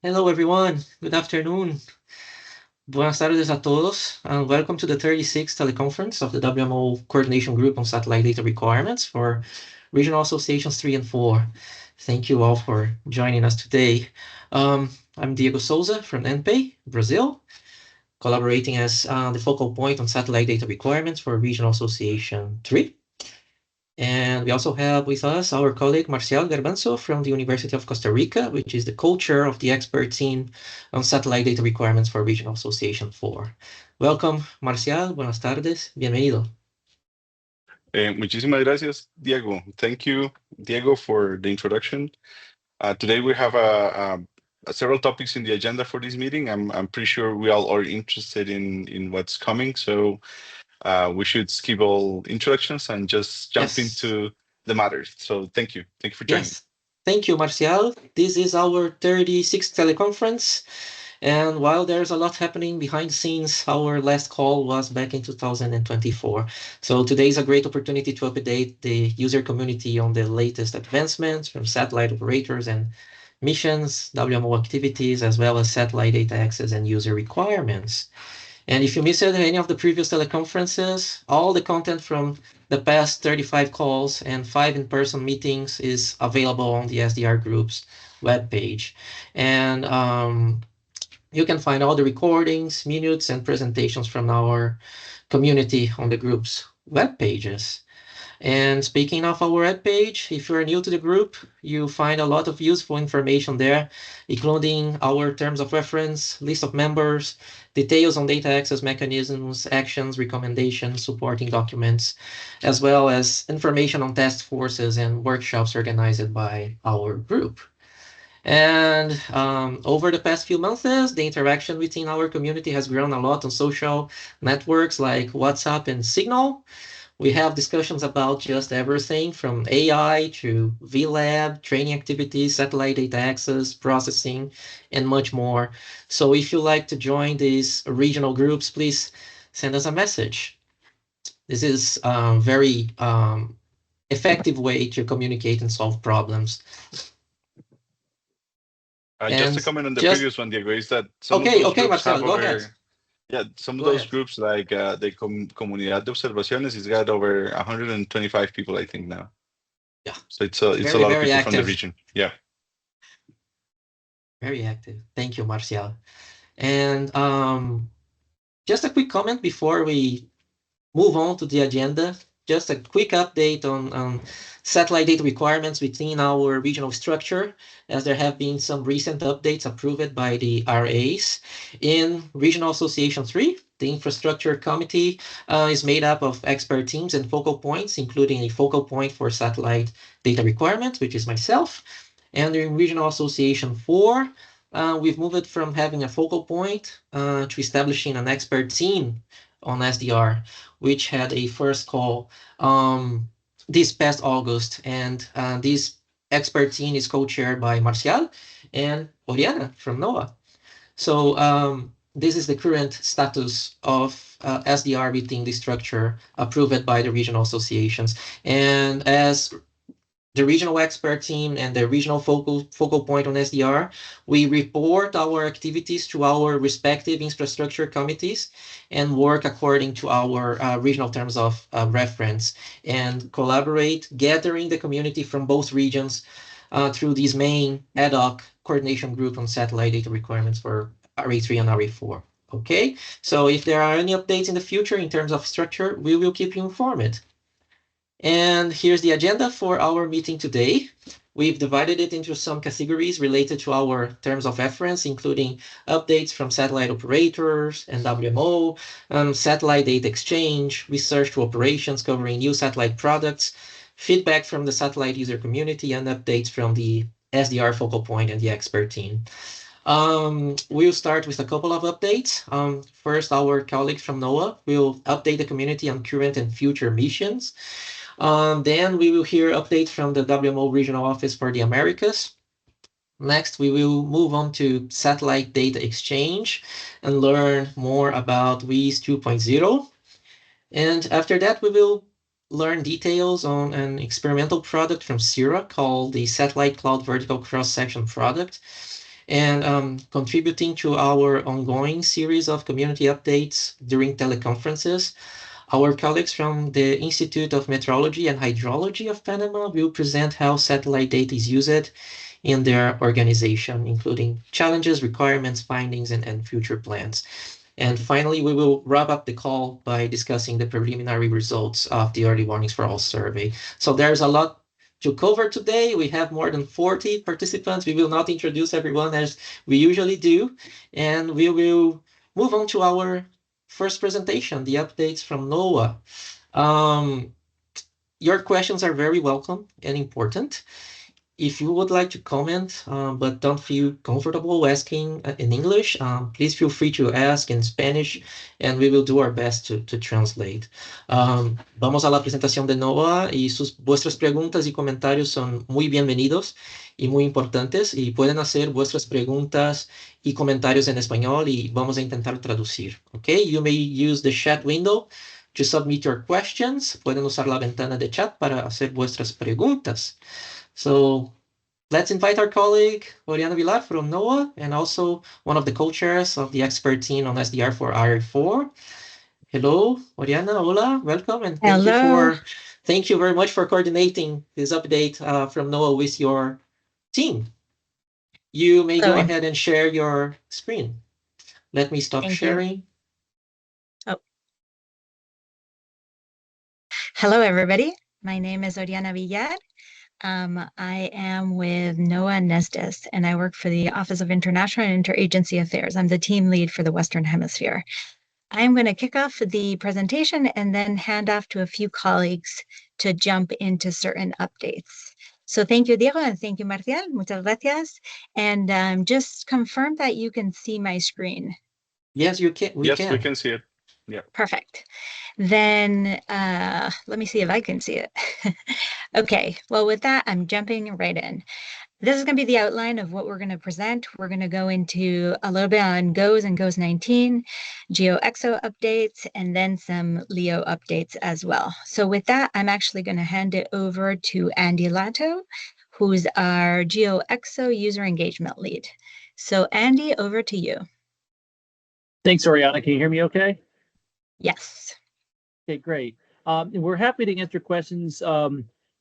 Hello, everyone. Good afternoon. Buenas tardes a todos, and welcome to the 36th teleconference of the WMO Coordination Group on Satellite Data Requirements for Regional Associations 3 and 4. Thank you all for joining us today. I'm Diego Souza from NPA, Brazil, collaborating as the focal point on satellite data requirements for Regional Association 3. And we also have with us our colleague Marcial Garbanzo from the University of Costa Rica, which is the co-chair of the expert team on satellite data requirements for Regional Association 4. Welcome, Marcial. Buenas tardes. Bienvenido. Muchísimas gracias, Diego. Thank you, Diego, for the introduction. Today we have several topics in the agenda for this meeting. I'm pretty sure we all are interested in what's coming, so we should skip all introductions and just jump Yes. into the matters. So thank you for joining. Yes. Thank you, Marcial. This is our 36th teleconference. And while there's a lot happening behind the scenes, our last call was back in 2024. So today is a great opportunity to update the user community on the latest advancements from satellite operators and missions, WMO activities, as well as satellite data access and user requirements. And if you missed any of the previous teleconferences, all the content from the past 35 calls and 5 in-person meetings is available on the SDR Group's webpage. And you can find all the recordings, minutes, and presentations from our community on the group's web pages. And speaking of our web page, if you're new to the group, you'll find a lot of useful information there, including our terms of reference, list of members, details on data access mechanisms, actions, recommendations, supporting documents, as well as information on task forces and workshops organized by our group. And over the past few months, the interaction within our community has grown a lot on social networks like WhatsApp and Signal. We have discussions about just everything from AI to VLab, training activities, satellite data access, processing, and much more. So if you like to join these regional groups, please send us a message. This is a very effective way to communicate and solve problems. Just to comment on the previous one, Diego, is that some of those groups Marcelo, have go ahead. Yeah, some of those groups like the Comunidad de Observaciones has got over 125 people, I think now. Yeah. So it's a lot of people from the region. Yeah. Very active. Thank you, Marcial. And just a quick comment before we move on to the agenda. Just a quick update on satellite data requirements within our regional structure, as there have been some recent updates approved by the RAs. In Regional Association 3, the infrastructure committee is made up of expert teams and focal points, including a focal point for satellite data requirements, which is myself. And in Regional Association 4, we've moved from having a focal point to establishing an expert team on SDR, which had a first call this past August. And this expert team is co-chaired by Marcial and Oriana from NOAA. So this is the current status of SDR within the structure approved by the regional associations. And as the regional expert team and the regional focal point on SDR, we report our activities to our respective infrastructure committees and work according to our regional terms of reference and collaborate, gathering the community from both regions through these main ad hoc coordination group on satellite data requirements for RA-III and RA-IV. Okay, so if there are any updates in the future in terms of structure, we will keep you informed. And here's the agenda for our meeting today. We've divided it into some categories related to our terms of reference, including updates from satellite operators and WMO, satellite data exchange, research to operations covering new satellite products, feedback from the satellite user community, and updates from the SDR focal point and the expert team. We'll start with a couple of updates. First, our colleagues from NOAA will update the community on current and future missions. Then we will hear updates from the WMO Regional Office for the Americas. Next, we will move on to satellite data exchange and learn more about WEAS 2.0. And after that, we will learn details on an experimental product from CIRA called the Satellite Cloud Vertical Cross-Section product. and contributing to our ongoing series of community updates during teleconferences. Our colleagues from the Institute of Meteorology and Hydrology of Panama will present how satellite data is used in their organization, including challenges, requirements, findings, and future plans. And finally, we will wrap up the call by discussing the preliminary results of the Early Warnings for All survey. So there's a lot to cover today. We have more than 40 participants. We will not introduce everyone as we usually do, and we will move on to our first presentation, the updates from NOAA. Your questions are very welcome and important. If you would like to comment, but don't feel comfortable asking in English, please feel free to ask in Spanish, and we will do our best to translate. Vamos a la presentación de NOAA y vuestras preguntas y comentarios son muy bienvenidos y muy importantes, y pueden hacer vuestras preguntas y comentarios en español y vamos a intentar traducir. Okay, you may use the chat window to submit your questions. Pueden usar la ventana de chat para hacer vuestras preguntas. So let's invite our colleague, Oriana Villar from NOAA, and also one of the co-chairs of the expert team on SDR for RA-IV. Hello, Oriana, hola, welcome, and thank you very much for coordinating this update from NOAA with your team. You may go ahead and share your screen. Let me stop sharing. Hello, everybody. My name is Oriana Villar. I am with NOAA NESDIS, and I work for the Office of International and Interagency Affairs. I'm the team lead for the Western Hemisphere. I'm going to kick off the presentation and then hand off to a few colleagues to jump into certain updates. So thank you, Diego, and thank you, Marcial. Muchas gracias. And just confirm that you can see my screen. Yes, you can. We can see it. Yeah. Perfect. Then let me see if I can see it. Okay, well, with that, I'm jumping right in. This is going to be the outline of what we're going to present. We're going to go into a little bit on GOES and GOES 19, GeoXO updates, and then some LEO updates as well. So with that, I'm actually going to hand it over to Andy Lato, who's our GeoXO user engagement lead. So Andy, over to you. Thanks, Oriana. Can you hear me okay? Yes. Okay, great. We're happy to answer questions.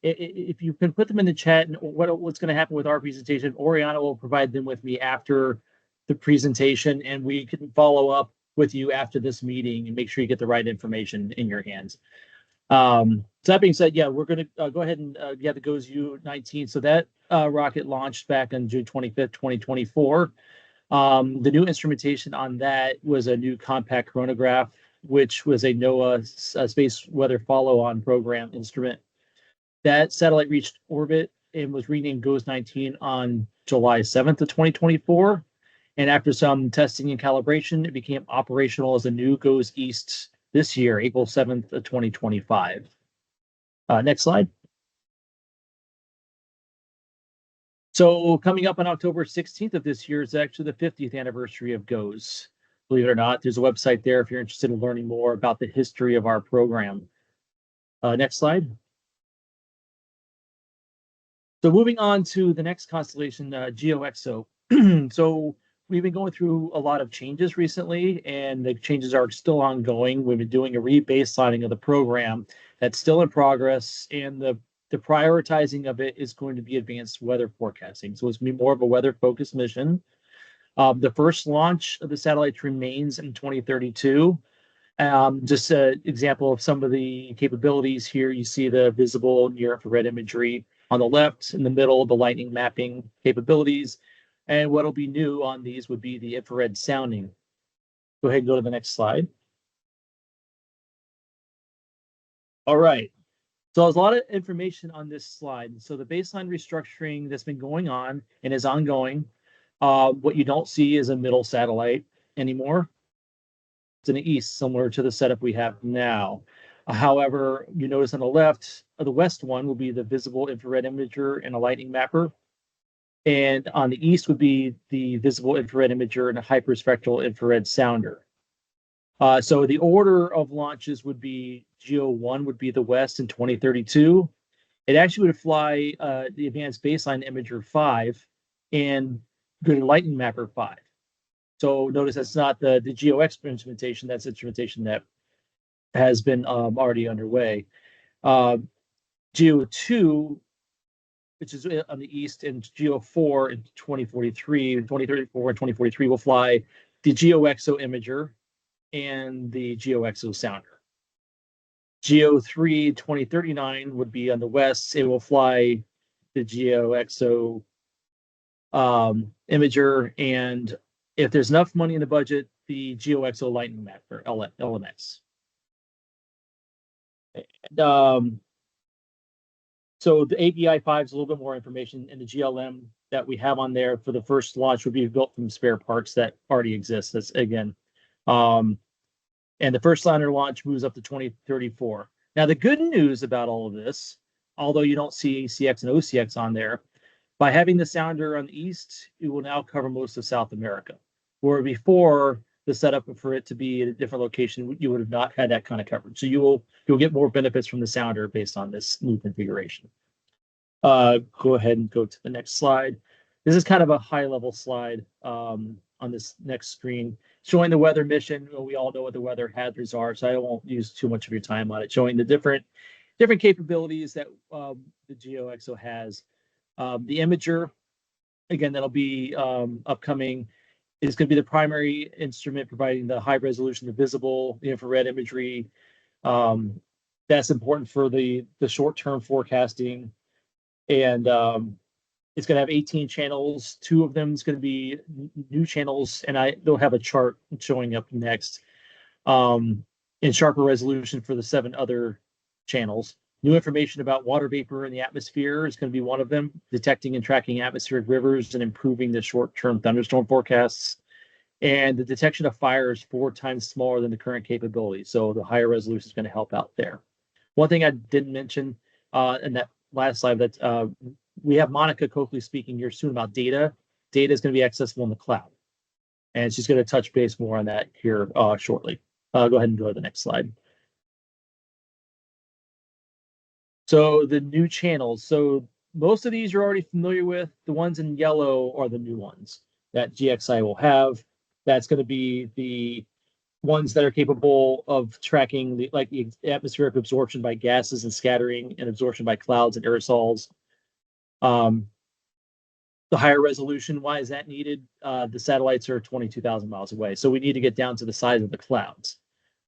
If you can put them in the chat, and what's going to happen with our presentation, Oriana will provide them with me after the presentation, and we can follow up with you after this meeting and make sure you get the right information in your hands. So that being said, yeah, we're going to go ahead and get the GOES U-19. So that rocket launched back on June 25th, 2024. The new instrumentation on that was a new compact coronagraph, which was a NOAA Space Weather Follow-On Program instrument. That satellite reached orbit and was renamed GOES 19 on July 7th of 2024. And after some testing and calibration, it became operational as a new GOES East this year, April 7th of 2025. Next slide. So coming up on October 16th of this year is actually the 50th anniversary of GOES. Believe it or not, there's a website there if you're interested in learning more about the history of our program. Next slide. So moving on to the next constellation, GeoXO. So we've been going through a lot of changes recently, and the changes are still ongoing. We've been doing a rebaselining of the program that's still in progress, and the prioritizing of it is going to be advanced weather forecasting. So it's going to be more of a weather-focused mission. The first launch of the satellite remains in 2032. Just an example of some of the capabilities here. You see the visible near-infrared imagery on the left, in the middle, the lightning mapping capabilities. And what'll be new on these would be the infrared sounding. Go ahead and go to the next slide. All right. So there's a lot of information on this slide. So the baseline restructuring that's been going on and is ongoing. What you don't see is a middle satellite anymore. It's in the east, similar to the setup we have now. However, you notice on the left, the west one will be the visible infrared imager and a lightning mapper. And on the east would be the visible infrared imager and a hyperspectral infrared sounder. So the order of launches would be GEO-1 would be the west in 2032. It actually would fly the Advanced Baseline Imager 5, and good Lightning Mapper 5. So notice that's not the GeoX instrumentation. That's instrumentation that has been already underway. Geo 2, which is on the east, and Geo 4 in 2043, 2034, and 2043 will fly the GeoXO imager and the GeoXO sounder. Geo 3 2039 would be on the west. It will fly the GeoXO imager, and if there's enough money in the budget, the GeoXO Lightning Mapper LMX. And, so the API 5 is a little bit more information, and the GLM that we have on there for the first launch would be built from spare parts that already exist. That's again, and the first sounder launch moves up to 2034. Now, the good news about all of this, although you don't see ACX and OCX on there, by having the sounder on the east, it will now cover most of South America. Where before, the setup for it to be at a different location, you would have not had that kind of coverage. So you'll get more benefits from the sounder based on this new configuration. Go ahead and go to the next slide. This is kind of a high-level slide on this next screen, showing the weather mission. Well, we all know what the weather hazards are, so I won't use too much of your time on it, showing the different capabilities that the GeoXO has. The imager, again, that'll be upcoming, is going to be the primary instrument providing the high resolution, the visible, the infrared imagery. That's important for the short-term forecasting. And it's going to have 18 channels. 2 of them is going to be new channels, and they'll have a chart showing up next. In sharper resolution for the 7 other channels. New information about water vapor in the atmosphere is going to be one of them, detecting and tracking atmospheric rivers and improving the short-term thunderstorm forecasts. And the detection of fire is 4 times smaller than the current capability. So the higher resolution is going to help out there. One thing I didn't mention in that last slide, that we have Monica Coakley speaking here soon about data. Data is going to be accessible in the cloud. And she's going to touch base more on that here shortly. Go ahead and go to the next slide. So the new channels. So most of these you're already familiar with. The ones in yellow are the new ones that GXI will have. That's going to be the ones that are capable of tracking the atmospheric absorption by gases and scattering, and absorption by clouds and aerosols. The higher resolution, why is that needed? The satellites are 22,000 miles away, so we need to get down to the size of the clouds.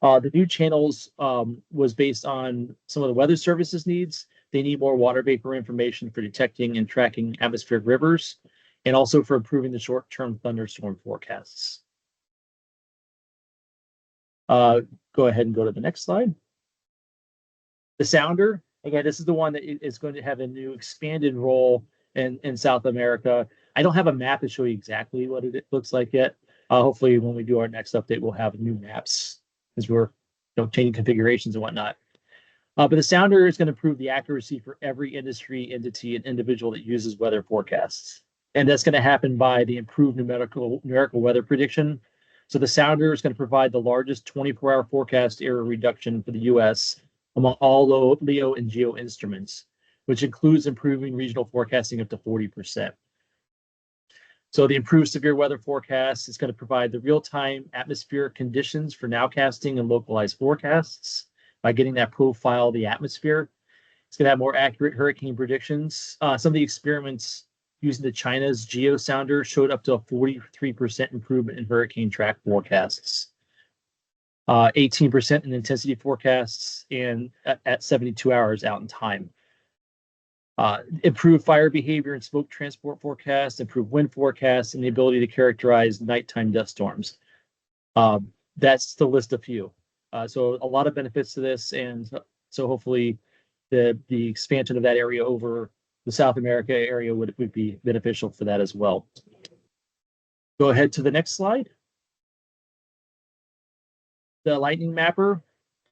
The new channels was based on some of the Weather Services needs. They need more water vapor information for detecting and tracking atmospheric rivers, and also for improving the short-term thunderstorm forecasts. Go ahead and go to the next slide. The sounder, again, this is the one that is going to have a new expanded role in South America. I don't have a map to show you exactly what it looks like yet. Hopefully, when we do our next update, we'll have new maps, as we're changing configurations and whatnot. But the sounder is going to improve the accuracy for every industry, entity, and individual that uses weather forecasts. And that's going to happen by the improved numerical weather prediction. So the sounder is going to provide the largest 24-hour forecast error reduction for the U.S. among all LEO and GEO instruments, which includes improving regional forecasting up to 40%. So the improved severe weather forecast is going to provide the real-time atmospheric conditions for nowcasting and localized forecasts by getting that profile of the atmosphere. It's going to have more accurate hurricane predictions. Some of the experiments using the China's GEO sounder showed up to a 43% improvement in hurricane track forecasts, 18% in intensity forecasts, and at 72 hours out in time. Improved fire behavior and smoke transport forecasts, improved wind forecasts, and the ability to characterize nighttime dust storms. That's to list a few. So a lot of benefits to this, and so hopefully the expansion of that area over the South America area would be beneficial for that as well. Go ahead to the next slide. The lightning mapper,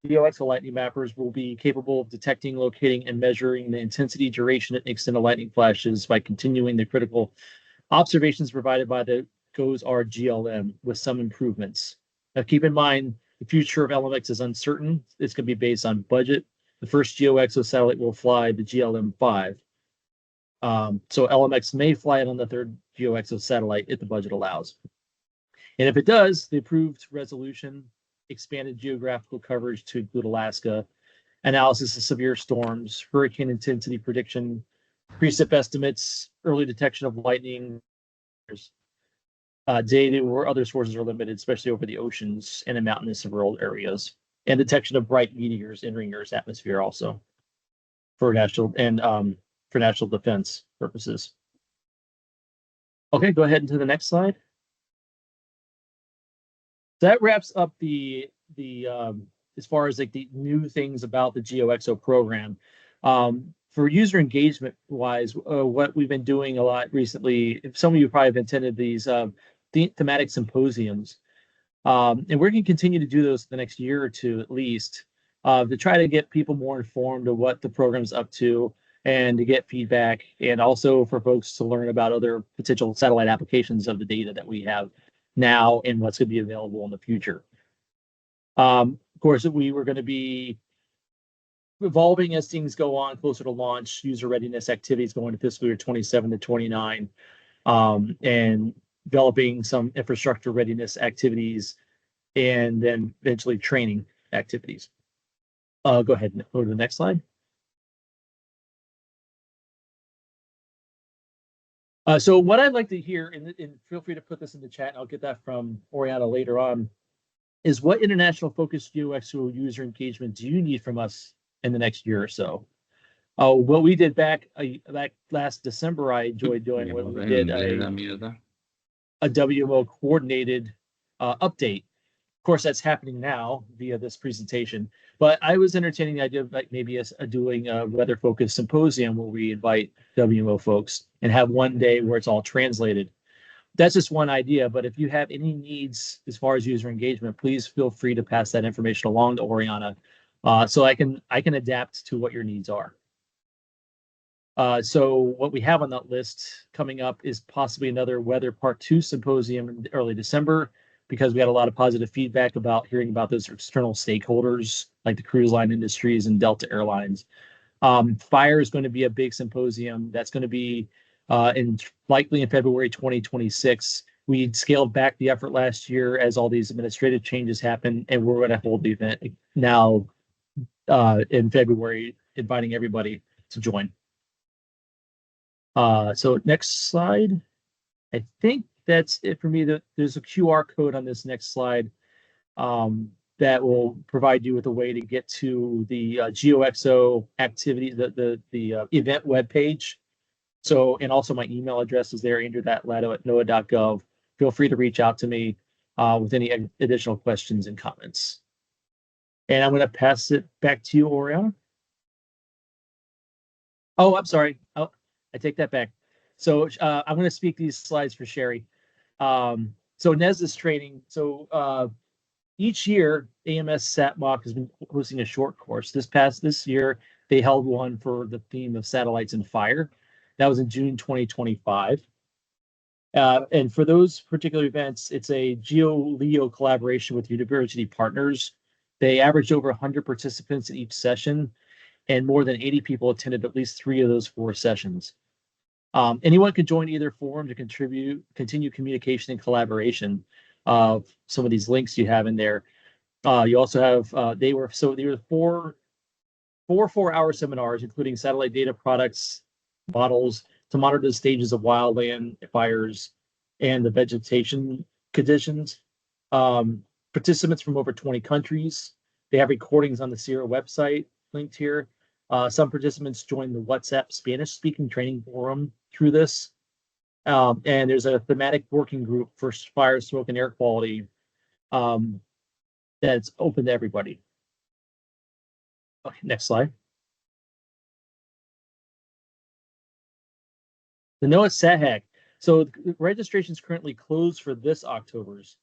GeoXO lightning mappers will be capable of detecting, locating, and measuring the intensity, duration, and extent of lightning flashes by continuing the critical observations provided by the GOES-R GLM with some improvements. Now keep in mind, the future of LMX is uncertain. It's going to be based on budget. The first GeoXO satellite will fly the GLM-5. So LMX may fly it on the third GeoXO satellite if the budget allows. And if it does, the improved resolution, expanded geographical coverage to include Alaska, analysis of severe storms, hurricane intensity prediction, precip estimates, early detection of lightning, data where other sources are limited, especially over the oceans and in mountainous and rural areas, and detection of bright meteors entering Earth's atmosphere also for national defense purposes. Okay, go ahead into the next slide. That wraps up the as far as like the new things about the GeoXO program. For user engagement wise, what we've been doing a lot recently, some of you probably have attended these thematic symposiums, and we're going to continue to do those the next year or two at least, to try to get people more informed of what the program's up to and to get feedback, and also for folks to learn about other potential satellite applications of the data that we have now and what's going to be available in the future. Of course, we were going to be evolving as things go on closer to launch, user readiness activities going to fiscal year 27 to 29, and developing some infrastructure readiness activities, and then eventually training activities. Go ahead and go to the next slide. So what I'd like to hear, and feel free to put this in the chat, and I'll get that from Oriana later on, is what international focused GeoXO user engagement do you need from us in the next year or so? What we did back last December, I enjoyed doing when we did a WMO coordinated update. Of course, that's happening now via this presentation, but I was entertaining the idea of like maybe doing a weather-focused symposium where we invite WMO folks and have one day where it's all translated. That's just one idea, but if you have any needs as far as user engagement, please feel free to pass that information along to Oriana, so I can adapt to what your needs are. So what we have on that list coming up is possibly another Weather Part 2 symposium in early December, because we had a lot of positive feedback about hearing about those external stakeholders like the cruise line industries and Delta Airlines. Fire is going to be a big symposium that's going to be likely in February 2026. We scaled back the effort last year as all these administrative changes happened, and we're going to hold the event now in February, inviting everybody to join. So next slide. I think that's it for me. There's a QR code on this next slide that will provide you with a way to get to the GeoXO activity, the event webpage. So, and also my email address is there, andrew.latto@noaa.gov. Feel free to reach out to me with any additional questions and comments. And I'm going to pass it back to you, Oriana. Oh, I'm sorry. Oh, I take that back. So I'm going to speak these slides for Sherry. So NESDIS training. So each year, AMS SatMock has been hosting a short course. This year, they held one for the theme of satellites and fire. That was in June 2025. And for those particular events, it's a GEO-LEO collaboration with university partners. They averaged over 100 participants in each session, and more than 80 people attended at least 3 of those 4 sessions. Anyone can join either forum to continue communication and collaboration of some of these links you have in there. You also have, they were 4 4-hour seminars, including satellite data products, models to monitor the stages of wildland fires and the vegetation conditions. Participants from over 20 countries. They have recordings on the CIRA website linked here. Some participants joined the WhatsApp Spanish-speaking training forum through this. And there's a thematic working group for fire, smoke, and air quality that's open to everybody. Okay, next slide. The NOAA SatHack. So registration is currently closed for this October's,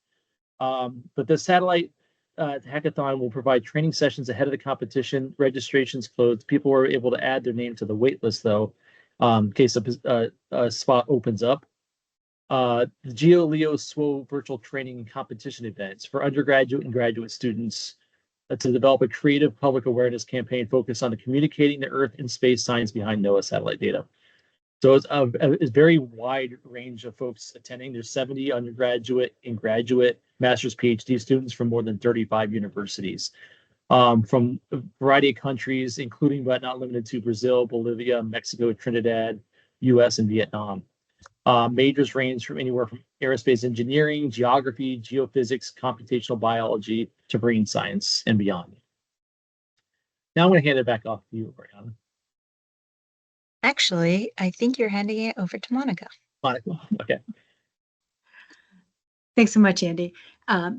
but the satellite hackathon will provide training sessions ahead of the competition. Registration's closed. People were able to add their name to the wait list, though, in case a spot opens up. The GEO-LEO SWO virtual training and competition events for undergraduate and graduate students to develop a creative public awareness campaign focused on communicating the Earth and space science behind NOAA satellite data. So it's a very wide range of folks attending. There's 70 undergraduate and graduate master's PhD students from more than 35 universities, from a variety of countries, including but not limited to Brazil, Bolivia, Mexico, Trinidad, US, and Vietnam. Majors range from anywhere from aerospace engineering, geography, geophysics, computational biology, to marine science, and beyond. Now I'm going to hand it back off to you, Brianna. Actually, I think you're handing it over to Monica. Monica, okay. Thanks so much, Andy.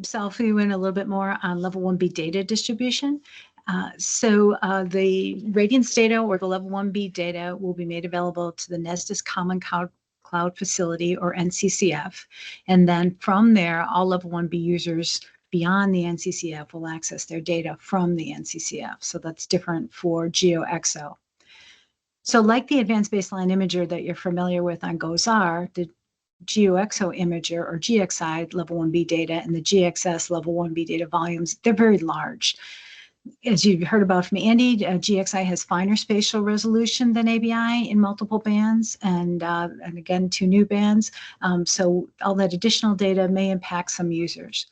So I'll fill you in a little bit more on level 1B data distribution. The radiance data or the level 1B data will be made available to the NESDIS Common Cloud Facility, or NCCF. And then from there, all level 1B users beyond the NCCF will access their data from the NCCF. So that's different for GeoXO. So like the Advanced Baseline Imager that you're familiar with on GOES-R, the GeoXO Imager or GXI level 1B data and the GXS level 1B data volumes, they're very large. As you've heard about from Andy, GXI has finer spatial resolution than ABI in multiple bands, and again, 2 new bands. So all that additional data may impact some users.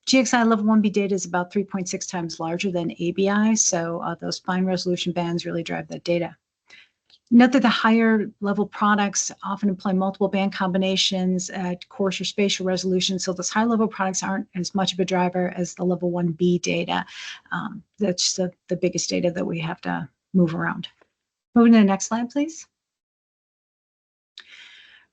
GXI level 1B data is about 3.6 times larger than ABI, so those fine resolution bands really drive that data. Note that the higher level products often employ multiple band combinations at coarser spatial resolution, so those high level products aren't as much of a driver as the level 1B data. That's the biggest data that we have to move around. Moving to the next slide, please.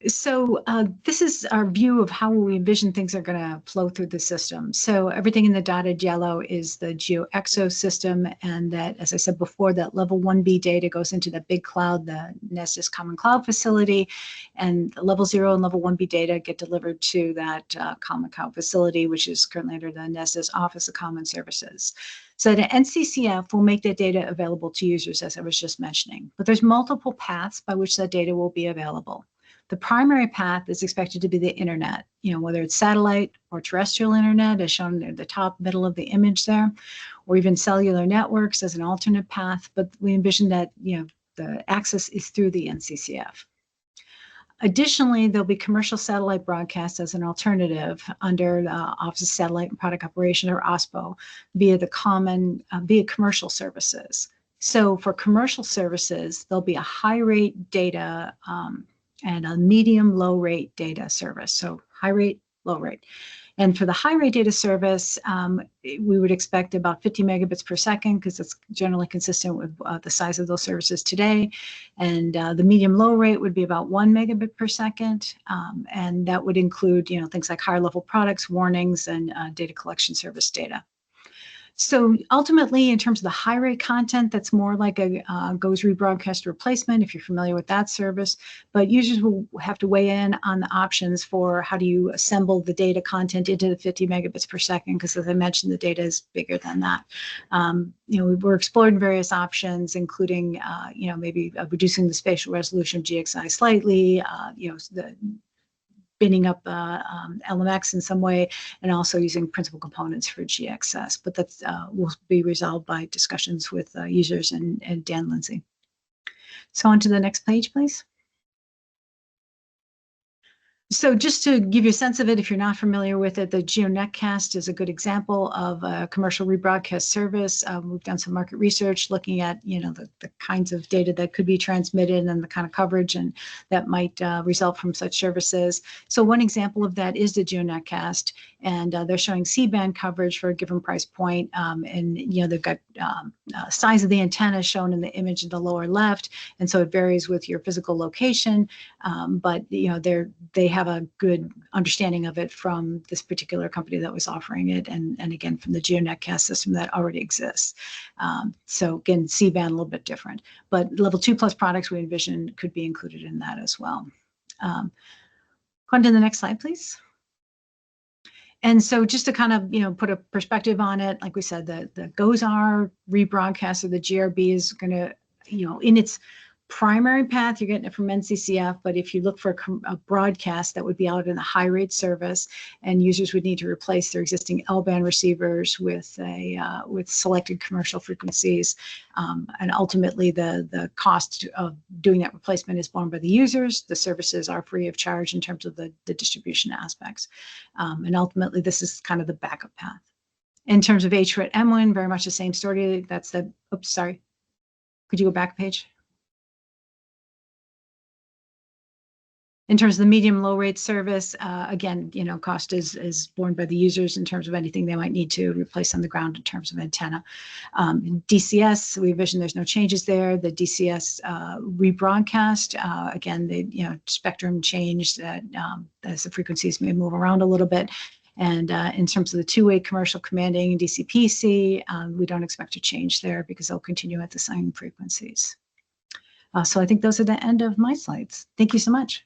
So this is our view of how we envision things are going to flow through the system. So everything in the dotted yellow is the GeoXO system, and that, as I said before, that level 1B data goes into the big cloud, the NESDIS Common Cloud Facility, and level 0 and level 1B data get delivered to that Common Cloud Facility, which is currently under the NESDIS Office of Common Services. So the NCCF will make that data available to users, as I was just mentioning, but there's multiple paths by which that data will be available. The primary path is expected to be the internet, whether it's satellite or terrestrial internet, as shown at the top middle of the image there, or even cellular networks as an alternate path. But we envision that, the access is through the NCCF. Additionally, there'll be commercial satellite broadcasts as an alternative under the Office of Satellite and Product Operation, or OSPO, via commercial services. So for commercial services, there'll be a high rate data and a medium low rate data service. So high rate, low rate. And for the high rate data service, we would expect about 50 megabits per second, because it's generally consistent with the size of those services today. And the medium low rate would be about 1 megabit per second. And that would include, things like higher level products, warnings, and data collection service data. So ultimately, in terms of the high rate content, that's more like a GOES rebroadcast replacement, if you're familiar with that service. But users will have to weigh in on the options for how do you assemble the data content into the 50 megabits per second, because as I mentioned, the data is bigger than that. We're exploring various options, including, maybe reducing the spatial resolution of GXI slightly, spinning up LMX in some way, and also using principal components for GXS. But that will be resolved by discussions with users and Dan Lindsay. So on to the next page, please. So just to give you a sense of it, if you're not familiar with it, the GeoNetcast is a good example of a commercial rebroadcast service. We've done some market research looking at, the kinds of data that could be transmitted and the kind of coverage and that might result from such services. So one example of that is the GeoNetcast, and they're showing C-band coverage for a given price point. And, they've got size of the antenna shown in the image in the lower left. And so it varies with your physical location. But, they have a good understanding of it from this particular company that was offering it, and again from the GeoNetcast system that already exists. So again, C-band a little bit different, but level 2+ products we envision could be included in that as well. Go on to the next slide, please. And so just to kind of, put a perspective on it, like we said, the GOES-R rebroadcast of the GRB is going to, in its primary path, you're getting it from NCCF, but if you look for a broadcast, that would be out in a high rate service, and users would need to replace their existing L-band receivers with selected commercial frequencies. And ultimately, the cost of doing that replacement is borne by the users. The services are free of charge in terms of the distribution aspects. And ultimately, this is kind of the backup path. In terms of HRIT MWIN, very much the same story. That's the, oops, sorry. Could you go back a page? In terms of the medium low rate service, again, cost is borne by the users in terms of anything they might need to replace on the ground in terms of antenna. In DCS, we envision there's no changes there. The DCS rebroadcast, again, the spectrum changed that as the frequencies may move around a little bit. And in terms of the two-way commercial commanding DCPC, we don't expect a change there because they'll continue at the same frequencies. So I think those are the end of my slides. Thank you so much.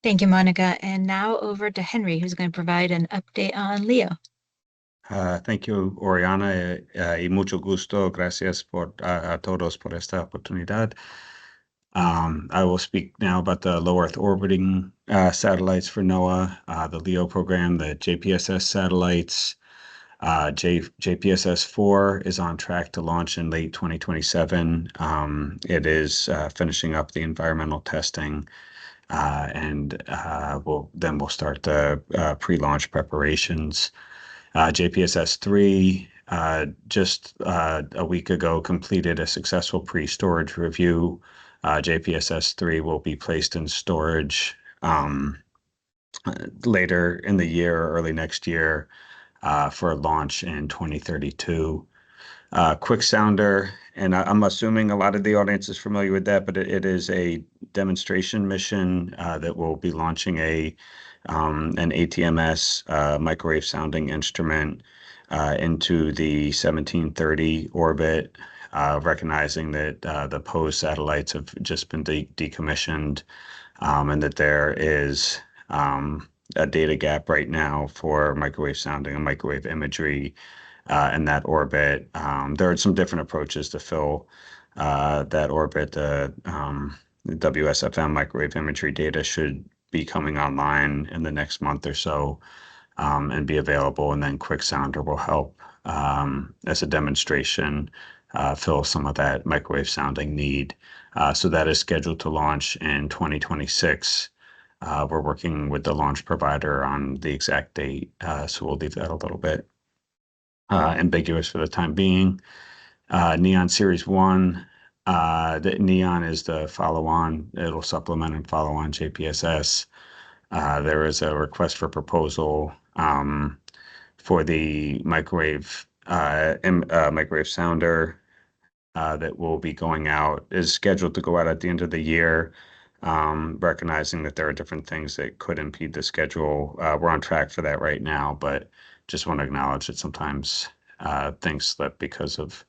Thank you, Monica. And now over to Henry, who's going to provide an update on LEO. Thank you, Oriana, y mucho gusto. Gracias a todos por esta oportunidad. I will speak now about the low Earth orbiting satellites for NOAA, the LEO program, the JPSS satellites. JPSS-4 is on track to launch in late 2027. It is finishing up the environmental testing. And we'll start the pre-launch preparations. JPSS-3 just a week ago completed a successful pre-storage review. JPSS-3 will be placed in storage later in the year or early next year for launch in 2032. Quick Sounder, and I'm assuming a lot of the audience is familiar with that, but it is a demonstration mission that will be launching an ATMS microwave sounding instrument into the 1730 orbit, recognizing that the POSE satellites have just been decommissioned and that there is a data gap right now for microwave sounding and microwave imagery in that orbit. There are some different approaches to fill that orbit. The WSFM microwave imagery data should be coming online in the next month or so and be available. And then Quick Sounder will help as a demonstration fill some of that microwave sounding need. So that is scheduled to launch in 2026. We're working with the launch provider on the exact date, so we'll leave that a little bit ambiguous for the time being. Neon Series 1, the Neon is the follow-on. It'll supplement and follow on JPSS. There is a request for proposal for the microwave sounder that will be going out, is scheduled to go out at the end of the year, recognizing that there are different things that could impede the schedule. We're on track for that right now, but just want to acknowledge that sometimes things slip because of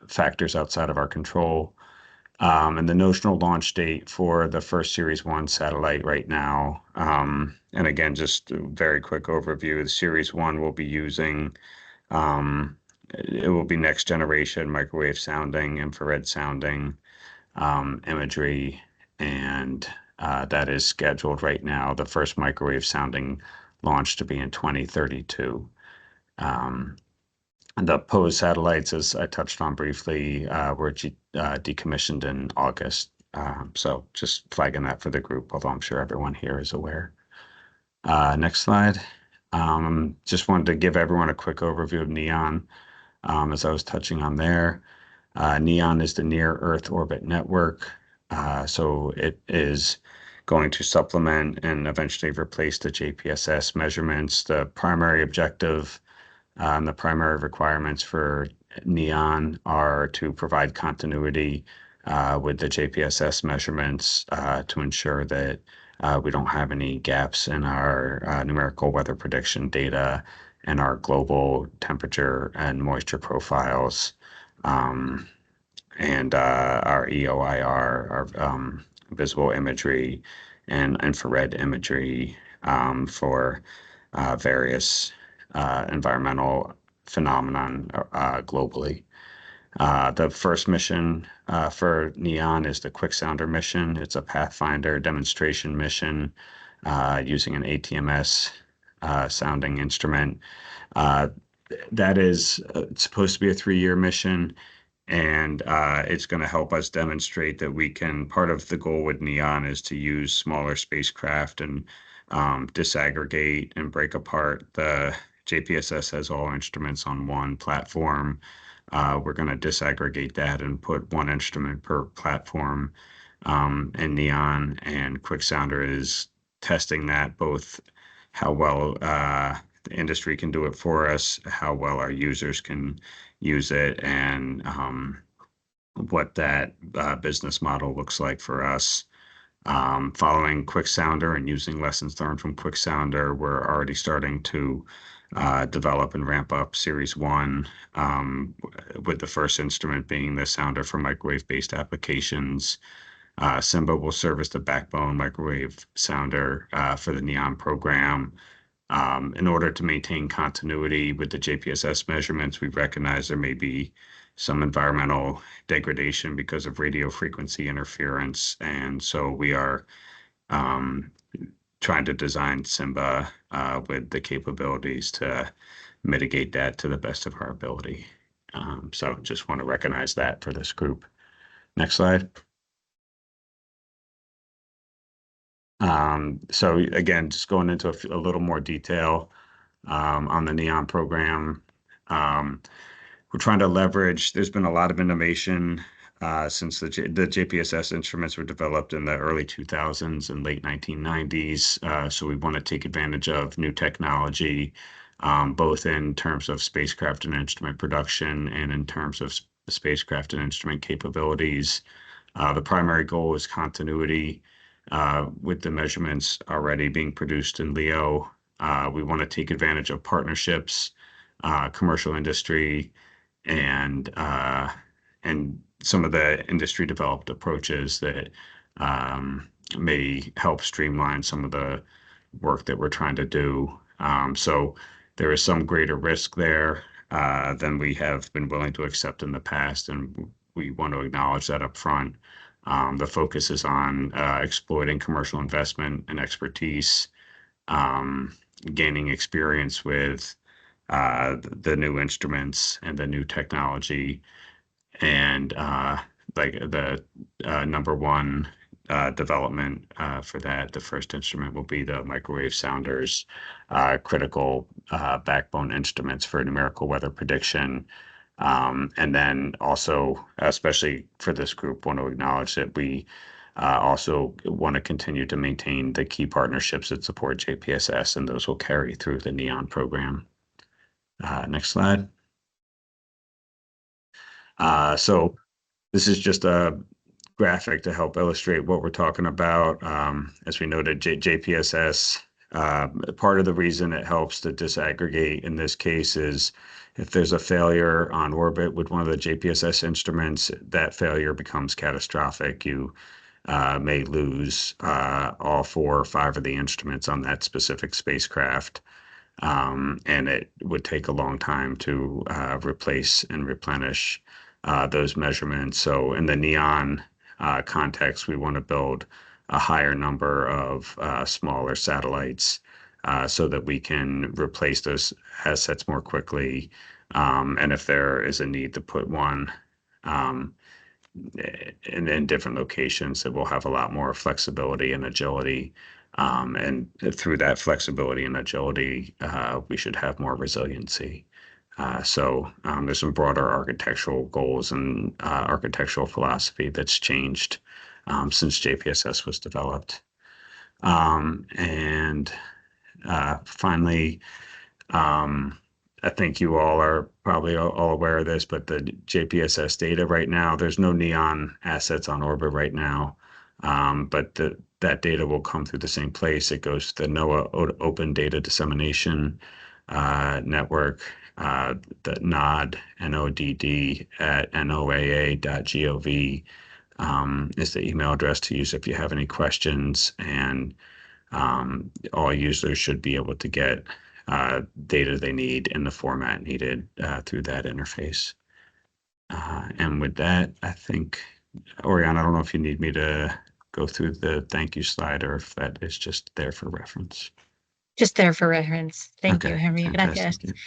factors outside of our control. And the notional launch date for the first Series 1 satellite right now, and again, just a very quick overview, the Series 1 will be using, it will be next generation microwave sounding, infrared sounding imagery, and that is scheduled right now, the first microwave sounding launch to be in 2032. The POSE satellites, as I touched on briefly, were decommissioned in August. So just flagging that for the group, although I'm sure everyone here is aware. Next slide. Just wanted to give everyone a quick overview of NEON, as I was touching on there. NEON is the Near Earth Orbit Network. So it is going to supplement and eventually replace the JPSS measurements. The primary objective and the primary requirements for NEON are to provide continuity with the JPSS measurements to ensure that we don't have any gaps in our numerical weather prediction data and our global temperature and moisture profiles, and our EOIR, our visible imagery and infrared imagery for various environmental phenomenon globally. The first mission for NEON is the Quick Sounder mission. It's a Pathfinder demonstration mission using an ATMS sounding instrument. That is supposed to be a 3-year mission, and it's going to help us demonstrate that we can. Part of the goal with NEON is to use smaller spacecraft and disaggregate and break apart. The JPSS has all instruments on one platform. We're going to disaggregate that and put one instrument per platform. And NEON and Quick Sounder is testing that, both how well the industry can do it for us, how well our users can use it, and what that business model looks like for us. Following Quick Sounder and using lessons learned from Quick Sounder, we're already starting to develop and ramp up Series 1, with the first instrument being the sounder for microwave-based applications. SIMBA will serve as the backbone microwave sounder for the NEON program. In order to maintain continuity with the JPSS measurements, we recognize there may be some environmental degradation because of radio frequency interference. And so we are trying to design SIMBA with the capabilities to mitigate that to the best of our ability. So just want to recognize that for this group. Next slide. So again, just going into a little more detail on the NEON program. We're trying to leverage, there's been a lot of innovation since the JPSS instruments were developed in the early 2000s and late 1990s. So we want to take advantage of new technology, both in terms of spacecraft and instrument production and in terms of spacecraft and instrument capabilities. The primary goal is continuity. With the measurements already being produced in LEO, we want to take advantage of partnerships, commercial industry, and some of the industry developed approaches that may help streamline some of the work that we're trying to do. So there is some greater risk there than we have been willing to accept in the past, and we want to acknowledge that up front. The focus is on exploiting commercial investment and expertise, gaining experience with the new instruments and the new technology, and like the number one development for that, the first instrument will be the microwave sounders, critical backbone instruments for numerical weather prediction. And then also, especially for this group, want to acknowledge that we also want to continue to maintain the key partnerships that support JPSS, and those will carry through the NEON program. Next slide. So this is just a graphic to help illustrate what we're talking about. As we noted, JPSS, part of the reason it helps to disaggregate in this case is if there's a failure on orbit with one of the JPSS instruments, that failure becomes catastrophic. You may lose all 4 or 5 of the instruments on that specific spacecraft. And it would take a long time to replace and replenish those measurements. So in the NEON context, we want to build a higher number of smaller satellites so that we can replace those assets more quickly. And if there is a need to put one in different locations, that will have a lot more flexibility and agility. And through that flexibility and agility, we should have more resiliency. So there's some broader architectural goals and architectural philosophy that's changed since JPSS was developed. And finally, I think you all are probably all aware of this, but the JPSS data right now, there's no NEON assets on orbit right now, but that data will come through the same place. It goes to the NOAA Open Data Dissemination Network, the NOD, NODD at NOAA.gov is the email address to use if you have any questions. And all users should be able to get data they need in the format needed through that interface. And with that, I think, Oriana, I don't know if you need me to go through the thank you slide or if that is just there for reference. Just there for reference. Thank you, Okay, Henry. Gracias. fantastic.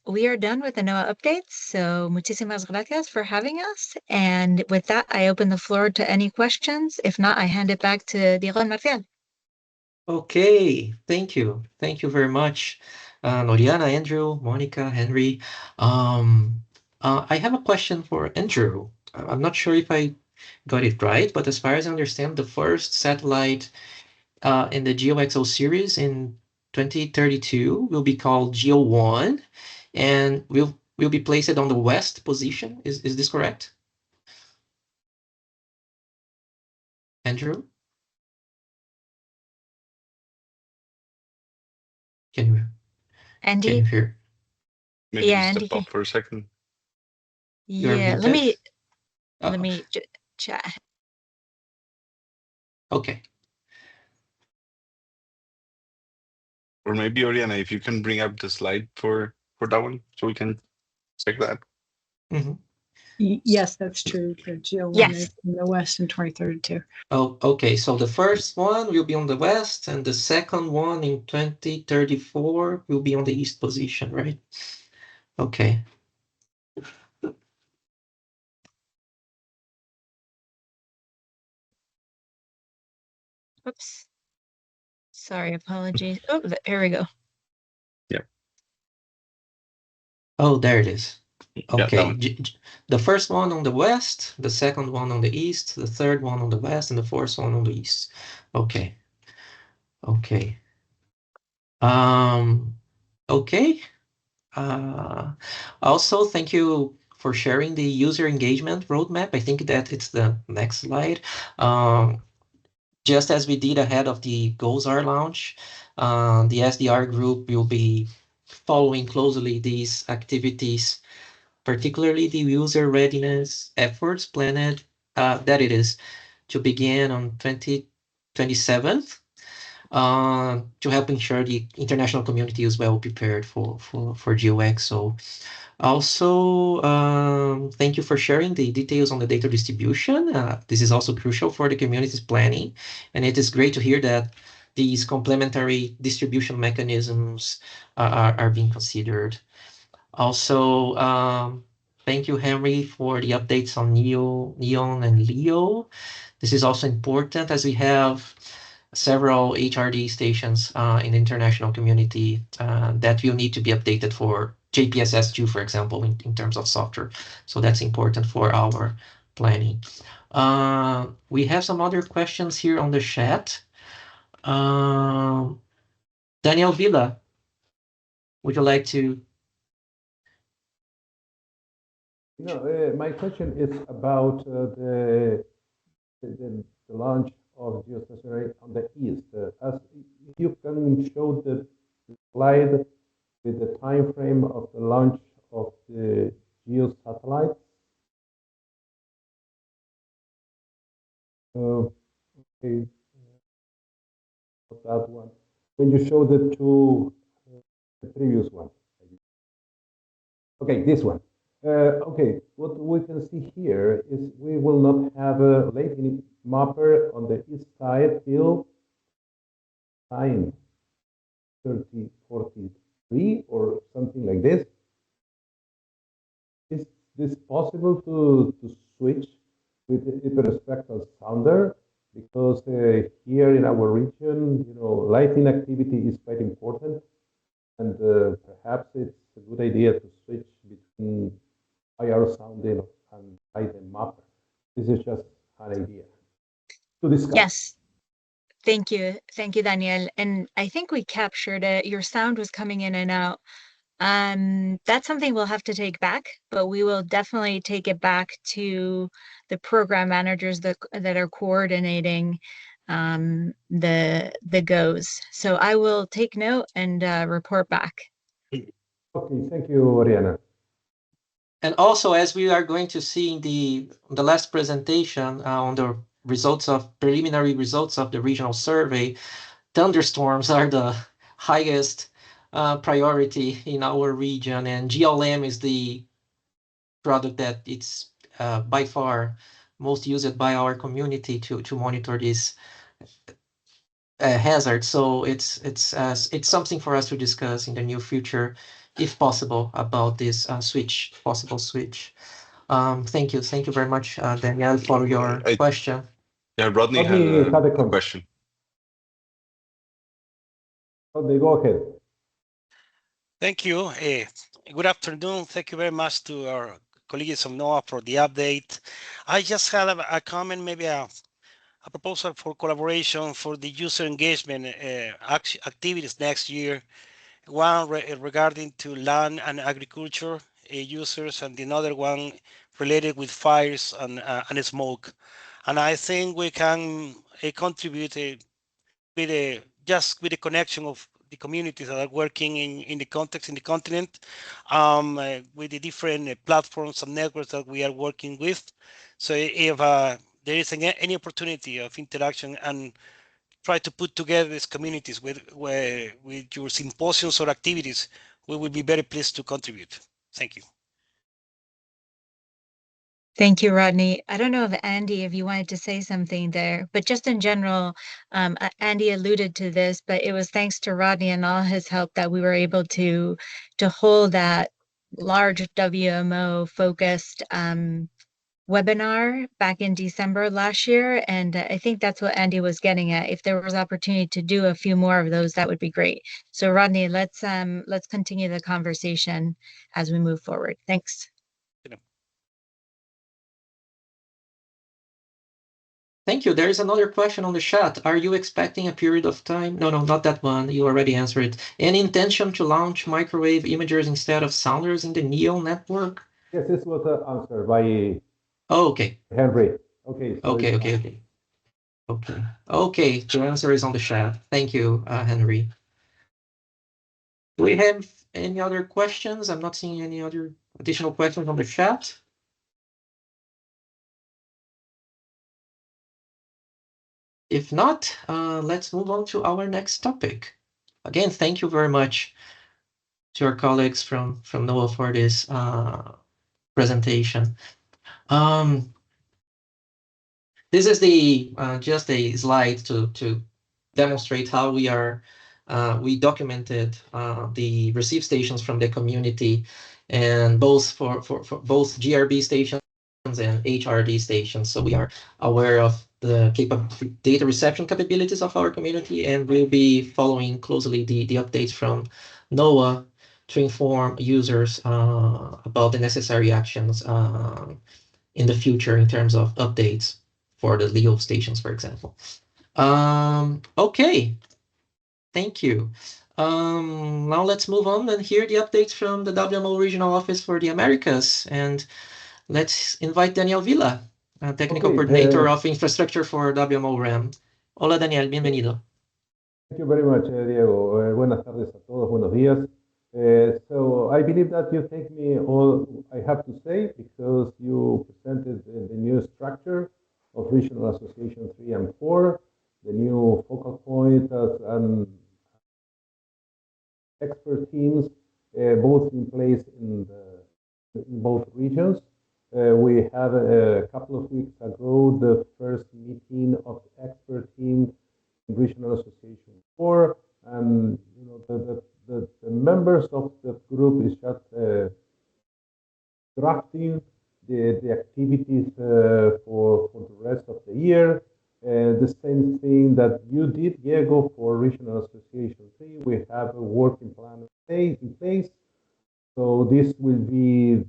We are done with the NOAA updates, so muchísimas gracias for having us. And with that, I open the floor to any questions. If not, I hand it back to Diego and Marcial. Okay, thank you. Thank you very much, Noriana, Andrew, Monica, Henry. I have a question for Andrew. I'm not sure if I got it right, but as far as I understand, the first satellite in the GeoXO series in 2032 will be called Geo1 and will be placed on the west position. Is this correct? Andrew? Can Andy? you hear? Maybe Yeah, step Andy. up for a second. You're Yeah, muted? let me chat. Okay. Or maybe, Oriana, if you can bring up the slide for that one so we can check that. Mm-hmm. Yes, that's true. The GEO1 Yes. is in the west in 2032. Oh, okay. So the first one will be on the west, and the second one in 2034 will be on the east position, right? Okay. Oops. Sorry, apologies. Oh, here we go. Yeah. Oh, there it is. Okay. Yeah, The first one on the west, the second one on the east, the third one on the west, and the fourth one on the east. Okay. Okay. Okay. Also, thank you for sharing the user engagement roadmap. I think that it's the next slide. Just as we did ahead of the GOES-R launch, the SDR group will be following closely these activities, particularly the user readiness efforts planned, that it is to begin on 2027 to help ensure the international community is well prepared for GeoXO. Also, thank you for sharing the details on the data distribution. This is also crucial for the community's planning, and it is great to hear that these complementary distribution mechanisms are being considered. Also, thank you, Henry, for the updates on NEON and LEO. This is also important as we have several HRD stations in the international community that will need to be updated for JPSS2, for example, in terms of software. So that's important for our planning. We have some other questions here on the chat. Daniel Villa, would you like to? No, my question is about the launch of geostationary on the east. As you can show the slide with the time frame of the launch of the geo satellites. Okay, that one. When you show the two, the previous one. Okay, this one. Okay, what we can see here is we will not have a latent mapper on the east side till time 3043 or something like this. Is this possible to switch with the hyperspectral sounder? Because here in our region, lighting activity is quite important, and perhaps it's a good idea to switch between IR sounding and lighting mapper. This is just an idea to discuss. Yes. Thank you. Thank you, Daniel. And I think we captured it. Your sound was coming in and out. That's something we'll have to take back, but we will definitely take it back to the program managers that are coordinating the GOES. So I will take note and report back. Okay, thank you, Oriana. And also, as we are going to see in the last presentation on the preliminary results of the regional survey, thunderstorms are the highest priority in our region, and GLM is the product that it's by far most used by our community to monitor this hazard. So it's something for us to discuss in the near future, if possible, about this possible switch. Thank you very much, Danielle, for your question. Yeah, Rodney had a question. Rodney, go ahead. Thank you. Good afternoon. Thank you very much to our colleagues of NOAA for the update. I just had a comment, maybe a proposal for collaboration for the user engagement activities next year. One regarding to land and agriculture users, and another one related with fires and smoke. And I think we can contribute just with the connection of the communities that are working in the context in the continent, with the different platforms and networks that we are working with. So if there is any opportunity of interaction and try to put together these communities with your symposiums or activities, we will be very pleased to contribute. Thank you. Thank you, Rodney. I don't know if Andy, if you wanted to say something there, but just in general, Andy alluded to this, but it was thanks to Rodney and all his help that we were able to hold that large WMO focused webinar back in December last year. And I think that's what Andy was getting at. If there was opportunity to do a few more of those, that would be great. So Rodney, let's continue the conversation as we move forward. Thanks. Thank you. There is another question on the chat. Are you expecting a period of time? No, not that one. You already answered it. Any intention to launch microwave imagers instead of sounders in the NEO network? Yes, this was answered by okay. Henry. Okay. Okay. The answer is on the chat. Thank you, Henry. Do we have any other questions? I'm not seeing any other additional questions on the chat. If not, let's move on to our next topic. Again, thank you very much to our colleagues from NOAA for this presentation. This is just a slide to demonstrate how we documented the receive stations from the community, and both for both GRB stations and HRD stations. So we are aware of the data reception capabilities of our community, and we'll be following closely the updates from NOAA to inform users about the necessary actions in the future in terms of updates for the LEO stations, for example. Okay, thank you. Now let's move on and hear the updates from the WMO Regional Office for the Americas. And let's invite Daniel Villa, Technical Coordinator of Infrastructure for WMO RAM. Hola, Daniel, bienvenido. Thank you very much, Diego. Buenas tardes a todos, buenos días. So I believe that you take me all I have to say because you presented the new structure of Regional Association 3 and 4, the new focal point and expert teams, both in place in both regions. We had a couple of weeks ago the first meeting of the expert team in Regional Association 4, and you know the members of the group is just drafting the activities for the rest of the year. The same thing that you did, Diego, for Regional Association 3. We have a working plan in place. So this will be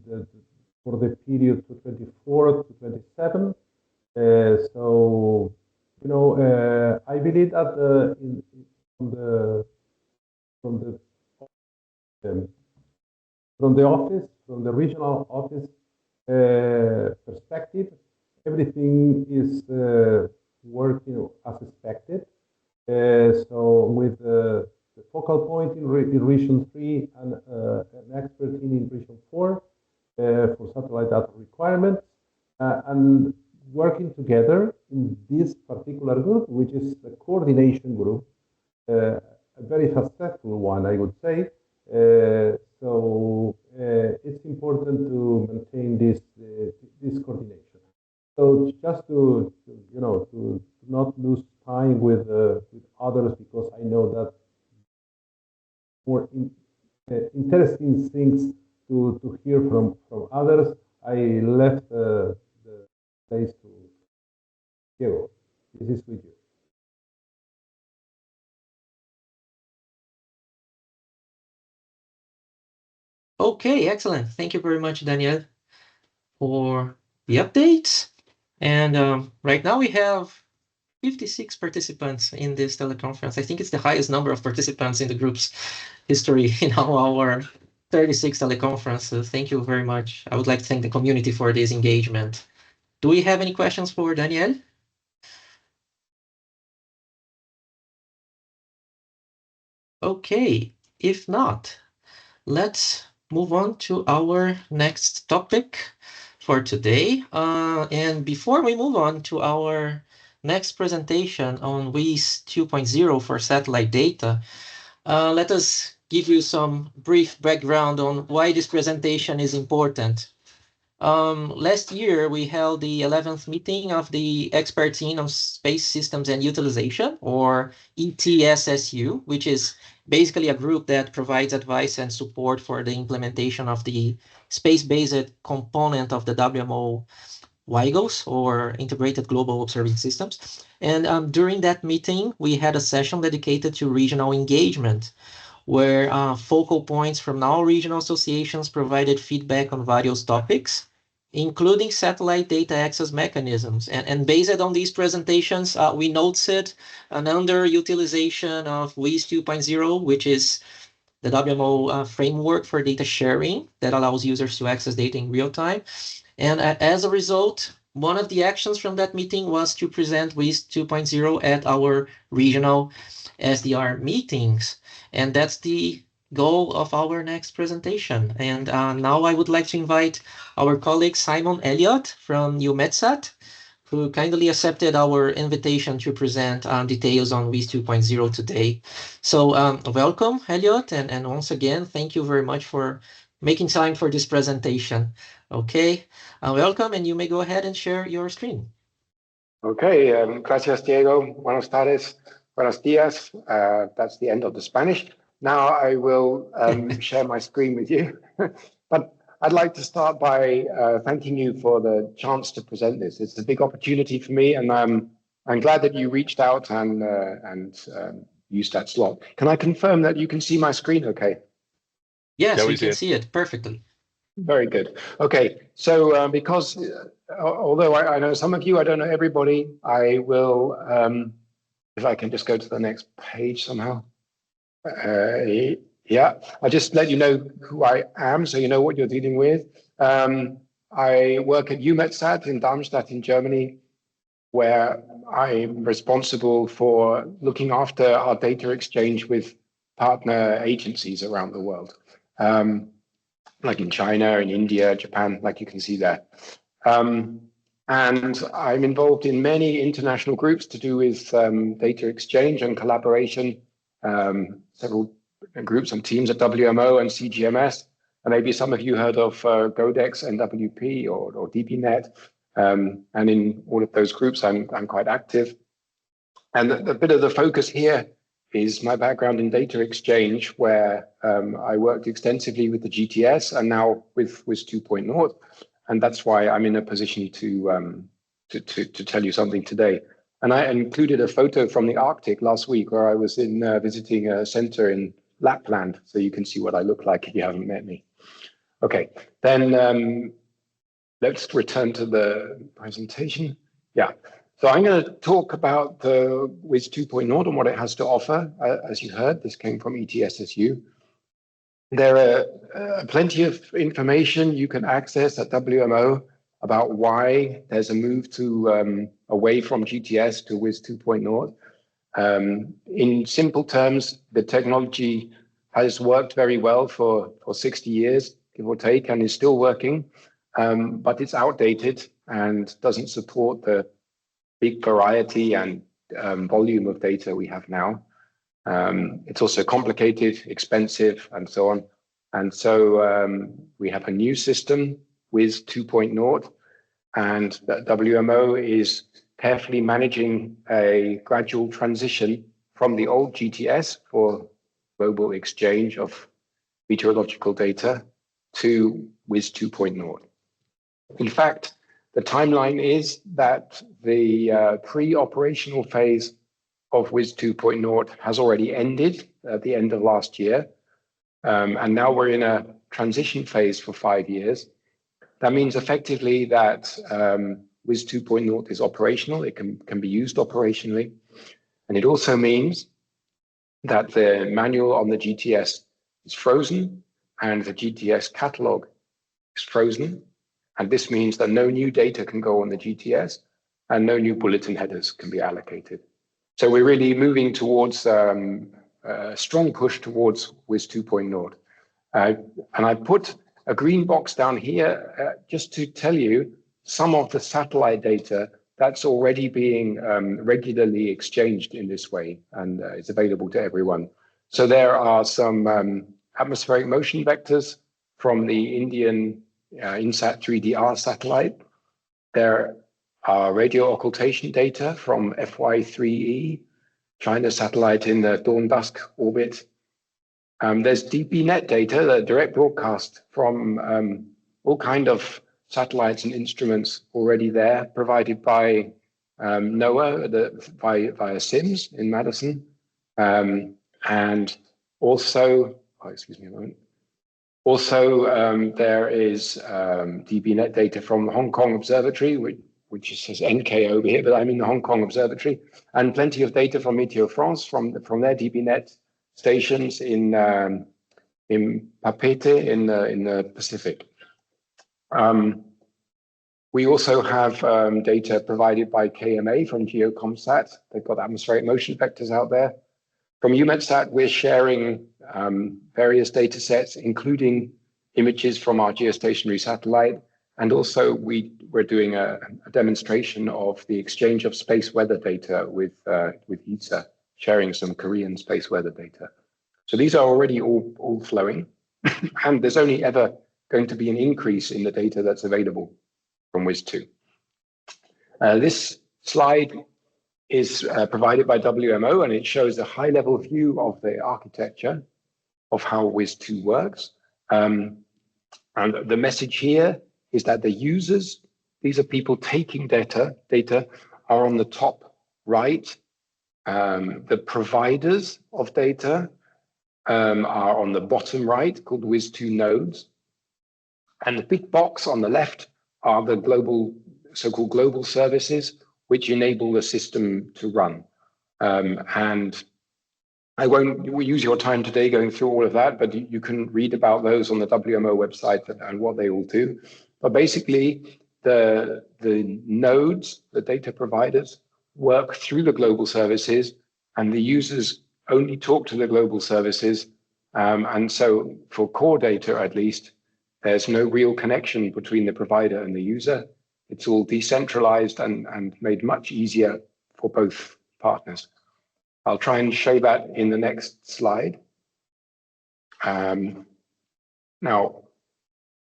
for the period to 24 to 27. So, you know, I believe that from the office, from the regional office perspective, everything is working as expected. So with the focal point in Region 3 and an expert team in Region 4 for satellite data requirements, and working together in this particular group, which is the coordination group, a very successful one, I would say. So it's important to maintain to not lose time with others, because I know that more interesting things to hear from others. I left the place to Diego. This is with you. Okay, excellent. Thank you very much, Daniel, for the updates. And right now we have 56 participants in this teleconference. I think it's the highest number of participants in the group's history in our 36 teleconferences. Thank you very much. I would like to thank the community for this engagement. Do we have any questions for Daniel? Okay, if not, let's move on to our next topic for today. And before we move on to our next presentation on WIS 2.0 for satellite data, let us give you some brief background on why this presentation is important. Last year, we held the 11th meeting of the Expert Team on Space Systems and Utilization, or ETSSU, which is basically a group that provides advice and support for the implementation of the space-based component of the WMO WIGOS, or Integrated Global Observing Systems. And during that meeting, we had a session dedicated to regional engagement, where focal points from now regional associations provided feedback on various topics, including satellite data access mechanisms. And based on these presentations, we noted an underutilization of WIS 2.0, which is the WMO framework for data sharing that allows users to access data in real time. And as a result, one of the actions from that meeting was to present WIS 2.0 at our regional SDR meetings. And that's the goal of our next presentation. And now I would like to invite our colleague Simon Elliott from UMETSAT, who kindly accepted our invitation to present details on WIS 2.0 today. So welcome, Elliott, and once again, thank you very much for making time for this presentation. Okay, welcome, and you may go ahead and share your screen. Okay, gracias, Diego. Buenas tardes, buenos días. That's the end of the Spanish. Now I will share my screen with you. But I'd like to start by thanking you for the chance to present this. It's a big opportunity for me, and I'm glad that you reached out and used that slot. Can I confirm that you can see my screen okay? Yes, yeah, we can see it perfectly. Very good. Okay, so because although I know some of you, I don't know everybody, I will, if I can just go to the next page somehow. Yeah, I'll just let you know who I am so you know what you're dealing with. I work at UMETSAT in Darmstadt in Germany, where I'm responsible for looking after our data exchange with partner agencies around the world. Like in China, in India, Japan, like you can see there. And I'm involved in many international groups to do with data exchange and collaboration, several groups and teams at WMO and CGMS. And maybe some of you heard of GODEX, NWP, or DPNet. And in all of those groups, I'm quite active. And a bit of the focus here is my background in data exchange, where I worked extensively with the GTS and now with WIS 2.0. And that's why I'm in a position to tell you something today. And I included a photo from the Arctic last week, where I was in visiting a center in Lapland, so you can see what I look like if you haven't met me. Okay, then let's return to the presentation. Yeah. So I'm going to talk about the WIS 2.0 and what it has to offer. As you heard, this came from ETSSU. There are plenty of information you can access at WMO about why there's a move to away from GTS to WIS 2.0. In simple terms, the technology has worked very well for 60 years, give or take, and is still working, but it's outdated and doesn't support the big variety and volume of data we have now. It's also complicated, expensive, and so on. And so we have a new system, WIS 2.0, and that WMO is carefully managing a gradual transition from the old GTS for global exchange of meteorological data to WIS 2.0. In fact, the timeline is that the pre-operational phase of WIS 2.0 has already ended at the end of last year. And now we're in a transition phase for 5 years. That means effectively that WIS 2.0 is operational. It can be used operationally. And it also means that the manual on the GTS is frozen and the GTS catalog is frozen. And this means that no new data can go on the GTS and no new bulletin headers can be allocated. So we're really moving towards a strong push towards WIS 2.0. And I put a green box down here just to tell you some of the satellite data that's already being regularly exchanged in this way and is available to everyone. So there are some atmospheric motion vectors from the Indian INSAT 3DR satellite. There are radio occultation data from FY3E, China satellite in the dawn-dusk orbit. There's DBNet data, the direct broadcast from all kind of satellites and instruments already there, provided by NOAA via SIMS in Madison. And also, excuse me a moment. Also, there is DBNet data from the Hong Kong Observatory, which says NK over here, but I'm in the Hong Kong Observatory, and plenty of data from Météo France from their DBNet stations in Papeete in the Pacific. We also have data provided by KMA from GeoComSat. They've got atmospheric motion vectors out there. From EUMETSAT, we're sharing various data sets, including images from our geostationary satellite. And also we're doing a demonstration of the exchange of space weather data with ESA, sharing some Korean space weather data. So these are already all flowing. And there's only ever going to be an increase in the data that's available from WIS 2. This slide is provided by WMO, and it shows a high-level view of the architecture of how WIS 2 works. And the message here is that the users, these are people taking data are on the top right. The providers of data are on the bottom right, called WIS 2 nodes. And the big box on the left are the so-called global services, which enable the system to run. And I won't use your time today going through all of that, but you can read about those on the WMO website and what they all do. But basically, the nodes, the data providers, work through the global services, and the users only talk to the global services. And so for core data, at least, there's no real connection between the provider and the user. It's all decentralized and made much easier for both partners. I'll try and show that in the next slide. Now,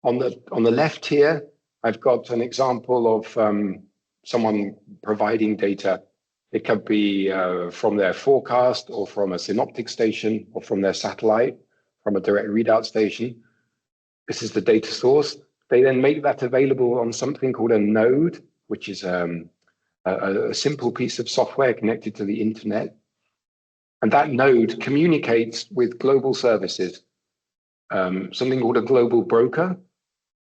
on the left here, I've got an example of someone providing data. It could be from their forecast or from a synoptic station or from their satellite, from a direct readout station. This is the data source. They then make that available on something called a node, which is a simple piece of software connected to the internet. And that node communicates with global services, something called a global broker,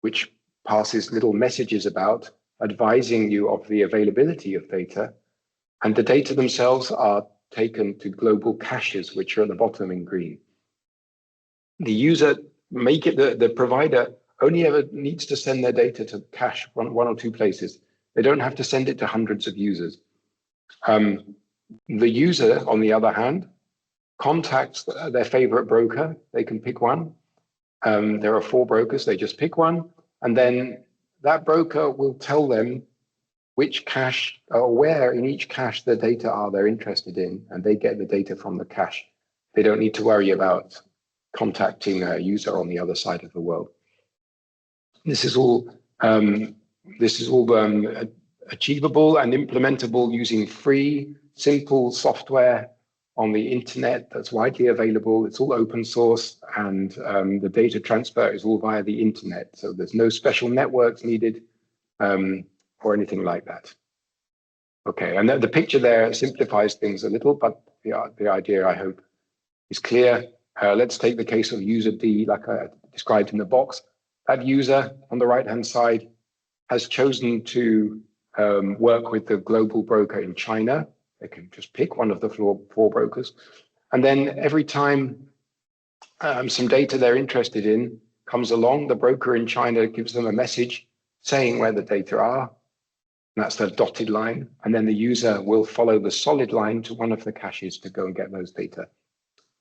which passes little messages about advising you of the availability of data. And the data themselves are taken to global caches, which are at the bottom in green. The user, the provider only ever needs to send their data to cache one or two places. They don't have to send it to hundreds of users. The user, on the other hand, contacts their favorite broker. They can pick one. There are 4 brokers. They just pick one. And then that broker will tell them which cache or where in each cache the data are they're interested in, and they get the data from the cache. They don't need to worry about contacting a user on the other side of the world. This is all This is all achievable and implementable using free, simple software on the internet that's widely available. It's all open source, and the data transfer is all via the internet. So there's no special networks needed or anything like that. Okay, and the picture there simplifies things a little, but the idea, I hope, is clear. Let's take the case of user D, like I described in the box. That user on the right-hand side has chosen to work with the global broker in China. They can just pick one of the four brokers. And then every time some data they're interested in comes along, the broker in China gives them a message saying where the data are. And that's the dotted line. And then the user will follow the solid line to one of the caches to go and get those data.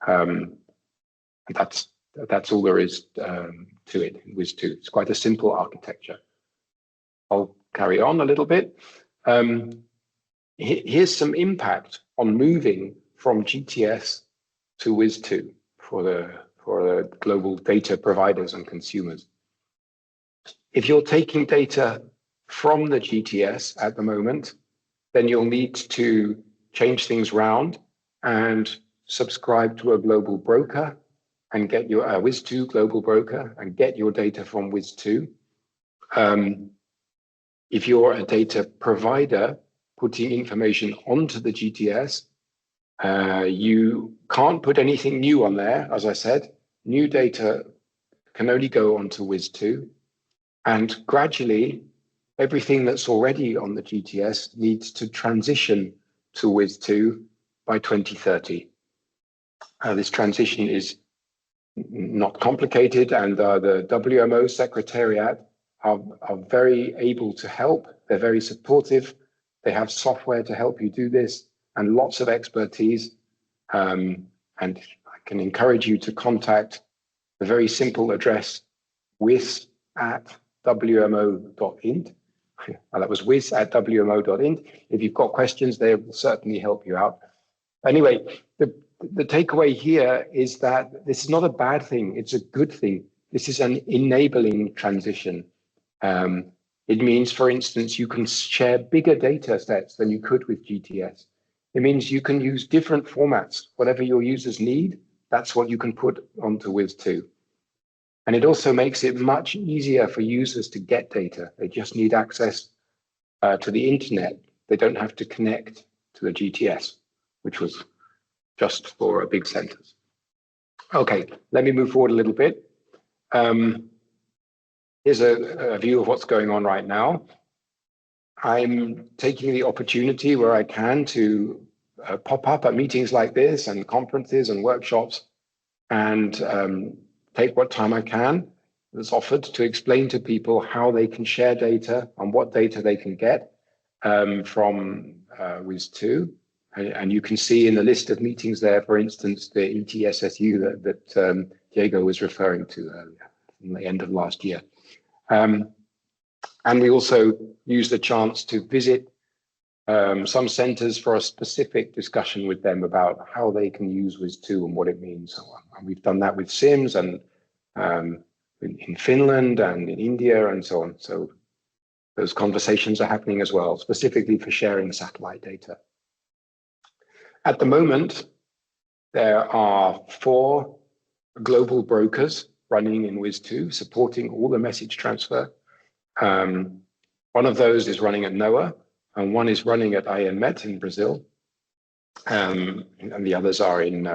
And that's all there is to it in WIS2. It's quite a simple architecture. I'll carry on a little bit. Here's some impact on moving from GTS to WIS2 for the global data providers and consumers. If you're taking data from the GTS at the moment, then you'll need to change things around and subscribe to a global broker and get your WIS2 global broker and get your data from WIS2. If you're a data provider putting information onto the GTS, you can't put anything new on there. As I said, new data can only go onto WIS2, and gradually everything that's already on the GTS needs to transition to WIS2 by 2030. This transition is not complicated, and the WMO Secretariat are very able to help. They're very supportive. They have software to help you do this and lots of expertise. And I can encourage you to contact the very simple address wis@wmo.int. That was wis@wmo.int. If you've got questions, they will certainly help you out. Anyway, the takeaway here is that this is not a bad thing. It's a good thing. This is an enabling transition. It means, for instance, you can share bigger data sets than you could with GTS. It means you can use different formats. Whatever your users need, that's what you can put onto WIS2. And it also makes it much easier for users to get data. They just need access to the internet. They don't have to connect to the GTS, which was just for big centers. Okay, let me move forward a little bit. Here's a view of what's going on right now. I'm taking the opportunity where I can to pop up at meetings like this and conferences and workshops and take what time I can that's offered to explain to people how they can share data and what data they can get from WIS2. And you can see in the list of meetings there, for instance, the ETSSU that Diego was referring to earlier, in the end of last year. And we also use the chance to visit some centers for a specific discussion with them about how they can use WIS2 and what it means. And we've done that with SIMS and in Finland and in India and so on. So those conversations are happening as well, specifically for sharing satellite data. At the moment, there are 4 global brokers running in WIS2, supporting all the message transfer. One of those is running at NOAA, and one is running at IMHPA in Brazil, and the others are in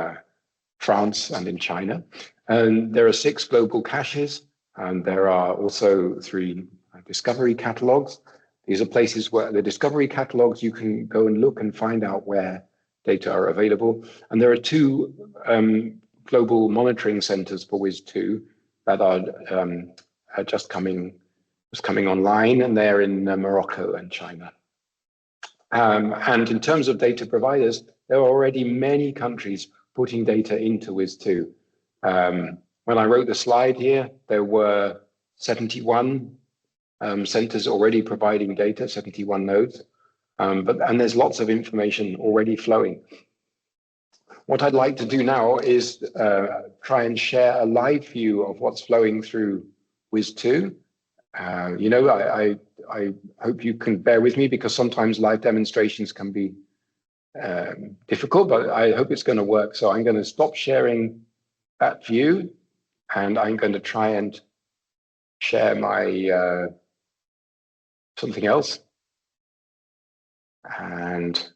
France and in China. And there are 6 global caches, and there are also 3 discovery catalogs. These are places where the discovery catalogs, you can go and look and find out where data are available. And there are 2 global monitoring centers for WIS2 that are just coming online, and they're in Morocco and China. And in terms of data providers, there are already many countries putting data into WIS2. When I wrote the slide here, there were 71 centers already providing data, 71 nodes, and there's lots of information already flowing. What I'd like to do now is try and share a live view of what's flowing through WIS2. You know, I I hope you can bear with me because sometimes live demonstrations can be difficult, but I hope it's going to work. So I'm going to stop sharing that view, and I'm going to try and share my something else. And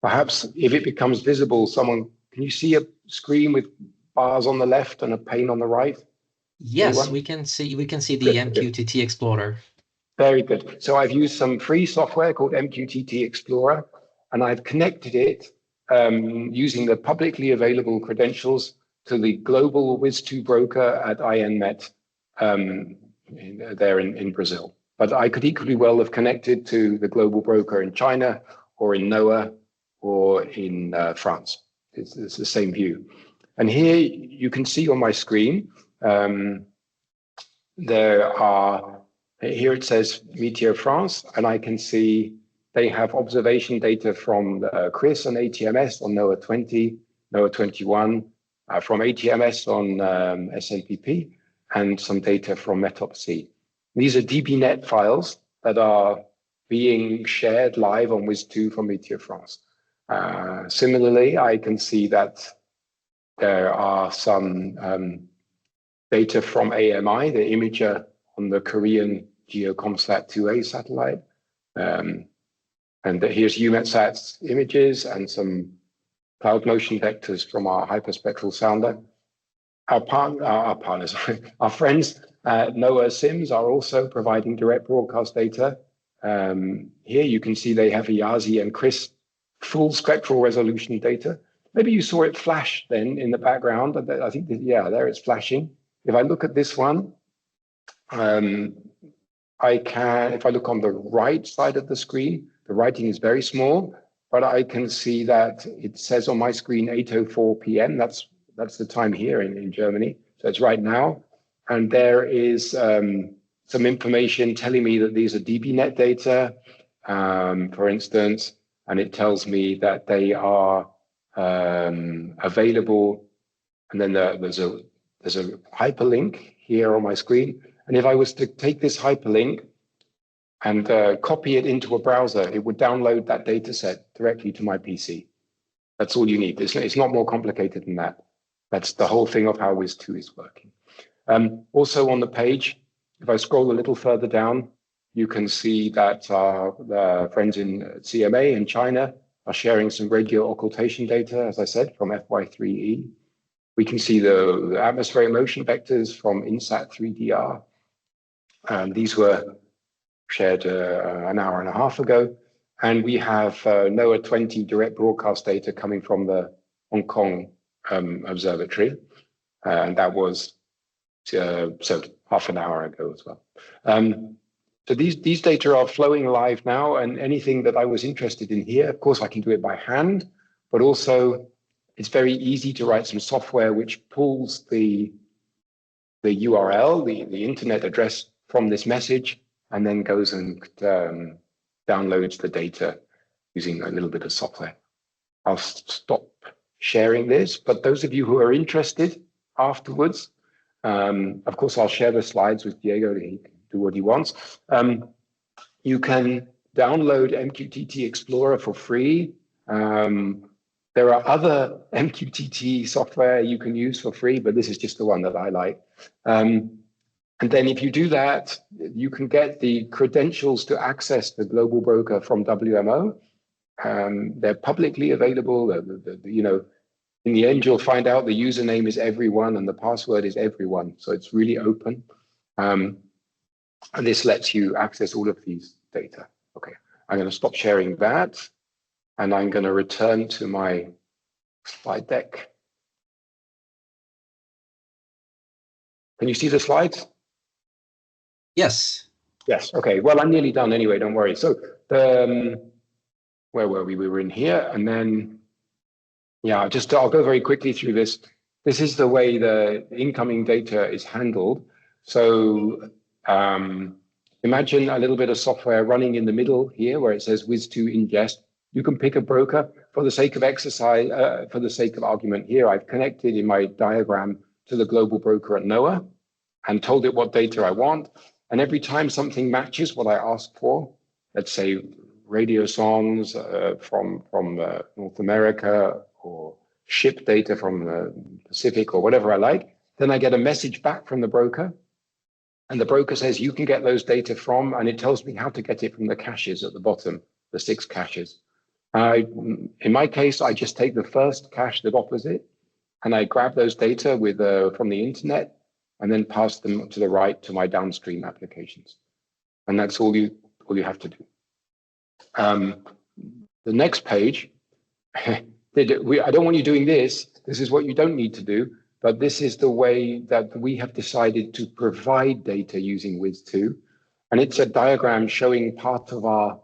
perhaps if it becomes visible, can you see a screen with bars on the left and a pane on the right? Yes, Anyone? we can see the Good. MQTT Explorer. Very good. So I've used some free software called MQTT Explorer, and I've connected it using the publicly available credentials to the global WIS2 broker at IMHPA there in Brazil. But I could equally well have connected to the global broker in China or in NOAA or in France. It's the same view. And here you can see on my screen, here it says Météo France, and I can see they have observation data from CRIS and ATMS on NOAA 20, NOAA 21, from ATMS on SNPP, and some data from METOPC. These are DBNet files that are being shared live on WIS2 from Météo France. Similarly, I can see that there are some data from AMI, the imager on the Korean GeoComSat-2A satellite. And here's EUMETSAT's images and some cloud motion vectors from our hyperspectral sounder. Our partners, our friends at NOAA SIMS are also providing direct broadcast data. Here you can see they have IASI and CRIS full spectral resolution data. Maybe you saw it flash then in the background. I think that, yeah, there it's flashing. If I look at this one, if I look on the right side of the screen, the writing is very small, but I can see that it says on my screen 8:04 p.m. That's the time here in Germany. So it's right now. And there is some information telling me that these are DBNet data, for instance, and it tells me that they are available. And then there's a hyperlink here on my screen. And if I was to take this hyperlink and copy it into a browser, it would download that data set directly to my PC. That's all you need. It's not more complicated than that. That's the whole thing of how WIS2 is working. Also on the page, if I scroll a little further down, you can see that the friends in CMA in China are sharing some radio occultation data, as I said, from FY3E. We can see the atmospheric motion vectors from INSAT 3DR. These were shared an hour and a half ago. And we have NOAA 20 direct broadcast data coming from the Hong Kong observatory. And that was so half an hour ago as well. So these data are flowing live now, and anything that I was interested in here, of course, I can do it by hand, but also it's very easy to write some software which pulls the URL, the internet address from this message, and then goes and downloads the data using a little bit of software. I'll stop sharing this, but those of you who are interested afterwards, of course, I'll share the slides with Diego. He can do what he wants. You can download MQTT Explorer for free. There are other MQTT software you can use for free, but this is just the one that I like. And then if you do that, you can get the credentials to access the global broker from WMO. They're publicly available. In the end, you'll find out the username is everyone and the password is everyone. So it's really open. And this lets you access all of these data. Okay, I'm going to stop sharing that. And I'm going to return to my slide deck. Can you see the slides? Yes. Yes. Okay. Well, I'm nearly done anyway. Don't worry. So where were we? We were in here, and then yeah, I'll go very quickly through this. This is the way the incoming data is handled. So imagine a little bit of software running in the middle here, where it says WIS2 ingest. You can pick a broker for the sake of exercise. For the sake of argument, here I've connected in my diagram to the global broker at NOAA and told it what data I want. And every time something matches what I asked for, let's say radio songs from North America, or ship data from the Pacific, or whatever I like, then I get a message back from the broker. And the broker says, you can get those data from, and it tells me how to get it from the caches at the bottom, the 6 caches. In my case, I just take the first cache that offers it, and I grab those data with from the internet, and then pass them to the right to my downstream applications. And that's all you have to do. The next page, I don't want you doing this. This is what you don't need to do. But this is the way that we have decided to provide data using WIS2. And it's a diagram showing part of our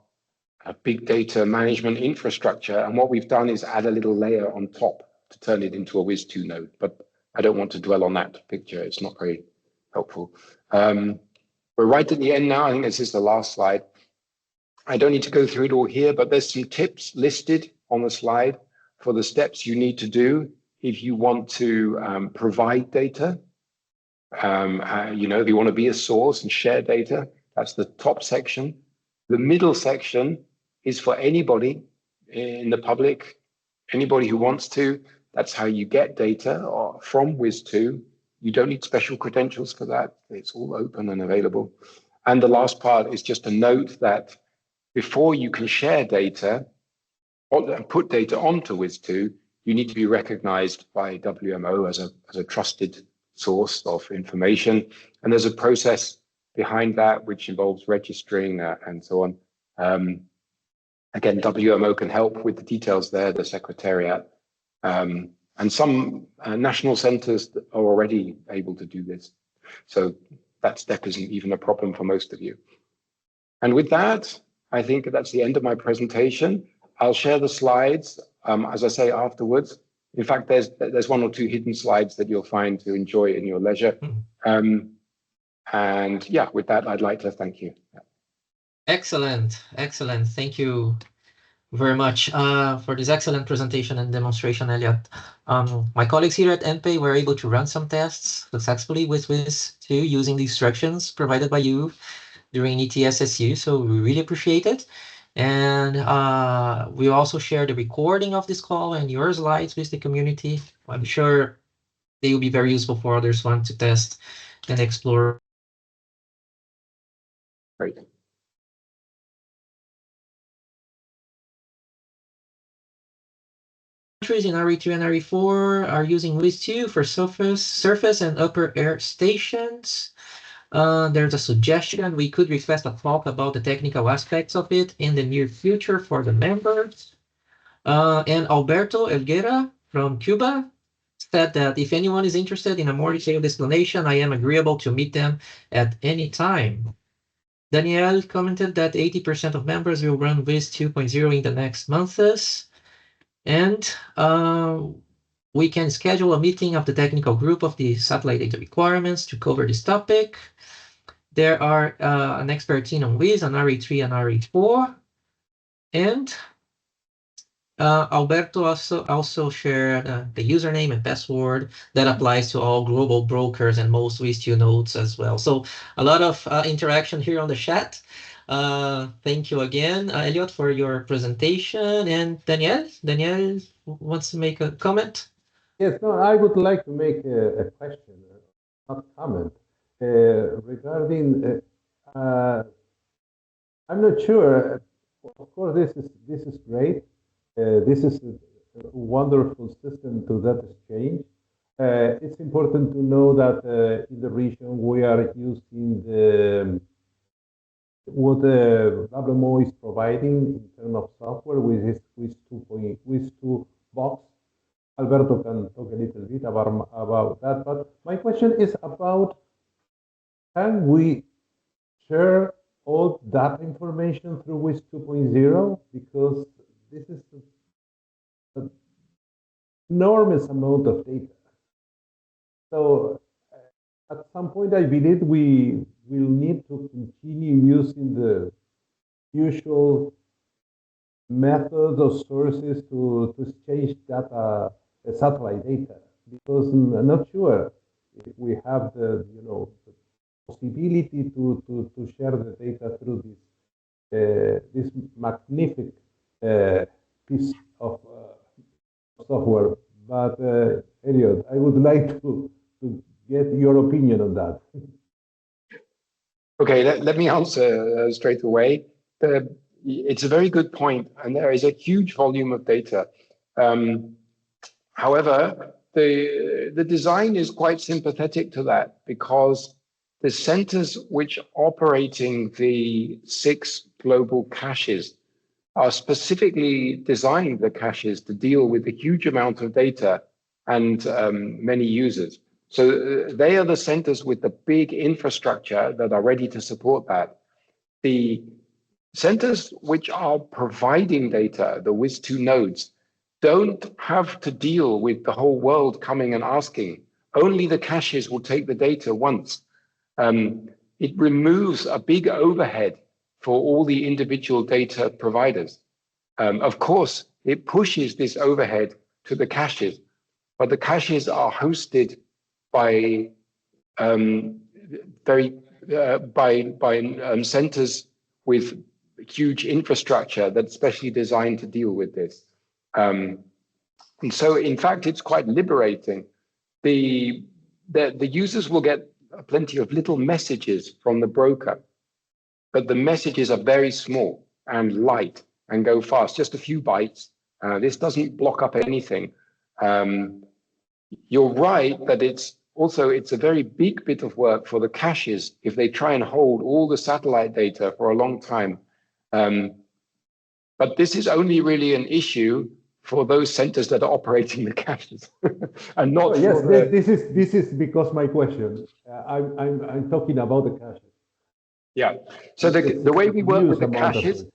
big data management infrastructure. And what we've done is add a little layer on top to turn it into a WIS2 node. But I don't want to dwell on that picture. It's not very helpful. We're right at the end now. I think this is the last slide. I don't need to go through it all here, but there's some tips listed on the slide for the steps you need to do if you want to provide data. You know, if you want to be a source and share data, that's the top section. The middle section is for anybody in the public, anybody who wants to. That's how you get data from WIS2. You don't need special credentials for that. It's all open and available. And the last part is just a note that before you can share data and put data onto WIS2, you need to be recognized by WMO as a trusted source of information. And there's a process behind that which involves registering and so on. Again, WMO can help with the details there, the secretariat. And some national centers are already able to do this. So that step isn't even a problem for most of you. And with that, I think that's the end of my presentation. I'll share the slides, as I say, afterwards. In fact, there's 1 or 2 hidden slides that you'll find to enjoy in your leisure. And yeah, with that, I'd like to thank you. Excellent, excellent. Thank you very much for this excellent presentation and demonstration, Elliot. My colleagues here at NPA were able to run some tests successfully with WIS2 using the instructions provided by you during ETSSU, so we really appreciate it. And we also share the recording of this call and your slides with the community. I'm sure they will be very useful for others who want to test and explore. Great. Countries in RA-III and RA-IV are using WIS2 for surface and upper air stations. There's a suggestion we could request a talk about the technical aspects of it in the near future for the members. And Alberto Elguera from Cuba said that if anyone is interested in a more detailed explanation, I am agreeable to meet them at any time. Danielle commented that 80% of members will run WIS 2.0 in the next months. And we can schedule a meeting of the technical group of the satellite data requirements to cover this topic. There are an expert team on WIS on RA-III and RA-IV. And Alberto also shared the username and password that applies to all global brokers and most WIS2 nodes as well. So a lot of interaction here on the chat. Thank you again, Elliot, for your presentation. And Danielle wants to make a comment? Yes, no, I would like to make a question, not comment, regarding, I'm not sure, of course, this is great. This is a wonderful system to that exchange. It's important to know that in the region we are using what the WMO is providing in terms of software with his WIS2 box. Alberto can talk a little bit about that, but my question is about, can we share all that information through WIS 2.0? Because this is an enormous amount of data. So at some point, I believe we will need to continue using the usual methods or sources to exchange data, satellite data, because I'm not sure if we have the, the possibility to share the data through this magnificent piece of software. But Elliot, I would like to get your opinion on that. Okay, let me answer straight away. It's a very good point, and there is a huge volume of data. However, the design is quite sympathetic to that, because the centers which operating the 6 global caches are specifically designed, the caches, to deal with a huge amount of data and many users. So they are the centers with the big infrastructure that are ready to support that. The centers which are providing data, the WIS2 nodes, don't have to deal with the whole world coming and asking. Only the caches will take the data once. It removes a big overhead for all the individual data providers. Of course, it pushes this overhead to the caches, but the caches are hosted by centers with huge infrastructure that's specially designed to deal with this. And so, in fact, it's quite liberating. The users will get plenty of little messages from the broker, but the messages are very small and light and go fast, just a few bytes. This doesn't block up anything. You're right that it's a very big bit of work for the caches if they try and hold all the satellite data for a long time. But this is only really an issue for those centers that are operating the caches, and not. Yes, this is because my question. I'm talking about the caches. Yeah. So the way we work with the caches,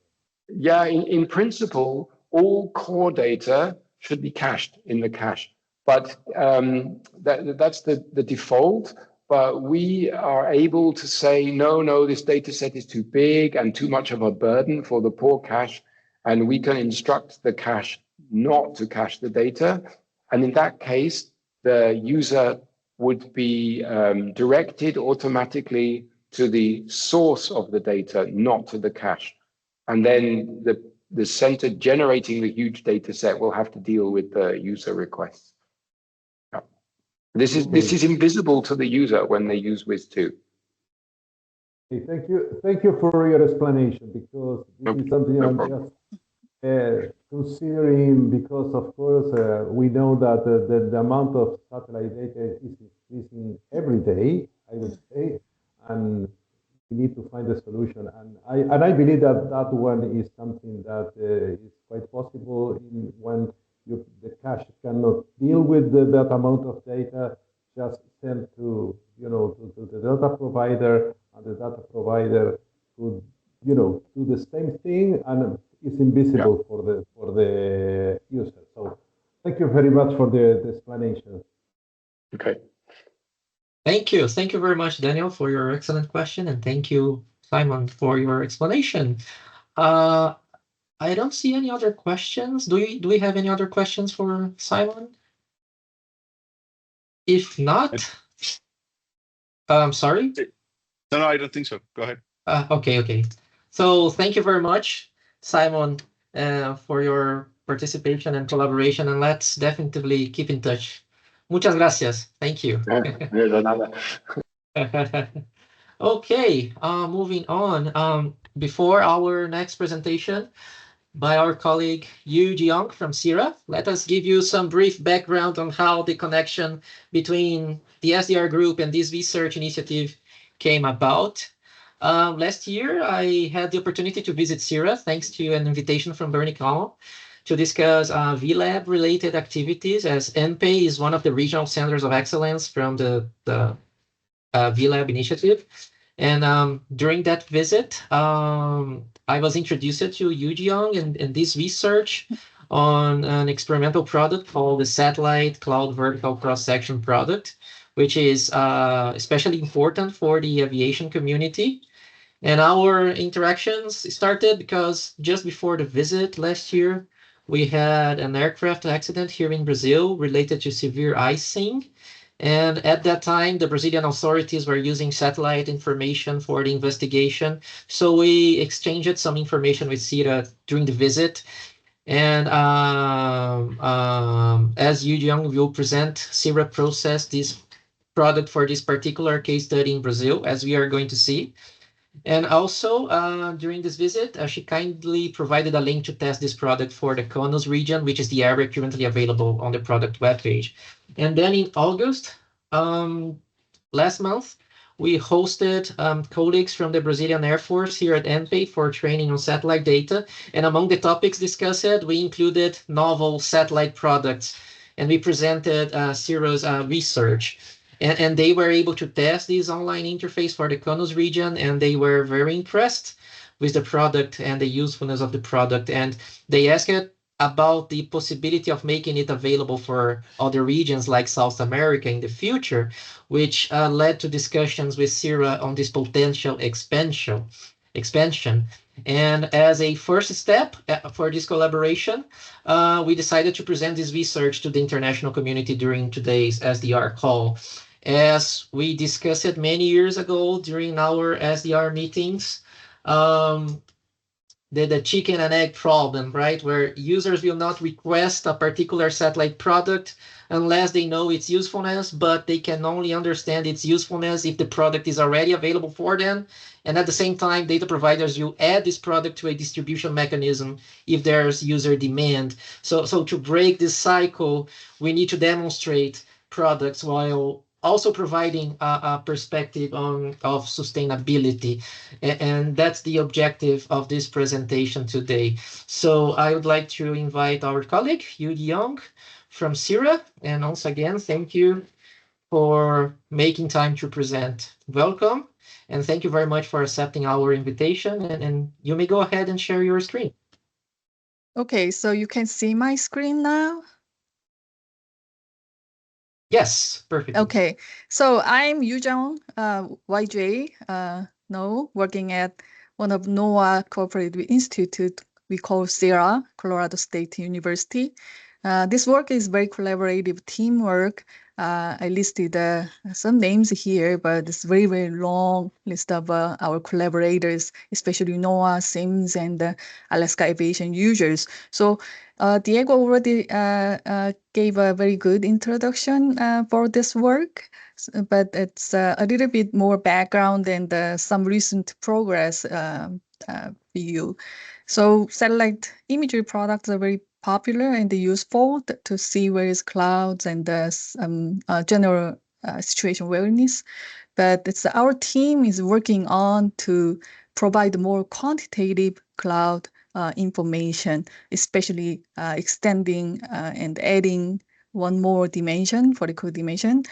yeah, in principle, all core data should be cached in the cache. But that's the default. But we are able to say, no, this data set is too big and too much of a burden for the poor cache. And we can instruct the cache not to cache the data. And in that case, the user would be directed automatically to the source of the data, not to the cache. And then the center generating the huge data set will have to deal with the user requests. This is invisible to the user when they use WIS2. Okay, thank you for your explanation, because this is something I'm just considering, because of course we know that the amount of satellite data is increasing every day, I would say, and we need to find a solution. And I believe that one is something that is quite possible when the cache cannot deal with that amount of data. Just send to the data provider, and the data provider could do the same thing, and it's invisible for the user. So thank you very much for the explanation. Okay. Thank you very much, Daniel, for your excellent question, and thank you, Simon, for your explanation. I don't see any other questions. Do we have any other questions for Simon? If not, sorry? No, I don't think so. Go ahead. Okay. So thank you very much, Simon, for your participation and collaboration, and let's definitely keep in touch. Muchas gracias. Thank you. Okay, moving on. Before our next presentation by our colleague Yu Jiang from CIRA, let us give you some brief background on how the connection between the SDR group and this research initiative came about. Last year, I had the opportunity to visit CIRA thanks to an invitation from Bernie Collin to discuss VLab related activities, as NPA is one of the regional centers of excellence from the VLab initiative. And during that visit, I was introduced to Yu Jiang and this research on an experimental product called the Satellite Cloud Vertical Cross-Section product, which is especially important for the aviation community. And our interactions started because just before the visit last year, we had an aircraft accident here in Brazil related to severe icing. And at that time, the Brazilian authorities were using satellite information for the investigation. So we exchanged some information with CIRA during the visit. And as Yu Young will present, CIRA processed this product for this particular case study in Brazil, as we are going to see. And also, during this visit, she kindly provided a link to test this product for the CONUS region, which is the area currently available on the product webpage. And then in August, last month, we hosted colleagues from the Brazilian Air Force here at NPA for training on satellite data. And among the topics discussed, we included novel satellite products, and we presented CIRA's research. And they were able to test this online interface for the CONUS region, and they were very impressed with the product and the usefulness of the product. And they asked about the possibility of making it available for other regions like South America in the future, which led to discussions with CIRA on this potential expansion. And as a first step for this collaboration, we decided to present this research to the international community during today's SDR call. As we discussed it many years ago during our SDR meetings, the chicken and egg problem, right? Where users will not request a particular satellite product unless they know its usefulness, but they can only understand its usefulness if the product is already available for them. And at the same time, data providers will add this product to a distribution mechanism if there's user demand. So to break this cycle, we need to demonstrate products while also providing a perspective of sustainability. And that's the objective of this presentation today. So I would like to invite our colleague, Yu Young from CIRA. And once again, thank you for making time to present. Welcome. And thank you very much for accepting our invitation. And you may go ahead and share your screen. Okay, so you can see my screen now? Yes, perfect. Okay, so I'm Yujong YJ, working at one of NOAA Cooperative Institute we call CIRA, Colorado State University. This work is very collaborative teamwork. I listed some names here, but it's very, very long list of our collaborators, especially NOAA, SIMS, and Alaska Aviation users. So Diego already gave a very good introduction for this work, but it's a little bit more background and some recent progress view. So satellite imagery products are very popular and useful to see various clouds and some general situation awareness. But it's our team is working on to provide more quantitative cloud information, especially extending and adding one more dimension for the co-dimension,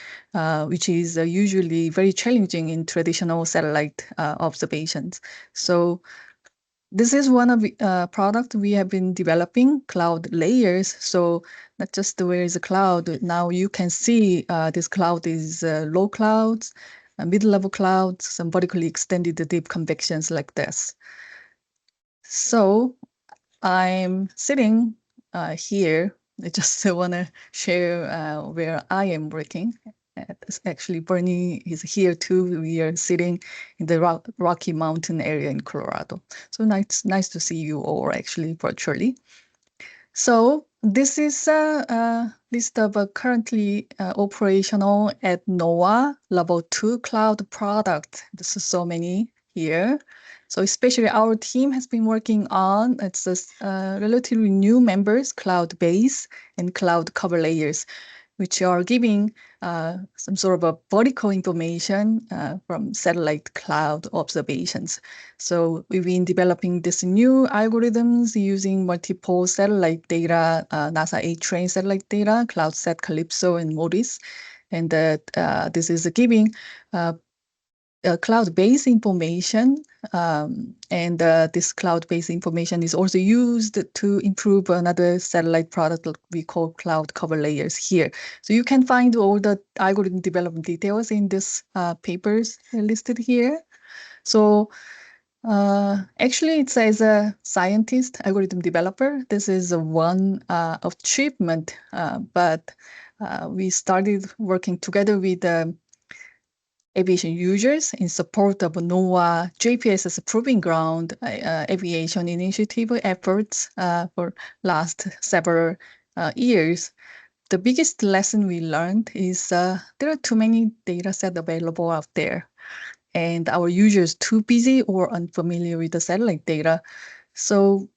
which is usually very challenging in traditional satellite observations. So this is one of the products we have been developing, cloud layers. So not just where is the cloud, now you can see this cloud is low clouds, mid-level clouds, some vertically extended deep convections like this. So I'm sitting here. I just want to share where I am working. Actually, Bernie is here too. We are sitting in the Rocky Mountain area in Colorado. So nice to see you all actually virtually. So this is a list of currently operational at NOAA level 2 cloud products. This is so many here. So especially our team has been working on, it's relatively new members, cloud base and cloud cover layers, which are giving some sort of a vertical information from satellite cloud observations. So we've been developing this new algorithms using multiple satellite data, NASA A-Train satellite data, CloudSat, Calypso, and MODIS. And this is giving cloud-based information, and this cloud-based information is also used to improve another satellite product that we call cloud cover layers here. So you can find all the algorithm development details in this papers listed here. So actually, it says a scientist, algorithm developer. This is one achievement, but we started working together with the aviation users in support of NOAA JPS's Proving Ground aviation initiative efforts for last several years. The biggest lesson we learned is there are too many data sets available out there, and our users too busy or unfamiliar with the satellite data. So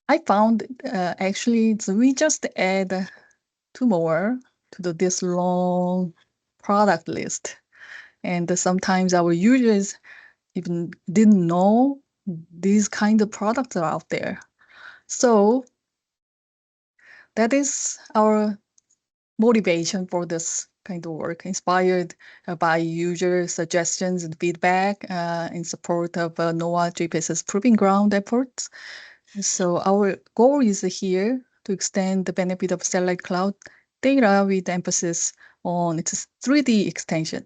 I found actually we just add 2 more to this long product list. And sometimes our users even didn't know these kind of products are out there. So that is our motivation for this kind of work, inspired by user suggestions and feedback in support of NOAA JPS's Proving Ground efforts. So our goal is here to extend the benefit of satellite cloud data with emphasis on its 3D extension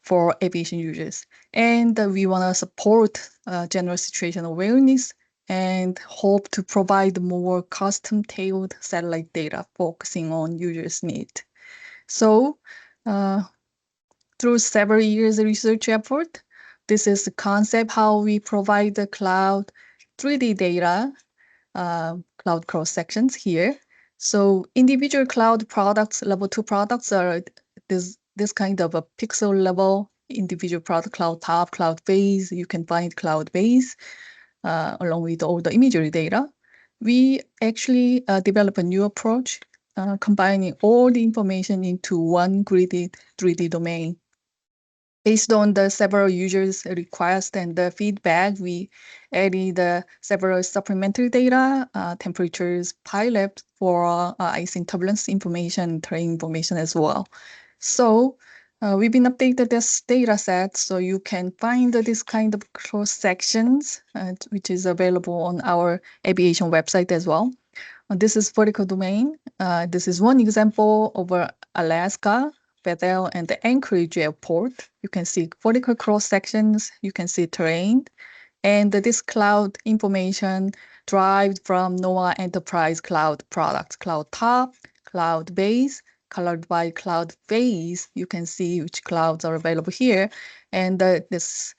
for aviation users. And we want to support general situation awareness and hope to provide more custom-tailored satellite data focusing on users' needs. So through several years of research effort, this is the concept how we provide the cloud 3D data, cloud cross-sections here. So individual cloud products, level 2 products are this kind of a pixel level individual product, cloud top, cloud base. You can find cloud base along with all the imagery data. We actually develop a new approach, combining all the information into one gridded 3D domain. Based on the several users' requests and the feedback, we added several supplementary data, temperatures, pilot for icing turbulence information, terrain information as well. So we've been updated this data set, so you can find this kind of cross sections, which is available on our aviation website as well. This is vertical domain. This is one example over Alaska, Bethel, and the Anchorage airport. You can see vertical cross sections. You can see terrain. And this cloud information derived from NOAA Enterprise Cloud products, Cloud Top, Cloud Base, colored by cloud phase. You can see which clouds are available here. And this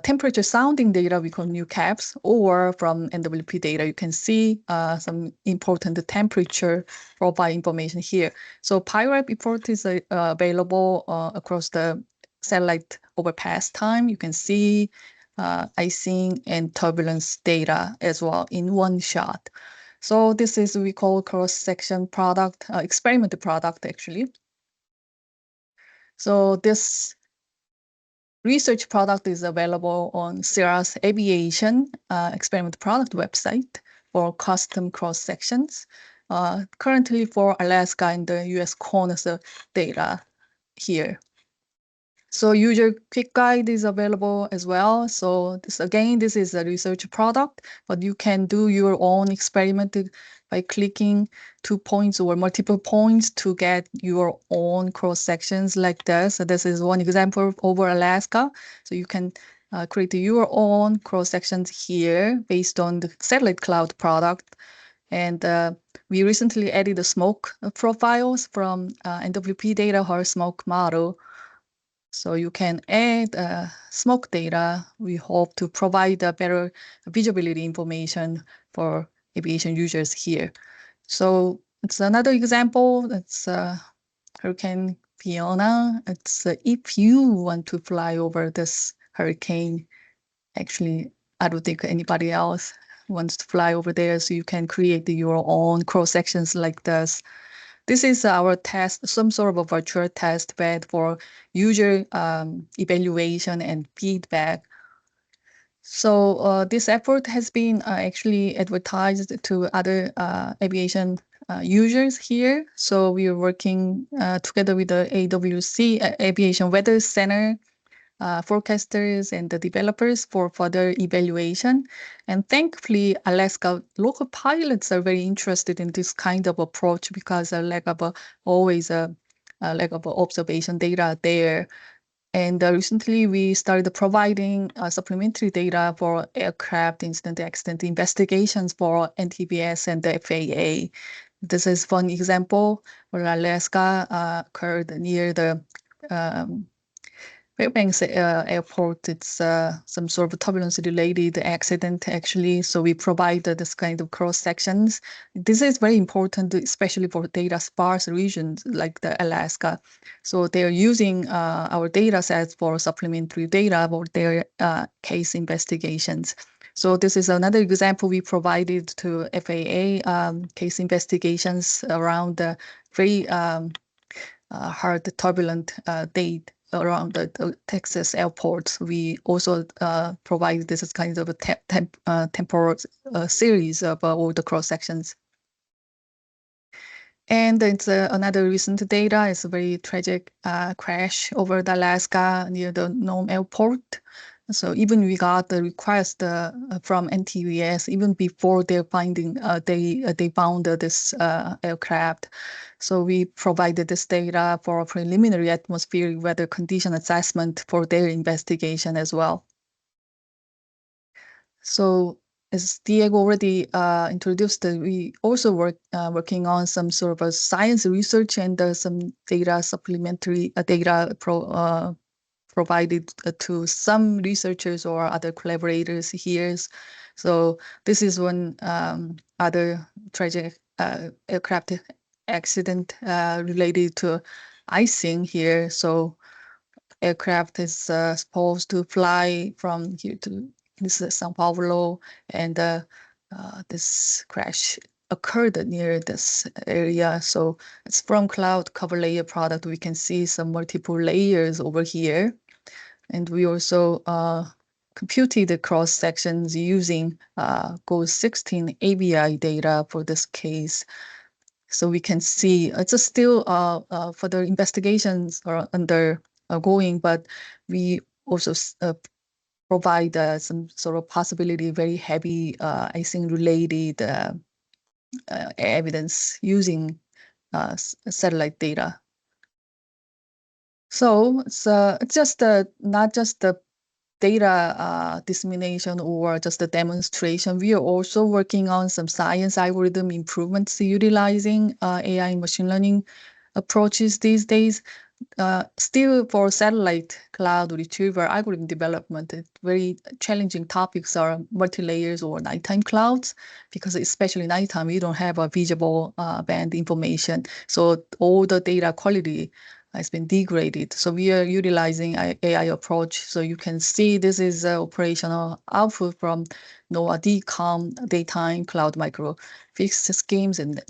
temperature sounding data we call new caps, or from NWP data, you can see some important temperature profile information here. So PIRAP report is available across the satellite over past time. You can see icing and turbulence data as well in one shot. So this is we call cross-section product, experiment product actually. So this research product is available on Sierra's aviation experiment product website for custom cross sections. Currently for Alaska and the US CONUS data here. So user quick guide is available as well. So this is a research product, but you can do your own experiment by clicking 2 points or multiple points to get your own cross sections like this. So this is one example over Alaska. So you can create your own cross sections here based on the satellite cloud product. And we recently added the smoke profiles from NWP data or smoke model. So you can add smoke data. We hope to provide a better visibility information for aviation users here. So it's another example. That's Hurricane Fiona. It's if you want to fly over this hurricane, actually, I don't think anybody else wants to fly over there. So you can create your own cross sections like this. This is our test, some sort of a virtual test bed for user evaluation and feedback. So this effort has been actually advertised to other aviation users here. So we are working together with the AWC, Aviation Weather Center, forecasters and the developers for further evaluation. And thankfully, Alaska local pilots are very interested in this kind of approach because always a lack of observation data there. And recently, we started providing supplementary data for aircraft incident accident investigations for NTVS and the FAA. This is one example where Alaska occurred near the Fairbanks airport. It's some sort of turbulence-related accident, actually. So we provided this kind of cross sections. This is very important, especially for data sparse regions like the Alaska. So they're using our data sets for supplementary data for their case investigations. So this is another example we provided to FAA case investigations around the very hard turbulent date around the Texas airports. We also provide this as kind of a temporal series of all the cross sections. And it's another recent data. It's a very tragic crash over the Alaska near the Nome airport. So even we got the request from NTVS even before their finding, they found this aircraft. So we provided this data for a preliminary atmospheric weather condition assessment for their investigation as well. So as Diego already introduced, we also working on some sort of a science research and some data supplementary data provided to some researchers or other collaborators here. So this is one other tragic aircraft accident related to icing here. So aircraft is supposed to fly from here to this is Sao Paulo, and this crash occurred near this area. So it's from cloud cover layer product. We can see some multiple layers over here. And we also computed the cross sections using GO16 ABI data for this case. So we can see it's still further investigations are undergoing, but we also provide some sort of possibility very heavy icing related evidence using satellite data. So it's just not just the data dissemination or just the demonstration. We are also working on some science algorithm improvements utilizing AI and machine learning approaches these days. Still for satellite cloud retrieval algorithm development, very challenging topics are multi-layers or nighttime clouds, because especially nighttime, we don't have a visible band information. So all the data quality has been degraded. So we are utilizing AI approach. So you can see this is operational output from NOAA DCOM, daytime cloud micro physics schemes and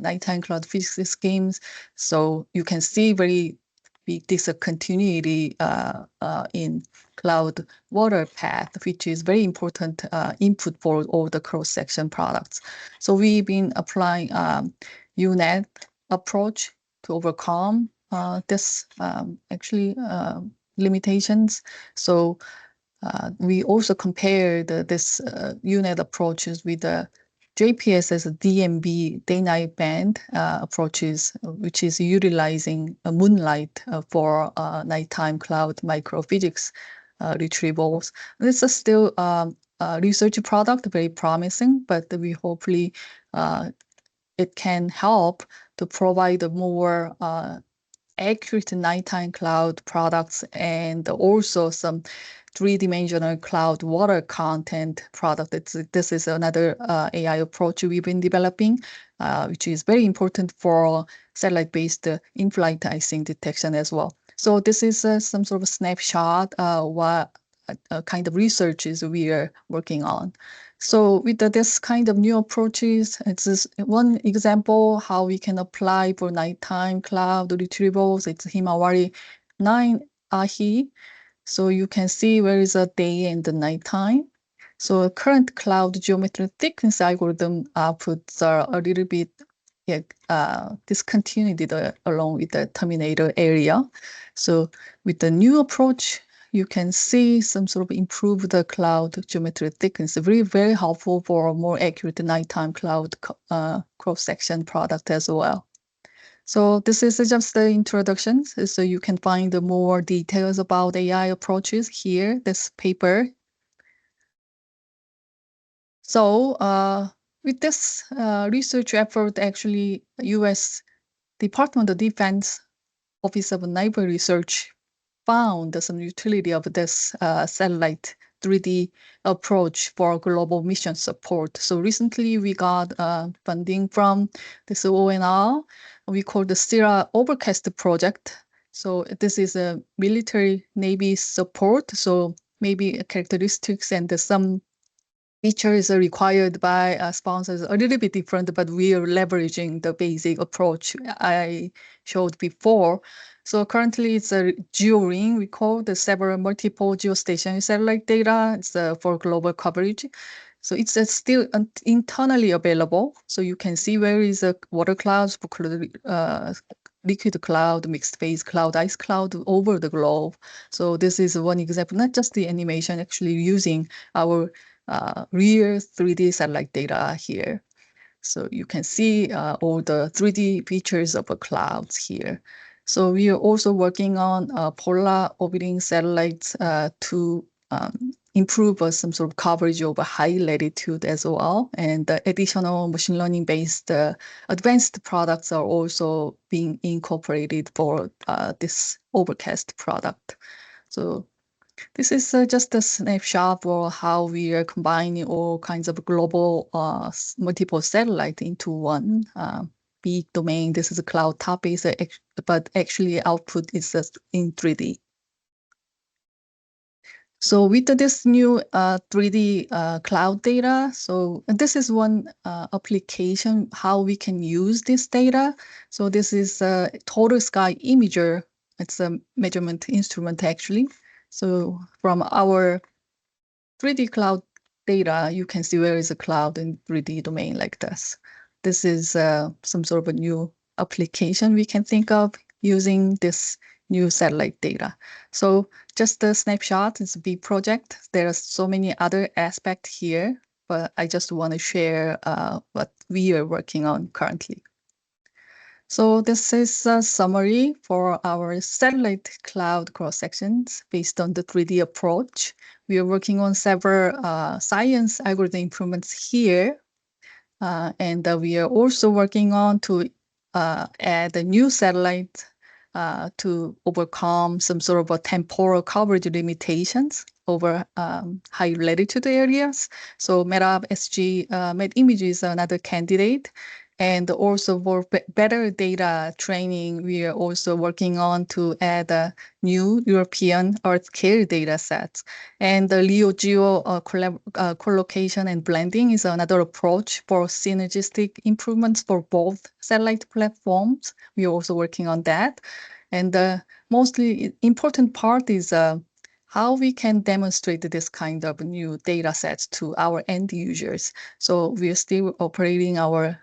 nighttime cloud physics schemes. So you can see very big discontinuity in cloud water path, which is very important input for all the cross-section products. So we've been applying UNet approach to overcome this limitations. So we also compared this UNet approaches with the JPS's DMB day-night band approaches, which is utilizing moonlight for nighttime cloud microphysics retrievals. This is still a research product, very promising, but we hopefully it can help to provide a more accurate nighttime cloud products and also some three-dimensional cloud water content product. This is another AI approach we've been developing, which is very important for satellite-based in-flight icing detection as well. So this is some sort of snapshot what kind of researches we are working on. So with this kind of new approaches, it's one example how we can apply for nighttime cloud retrievals. It's Himawari 9 AHI. So you can see where is a day and the nighttime. So current cloud geometry thickness algorithm outputs are a little bit discontinued along with the terminator area. So with the new approach, you can see some sort of improve the cloud geometry thickness. Very, very helpful for a more accurate nighttime cloud cross-section product as well. So this is just the introduction. So you can find more details about AI approaches here, this paper. So with this research effort, actually, U.S. Department of Defense Office of Naval Research found some utility of this satellite 3D approach for global mission support. So recently we got funding from this ONR. We call the SDR Overcast project. So this is a military Navy support. So maybe characteristics and some features are required by sponsors a little bit different, but we are leveraging the basic approach I showed before. So currently it's a GeoRing. We call the several multiple geostationary satellite data. It's for global coverage. So it's still internally available. So you can see where is a water clouds, liquid cloud, mixed phase cloud, ice cloud over the globe. So this is one example, not just the animation, actually using our real 3D satellite data here. So you can see all the 3D features of the clouds here. So we are also working on polar orbiting satellites to improve some sort of coverage over high latitude as well. And additional machine learning based advanced products are also being incorporated for this Overcast product. So this is just a snapshot for how we are combining all kinds of global multiple satellite into one big domain. This is a cloud topic, but actually output is just in 3D. So with this new 3D cloud data, so this is one application, how we can use this data. So this is a total sky imager. It's a measurement instrument actually. So from our 3D cloud data, you can see where is a cloud in 3D domain like this. This is some sort of a new application we can think of using this new satellite data. So just a snapshot, it's a big project. There are so many other aspects here, but I just want to share what we are working on currently. So this is a summary for our satellite cloud cross-sections based on the 3D approach. We are working on several science algorithm improvements here. And we are also working on to add a new satellite to overcome some sort of a temporal coverage limitations over high latitude areas. So MetApp-SG MetImage is another candidate. And also for better data training, we are also working on to add a new European Earth scale data sets. And the LEO-GEO collocation and blending is another approach for synergistic improvements for both satellite platforms. We are also working on that. And the mostly important part is how we can demonstrate this kind of new data sets to our end users. So we are still operating our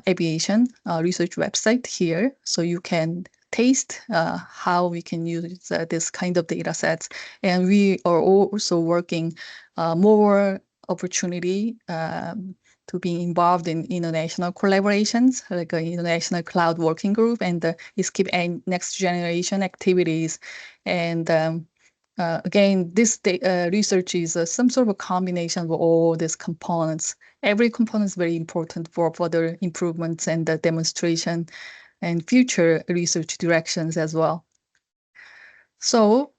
aviation research website here, so you can taste how we can use this kind of data sets. And we are also working more opportunity to be involved in international collaborations, like an international cloud working group and ESCAPE and next generation activities. And again, this research is some sort of a combination of all these components. Every component is very important for further improvements and the demonstration and future research directions as well. So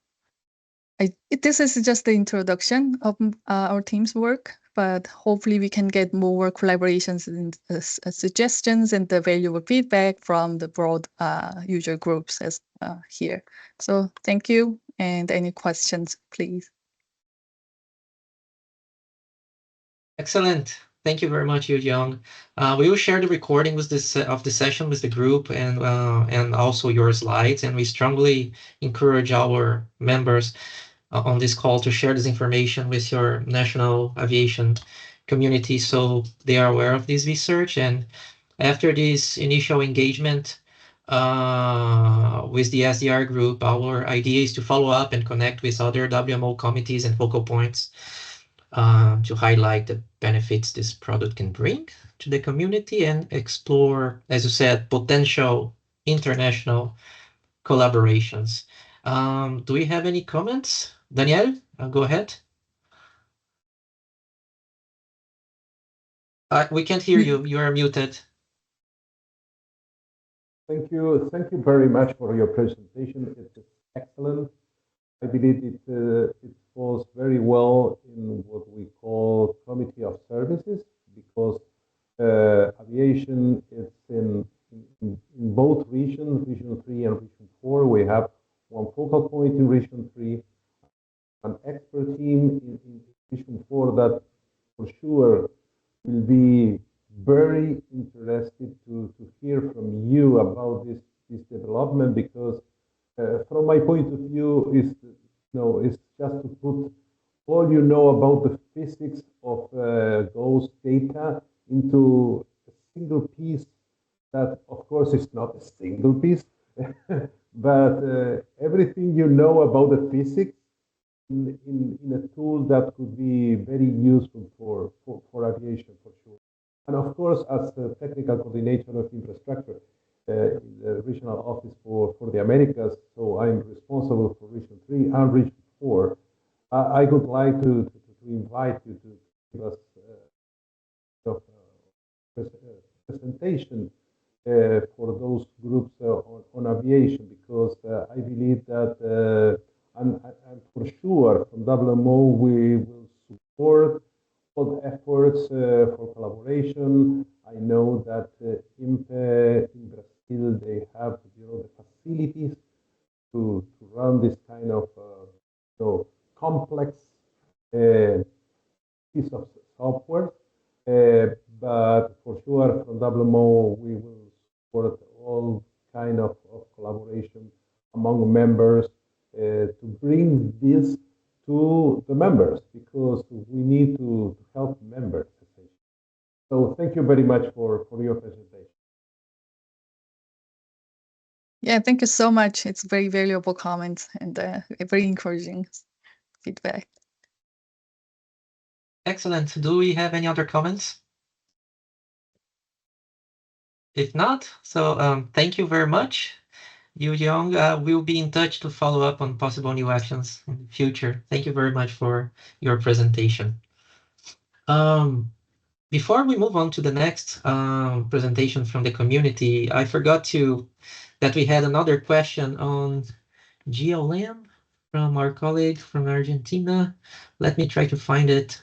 this is just the introduction of our team's work, but hopefully we can get more collaborations and suggestions and the valuable feedback from the broad user groups as here. So thank you. And any questions, please? Excellent. Thank you very much, Yu Young. We will share the recording with this of the session with the group and also your slides. And we strongly encourage our members on this call to share this information with your national aviation community so they are aware of this research. And after this initial engagement with the SDR group, our idea is to follow up and connect with other WMO committees and focal points to highlight the benefits this product can bring to the community and explore, as you said, potential international collaborations. Do we have any comments? Danielle, go ahead. We can't hear you. You are muted. Thank you very much for your presentation. It's excellent. I believe it falls very well in what we call committee of services, because aviation is in both regions, Region 3 and Region 4. We have one focal point in Region 3, an expert team in Region 4 that for sure will be very interested to hear from you about this development, because from my point of view, is it's just to put all you know about the physics of those data into a single piece that, of course, is not a single piece, but everything you know about the physics in a tool that could be very useful for aviation, for sure. And of course, as the technical coordinator of infrastructure in the regional office for the Americas, so I'm responsible for Region 3 and Region 4, I would like to invite you to give us a presentation for those groups on aviation, because I believe that and for sure, from WMO, we will support all efforts for collaboration. I know that IMHPA in Brazil, they have the facilities to run this kind of complex piece of software. But for sure, from WMO, we will support all kind of collaboration among members to bring this to the members, because we need to help members. So thank you very much for your presentation. Yeah, thank you so much. It's very valuable comments and very encouraging feedback. Excellent. Do we have any other comments? If not, so thank you very much. Yu Young, we'll be in touch to follow up on possible new actions in the future. Thank you very much for your presentation. Before we move on to the next presentation from the community, I forgot that we had another question on GLM from our colleague from Argentina. Let me try to find it.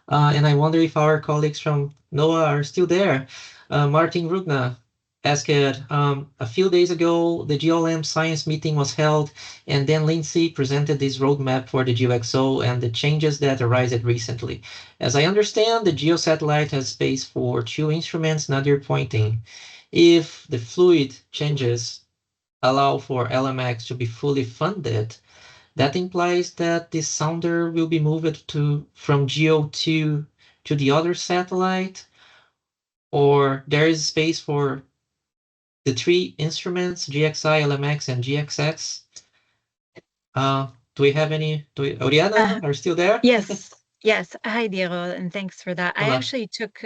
And I wonder if our colleagues from NOAA are still there. Martin Rugna asked, a few days ago, the GLM science meeting was held, and then Lindsay presented this roadmap for the GeoXO and the changes that arisen recently. As I understand, the geosatellite has space for 2 instruments nadir pointing. If the fluid changes allow for LMX to be fully funded, that implies that this sounder will be moved from GEO2 to the other satellite, or there is space for the 3 instruments, GXI, LMX, and GXX. Do we have any? Oriana, are you still there? Yes. Yes. Hi, Diego, and thanks for that. Hola. I actually took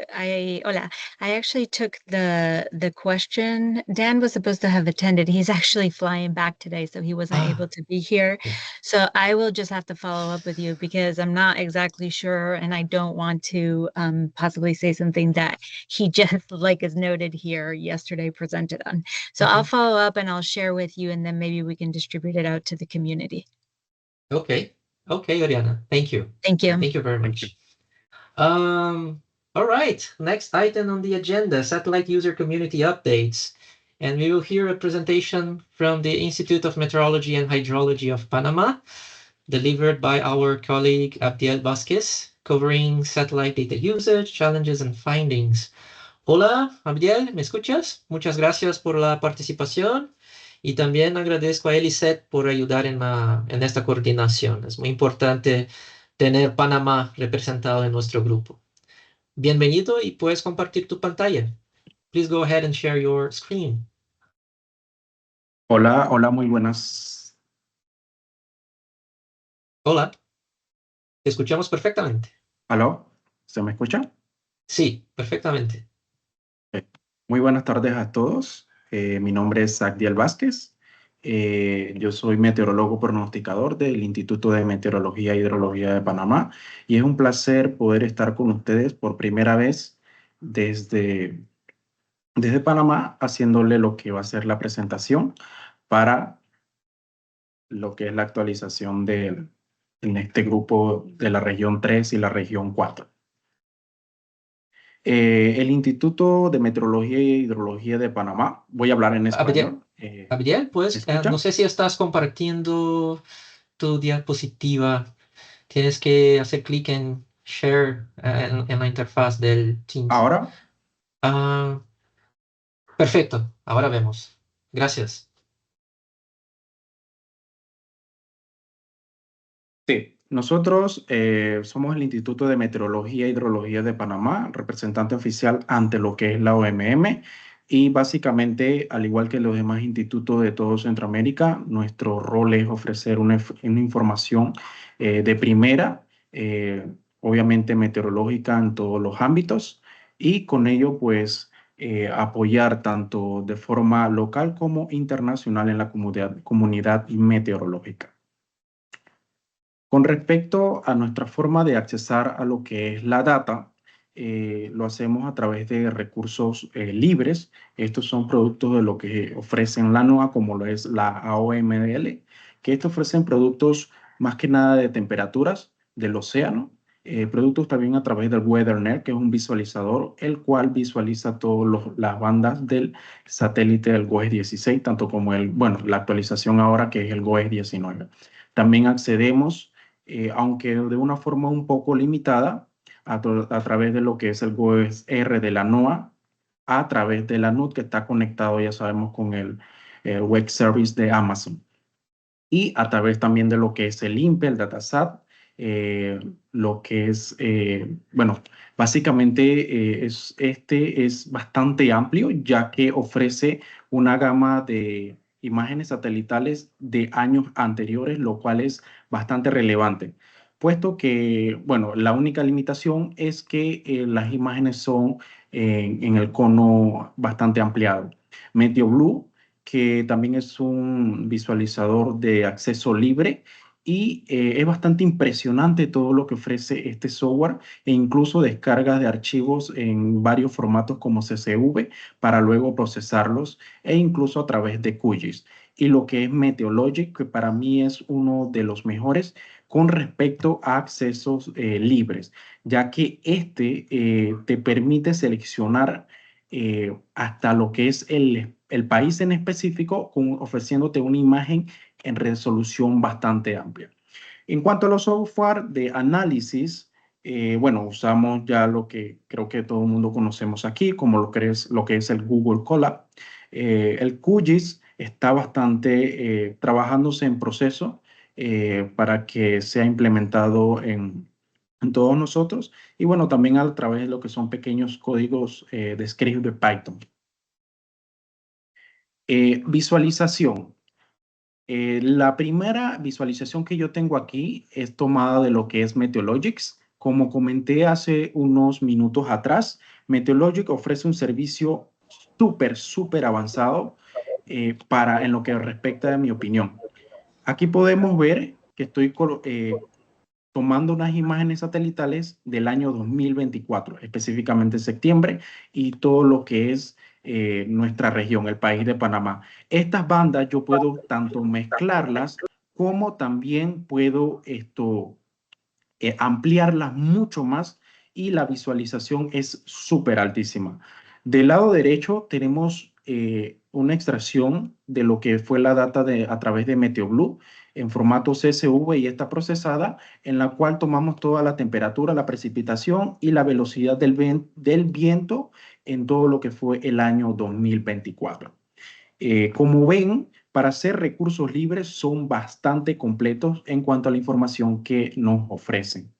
the question. Dan was supposed to have attended. He's actually flying back today, so he wasn't able to be here. Yeah. So I will just have to follow up with you, because I'm not exactly sure, and I don't want to possibly say something that he just, like is noted here, yesterday presented on. So I'll follow up and I'll share with you, and then maybe we can distribute it out to the community. Okay, Oriana. Thank you. Thank you. Thank you very much. All right, next item on the agenda, satellite user community updates. And we will hear a presentation from the Institute of Meteorology and Hydrology of Panama, delivered by our colleague Abdiel Vázquez, covering satellite data usage, challenges, and findings. Hola, Abdiel, ¿me escuchas? Muchas gracias por la participación. Y también agradezco a Eliseth por ayudar en esta coordinación. Es muy importante tener Panamá representado en nuestro grupo. Bienvenido y puedes compartir tu pantalla. Please go ahead and share your screen. Hola, muy buenas. Hola. Te escuchamos perfectamente. ¿Aló? ¿Se me escucha? Sí, perfectamente. Muy buenas tardes a todos. Mi nombre es Abdiel Vázquez. Yo soy meteorólogo pronosticador del Instituto de Meteorología e Hidrología de Panamá, y es un placer poder estar con ustedes por primera vez desde Panamá, haciéndole lo que va a ser la presentación para lo que es la actualización en este grupo de la región 3 y la región 4. El Instituto de Meteorología y Hidrología de Panamá, voy a hablar en español. Abidiel, pues, ¿escucha? no sé si estás compartiendo tu diapositiva. Tienes que hacer clic en Share en la interfaz del Teams. ¿Ahora? Perfecto, ahora vemos. Gracias. Sí, nosotros somos el Instituto de Meteorología e Hidrología de Panamá, representante oficial ante lo que es la OMM, y básicamente, al igual que los demás institutos de todo Centroamérica, nuestro rol es ofrecer una información de primera, obviamente meteorológica en todos los ámbitos, y con ello, pues, apoyar tanto de forma local como internacional en la comunidad meteorológica. Con respecto a nuestra forma de accesar a lo que es la data, lo hacemos a través de recursos libres. Estos son productos de lo que ofrecen la NOAA, como lo es la AOMDL, que estos ofrecen productos más que nada de temperaturas del océano, productos también a través del WeatherNet, que es un visualizador, el cual visualiza todas las bandas del satélite del GOES 16, tanto como la actualización ahora que es el GOES 19. También accedemos aunque de una forma un poco limitada, a través de lo que es el GOES-R de la NOAA, a través de la NUT que está conectado, ya sabemos, con el Web Service de Amazon. Y a través también de lo que es el IMHPA, el DataSat, lo que es, básicamente este es bastante amplio, ya que ofrece una gama de imágenes satelitales de años anteriores, lo cual es bastante relevante, puesto que, la única limitación es que las imágenes son en el cono bastante ampliado. MeteoBlue, que también es un visualizador de acceso libre y es bastante impresionante todo lo que ofrece este software e incluso descargas de archivos en varios formatos como CSV para luego procesarlos e incluso a través de QGIS. Y lo que es Meteologic, que para mí es uno de los mejores con respecto a accesos libres, ya que te permite seleccionar hasta lo que es el país en específico, ofreciéndote una imagen en resolución bastante amplia. En cuanto a los software de análisis, usamos ya lo que creo que todo el mundo conocemos aquí, como lo que es el Google Colab. El QGIS está bastante trabajándose en proceso para que sea implementado en todos nosotros y también a través de lo que son pequeños códigos de script de Python. Visualización. La primera visualización que yo tengo aquí es tomada de lo que es Meteologics. Como comenté hace unos minutos atrás, Meteologics ofrece un servicio súper avanzado en lo que respecta a mi opinión. Aquí podemos ver que estoy tomando unas imágenes satelitales del año 2024, específicamente septiembre, y todo lo que es nuestra región, el país de Panamá. Estas bandas yo puedo tanto mezclarlas como también puedo ampliarlas mucho más y la visualización es súper altísima. Del lado derecho tenemos una extracción de lo que fue la data a través de MeteoBlue en formato CSV y está procesada, en la cual tomamos toda la temperatura, la precipitación y la velocidad del viento en todo lo que fue el año 2024. Como ven, para hacer recursos libres son bastante completos en cuanto a la información que nos ofrecen.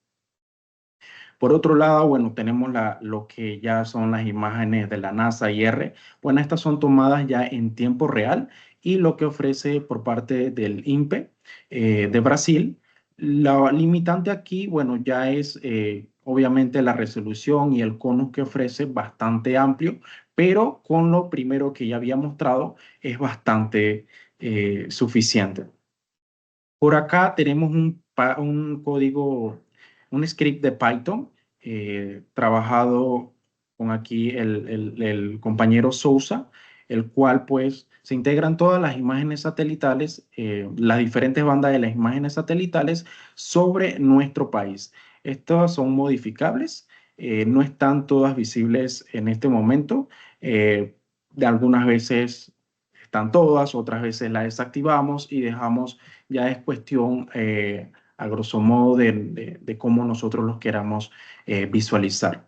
Por otro lado, tenemos lo que ya son las imágenes de la NASA y R. Estas son tomadas ya en tiempo real y lo que ofrece por parte del IMHPA de Brasil. La limitante aquí, ya es obviamente la resolución y el cono que ofrece bastante amplio, pero con lo primero que ya había mostrado es bastante suficiente. Por acá tenemos un código, un script de Python trabajado con aquí el compañero Sousa, el cual pues se integran todas las imágenes satelitales, las diferentes bandas de las imágenes satelitales sobre nuestro país. Estas son modificables, no están todas visibles en este momento. De algunas veces están todas, otras veces las desactivamos y dejamos, ya es cuestión a grosso modo de cómo nosotros los queramos visualizar.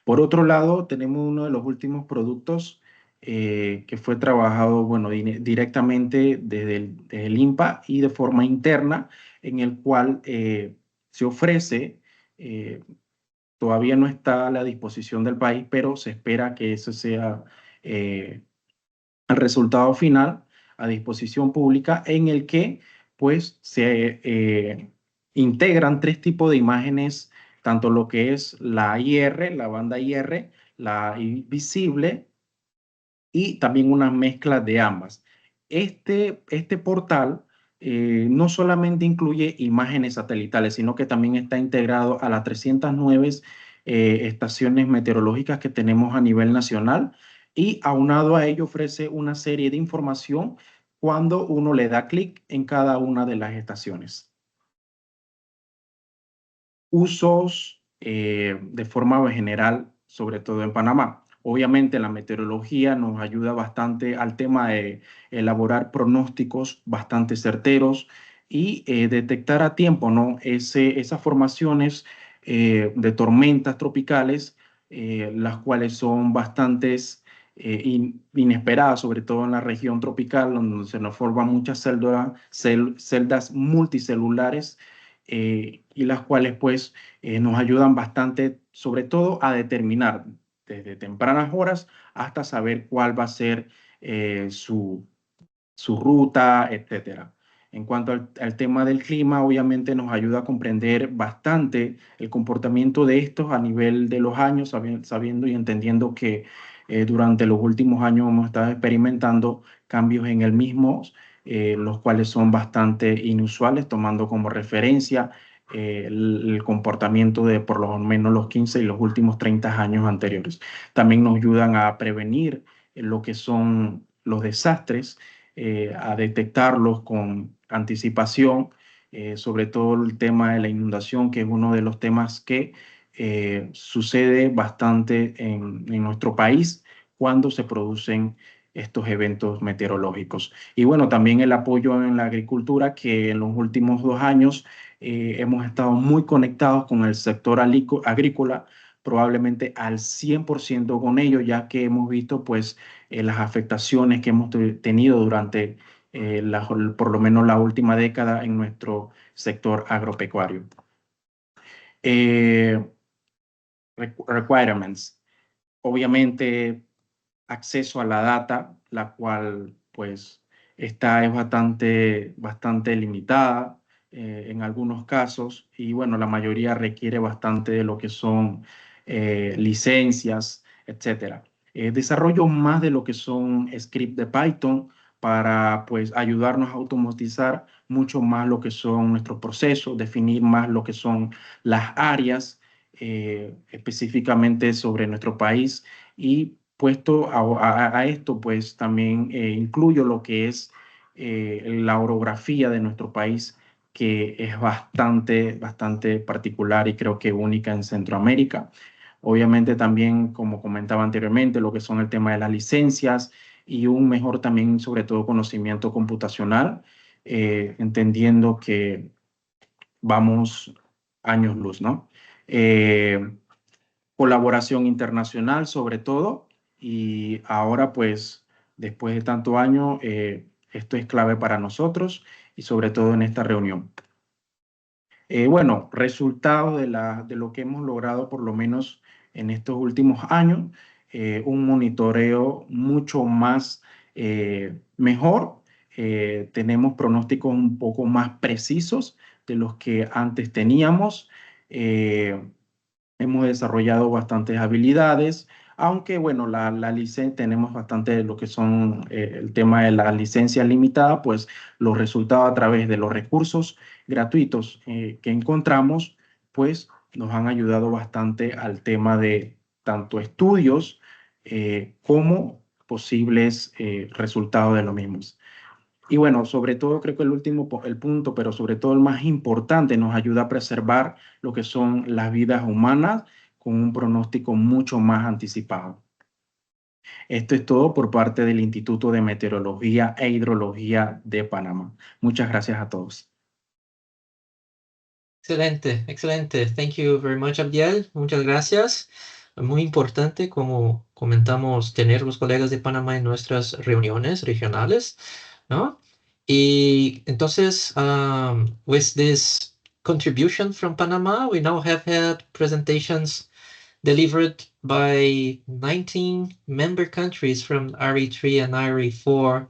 Por otro lado, tenemos uno de los últimos productos que fue trabajado, bueno, directamente desde el IMPA y de forma interna, en el cual se ofrece, todavía no está a la disposición del país, pero se espera que ese sea el resultado final a disposición pública, en el que pues se integran 3 tipos de imágenes, tanto lo que es la IR, la banda IR, la visible y también una mezcla de ambas. Este portal no solamente incluye imágenes satelitales, sino que también está integrado a las 309 estaciones meteorológicas que tenemos a nivel nacional, y aunado a ello ofrece una serie de información cuando uno le da clic en cada una de las estaciones. Usos de forma general, sobre todo en Panamá. Obviamente la meteorología nos ayuda bastante al tema de elaborar pronósticos bastante certeros y detectar a tiempo, ¿no? Esas formaciones de tormentas tropicales, las cuales son bastantes inesperadas, sobre todo en la región tropical, donde se nos forman muchas celdas multicelulares, y las cuales pues nos ayudan bastante, sobre todo a determinar desde tempranas horas hasta saber cuál va a ser su ruta, etcétera. En cuanto al tema del clima, obviamente nos ayuda a comprender bastante el comportamiento de estos a nivel de los años, sabiendo y entendiendo que durante los últimos años hemos estado experimentando cambios en el mismo, los cuales son bastante inusuales, tomando como referencia el comportamiento de por lo menos los 15 y los últimos 30 años anteriores. También nos ayudan a prevenir lo que son los desastres, a detectarlos con anticipación, sobre todo el tema de la inundación, que es uno de los temas que sucede bastante en nuestro país cuando se producen estos eventos meteorológicos. Y bueno, también el apoyo en la agricultura, que en los últimos 2 años hemos estado muy conectados con el sector agrícola, probablemente al 100% con ello, ya que hemos visto pues las afectaciones que hemos tenido durante por lo menos la última década en nuestro sector agropecuario. Requirements. Obviamente, acceso a la data, la cual pues es bastante limitada en algunos casos, y bueno, la mayoría requiere bastante de lo que son licencias, etcétera. Desarrollo más de lo que son scripts de Python para pues ayudarnos a automatizar mucho más lo que son nuestros procesos, definir más lo que son las áreas específicamente sobre nuestro país. Y puesto a esto, pues también incluyo lo que es la orografía de nuestro país, que es bastante particular y creo que única en Centroamérica. Obviamente también, como comentaba anteriormente, lo que son el tema de las licencias y un mejor también, sobre todo, conocimiento computacional, entendiendo que vamos años luz, ¿no? Colaboración internacional sobre todo, y ahora pues después de tanto año esto es clave para nosotros y sobre todo en esta reunión. Bueno, resultado de lo que hemos logrado por lo menos en estos últimos años, un monitoreo mucho más mejor, tenemos pronósticos un poco más precisos de los que antes teníamos. Hemos desarrollado bastantes habilidades, aunque bueno, tenemos bastante de lo que son el tema de la licencia limitada, pues los resultados a través de los recursos gratuitos que encontramos, pues nos han ayudado bastante al tema de tanto estudios como posibles resultados de los mismos. Y bueno, sobre todo creo que el punto, pero sobre todo el más importante, nos ayuda a preservar lo que son las vidas humanas con un pronóstico mucho más anticipado. Esto es todo por parte del Instituto de Meteorología e Hidrología de Panamá. Muchas gracias a todos. Excelente, excelente. Thank you very much, Abdiel. Muchas gracias. Muy importante, como comentamos, tener los colegas de Panamá en nuestras reuniones regionales, ¿no? Y entonces, with this contribution from Panama, we now have had presentations delivered by 19 member countries from RA-III and RA-IV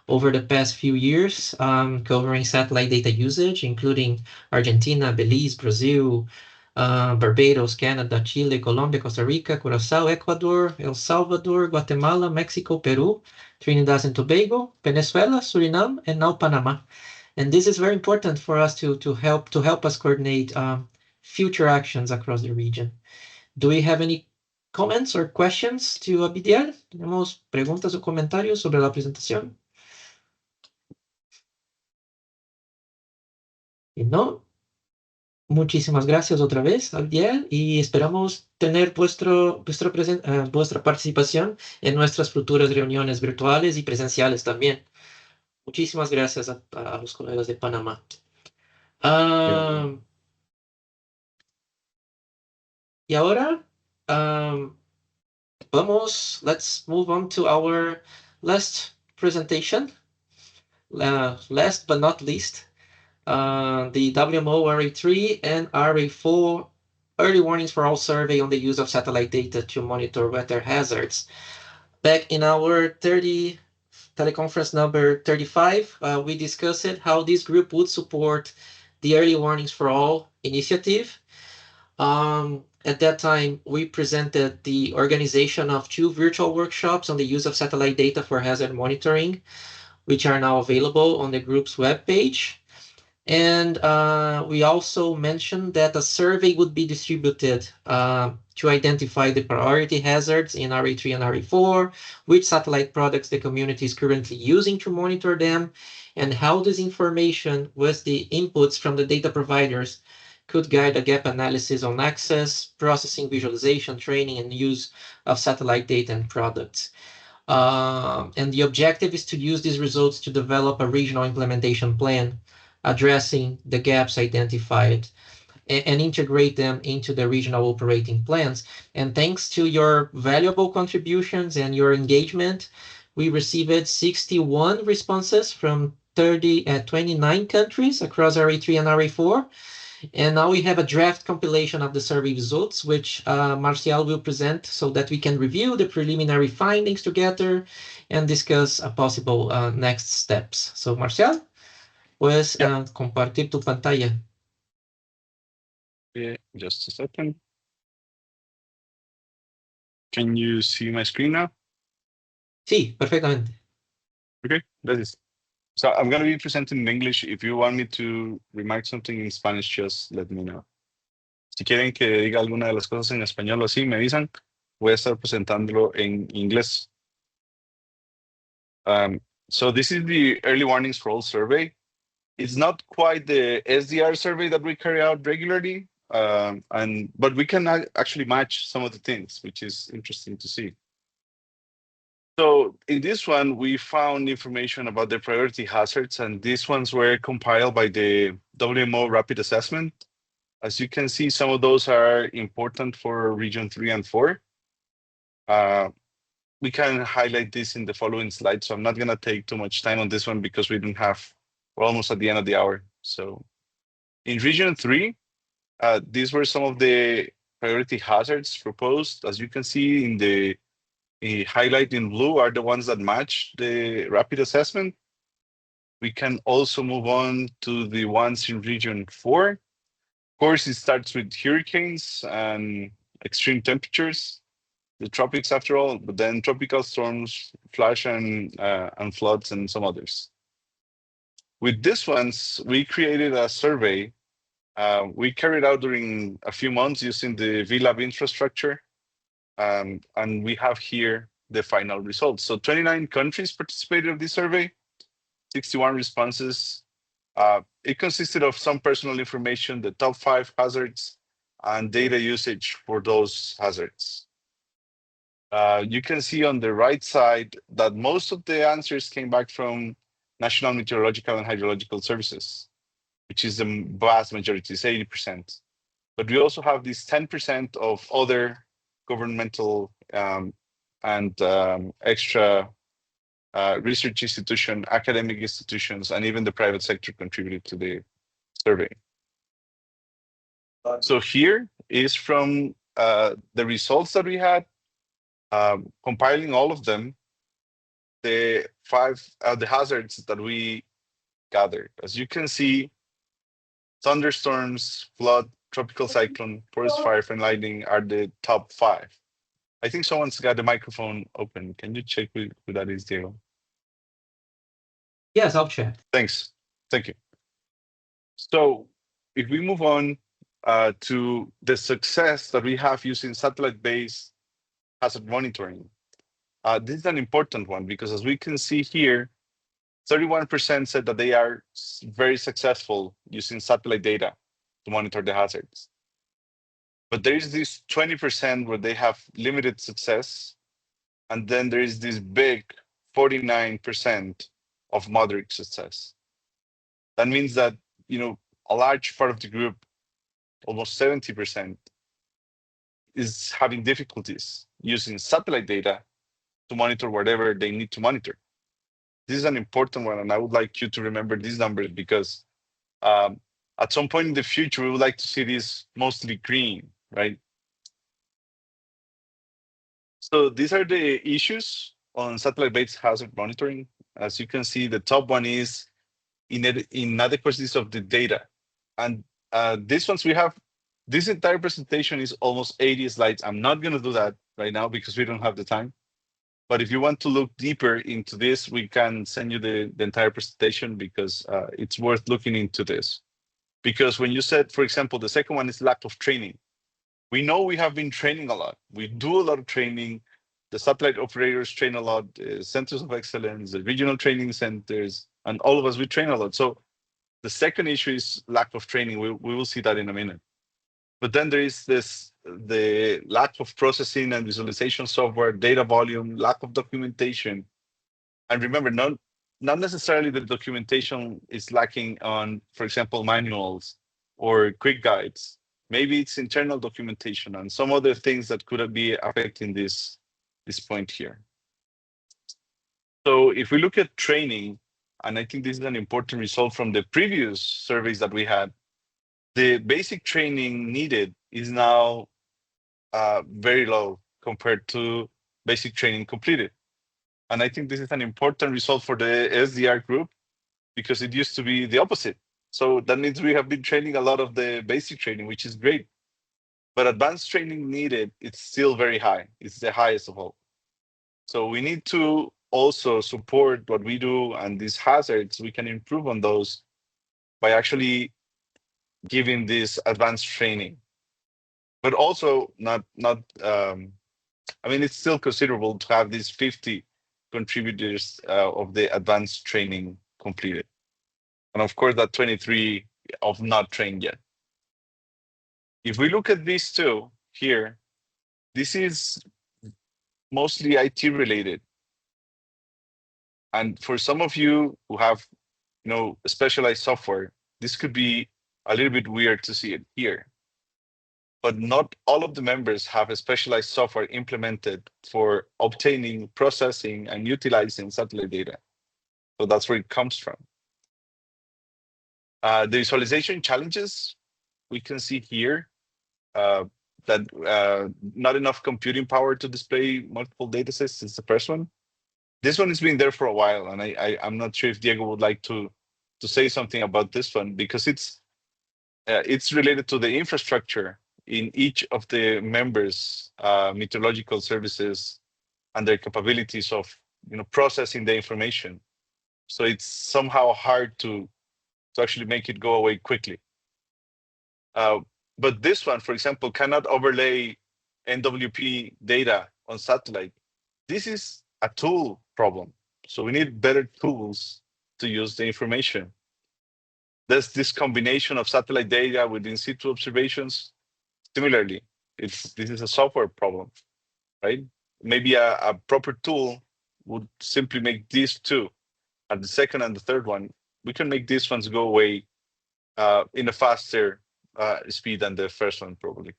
over the past few years, covering satellite data usage, including Argentina, Belize, Brazil, Barbados, Canada, Chile, Colombia, Costa Rica, Curacao, Ecuador, El Salvador, Guatemala, Mexico, Peru, Trinidad and Tobago, Venezuela, Suriname, and now Panama. And this is very important for us to help us coordinate future actions across the region. Do we have any comments or questions to Abdiel? ¿Tenemos preguntas o comentarios sobre la presentación? Y no, muchísimas gracias otra vez, Abdiel, y esperamos tener vuestra participación en nuestras futuras reuniones virtuales y presenciales también. Muchísimas gracias a los colegas de Panamá. Y ahora, let's move on to our last presentation. Last but not least, the WMO RA-III and RA-IV early warnings for all survey on the use of satellite data to monitor weather hazards. Back in our teleconference number 35, we discussed how this group would support the early warnings for all initiative. At that time, we presented the organization of 2 virtual workshops on the use of satellite data for hazard monitoring, which are now available on the group's webpage. And we also mentioned that a survey would be distributed to identify the priority hazards in RA-III and RA-IV, which satellite products the community is currently using to monitor them, and how this information with the inputs from the data providers could guide a gap analysis on access, processing, visualization, training, and use of satellite data and products. And the objective is to use these results to develop a regional implementation plan addressing the gaps identified and integrate them into the regional operating plans. And thanks to your valuable contributions and your engagement, we received 61 responses from 29 countries across RA-III and RA-IV. And now we have a draft compilation of the survey results, which Marcial will present so that we can review the preliminary findings together and discuss possible next steps. So, Marcial, puedes compartir tu pantalla. Yeah, just a second. Can you see my screen now? Sí, perfectamente. Okay, gracias. So I'm going to be presenting in English. If you want me to remark something in Spanish, just let me know. Si quieren que diga alguna de las cosas en español o así, me avisan. Voy a estar presentándolo en inglés. So this is the early warnings for all survey. It's not quite the SDR survey that we carry out regularly, but we can actually match some of the things, which is interesting to see. So in this one, we found information about the priority hazards, and these ones were compiled by the WMO Rapid Assessment. As you can see, some of those are important for Region 3 and 4. We can highlight this in the following slide, so I'm not going to take too much time on this one because we're almost at the end of the hour. So in Region 3, these were some of the priority hazards proposed. As you can see in the highlight in blue are the ones that match the rapid assessment. We can also move on to the ones in Region 4. Of course, it starts with hurricanes and extreme temperatures, the tropics after all, but then tropical storms, flash and floods, and some others. With these ones, we created a survey we carried out during a few months using the VLab infrastructure. And we have here the final results. So 29 countries participated in this survey, 61 responses. It consisted of some personal information, the top 5 hazards, and data usage for those hazards. You can see on the right side that most of the answers came back from National Meteorological and Hydrological Services, which is the vast majority, it's 80%. But we also have this 10% of other governmental and extra research institution, academic institutions, and even the private sector contributed to the survey. So here is from the results that we had, compiling all of them, the hazards that we gathered. As you can see, thunderstorms, flood, tropical cyclone, forest fire, and lightning are the top 5. I think someone's got the microphone open. Can you check who that is, Diego? Yes, I'll check. Thanks. Thank you. So if we move on to the success that we have using satellite-based hazard monitoring, this is an important one because as we can see here, 31% said that they are very successful using satellite data to monitor the hazards. But there is this 20% where they have limited success. And then there is this big 49% of moderate success. That means that, a large part of the group, almost 70%, is having difficulties using satellite data to monitor whatever they need to monitor. This is an important one, and I would like you to remember these numbers because at some point in the future, we would like to see this mostly green, right? So these are the issues on satellite-based hazard monitoring. As you can see, the top one is inadequacies of the data. And these ones we have, this entire presentation is almost 80 slides. I'm not going to do that right now because we don't have the time. But if you want to look deeper into this, we can send you the entire presentation because it's worth looking into this. Because when you said, for example, the second one is lack of training. We know we have been training a lot. We do a lot of training. The satellite operators train a lot, centers of excellence, the regional training centers, and all of us, we train a lot. So the second issue is lack of training. We will see that in a minute. But then there is the lack of processing and visualization software, data volume, lack of documentation. And remember, not necessarily the documentation is lacking on, for example, manuals or quick guides. Maybe it's internal documentation and some other things that could be affecting this point here. So if we look at training, and I think this is an important result from the previous surveys that we had, the basic training needed is now very low compared to basic training completed. And I think this is an important result for the SDR group because it used to be the opposite. So that means we have been training a lot of the basic training, which is great. But advanced training needed, it's still very high. It's the highest of all. So we need to also support what we do and these hazards. We can improve on those by actually giving this advanced training. But also it's still considerable to have these 50 contributors of the advanced training completed. And of course, that 23 of not trained yet. If we look at these two here, this is mostly IT related. And for some of you who have, specialized software, this could be a little bit weird to see it here. But not all of the members have a specialized software implemented for obtaining, processing, and utilizing satellite data. So that's where it comes from. The visualization challenges, we can see here that not enough computing power to display multiple datasets is the first one. This one has been there for a while, and I'm not sure if Diego would like to say something about this one because it's related to the infrastructure in each of the members' meteorological services and their capabilities of processing the information. So it's somehow hard to actually make it go away quickly. But this one, for example, cannot overlay NWP data on satellite, this is a tool problem. So we need better tools to use the information. There's this combination of satellite data with in situ observations. Similarly, this is a software problem, right? Maybe a proper tool would simply make these two, and the second and the third one, we can make these ones go away in a faster speed than the first one, probably.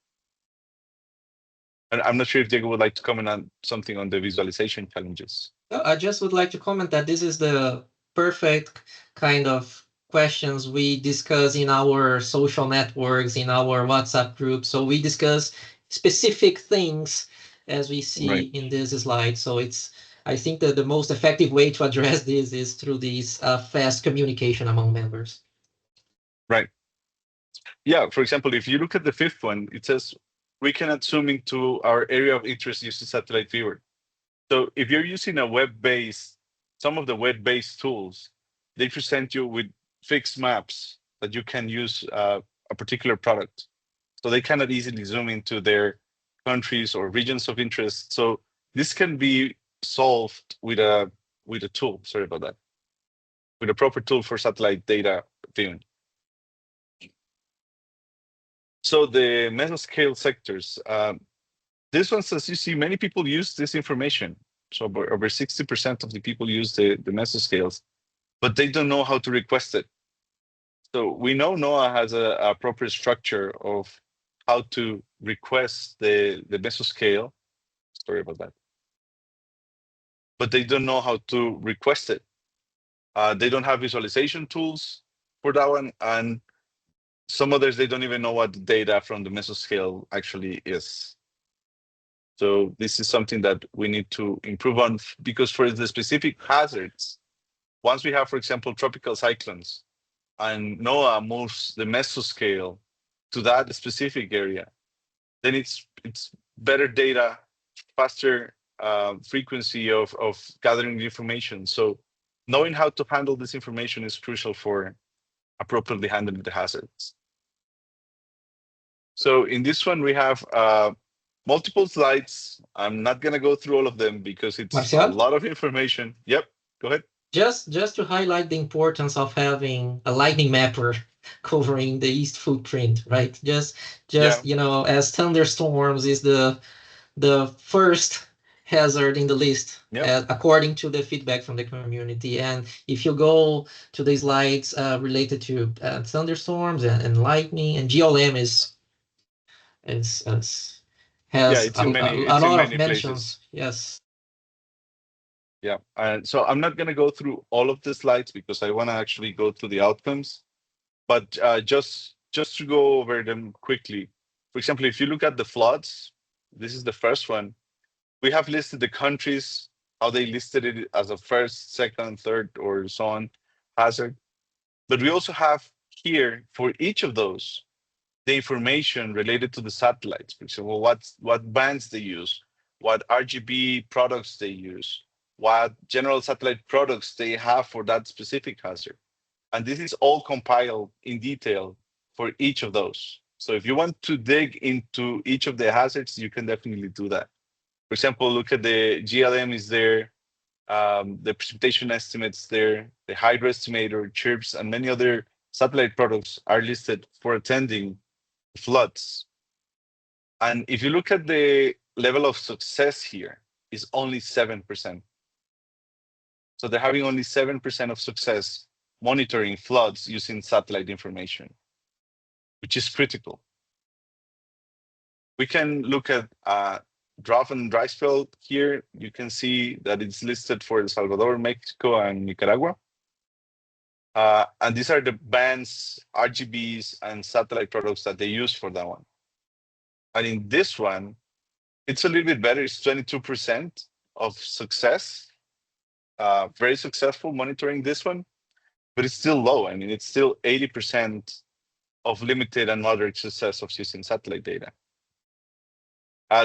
And I'm not sure if Diego would like to comment on something on the visualization challenges. I just would like to comment that this is the perfect kind of questions we discuss in our social networks, in our WhatsApp group. So we discuss specific things as we see in this slide. So I think that the most effective way to address this is through these fast communication among members. Right. Yeah, for example, if you look at the fifth one, it says we cannot zoom into our area of interest using satellite viewer. So if you're using a web-based, some of the web-based tools, they present you with fixed maps that you can use a particular product. So they cannot easily zoom into their countries or regions of interest. So this can be solved with a tool. Sorry about that. With a proper tool for satellite data viewing. So the mesoscale sectors, this one says, you see, many people use this information. So over 60% of the people use the mesoscales, but they don't know how to request it. So we know NOAA has a proper structure of how to request the mesoscale. Sorry about that. But they don't know how to request it. They don't have visualization tools for that one. And some others, they don't even know what the data from the mesoscale actually is. So this is something that we need to improve on, because for the specific hazards, once we have, for example, tropical cyclones, and NOAA moves the mesoscale to that specific area, then it's better data, faster frequency of gathering the information. So knowing how to handle this information is crucial for appropriately handling the hazards. So in this one, we have multiple slides. I'm not going to go through all of them because it's Marcial? a lot of information. Yep, go ahead. Just to highlight the importance of having a lightning mapper covering the east footprint, right? Just you know, as thunderstorms is the first hazard in the list, according to the feedback from the community. And if you go to the slides related to thunderstorms and lightning, and GLM has it's in many, a lot of mentions. places. Yes. Yeah, so I'm not going to go through all of the slides because I want to actually go through the outcomes, but just to go over them quickly. For example, if you look at the floods, this is the first one. We have listed the countries, how they listed it as a first, second, third, or so on hazard. But we also have here for each of those, the information related to the satellites. For example, what bands they use, what RGB products they use, what general satellite products they have for that specific hazard. And this is all compiled in detail for each of those. So if you want to dig into each of the hazards, you can definitely do that. For example, look at the GLM is there, the precipitation estimates there, the hydro estimator, chirps, and many other satellite products are listed for attending floods. And if you look at the level of success here, is only 7%. So they're having only 7% of success monitoring floods using satellite information, which is critical. We can look at drought and dry spell here. You can see that it's listed for El Salvador, Mexico, and Nicaragua. And these are the bands, RGBs, and satellite products that they use for that one. And in this one, it's a little bit better. It's 22% of success. Very successful monitoring this one, but it's still low. I mean, it's still 80% of limited and moderate success of using satellite data.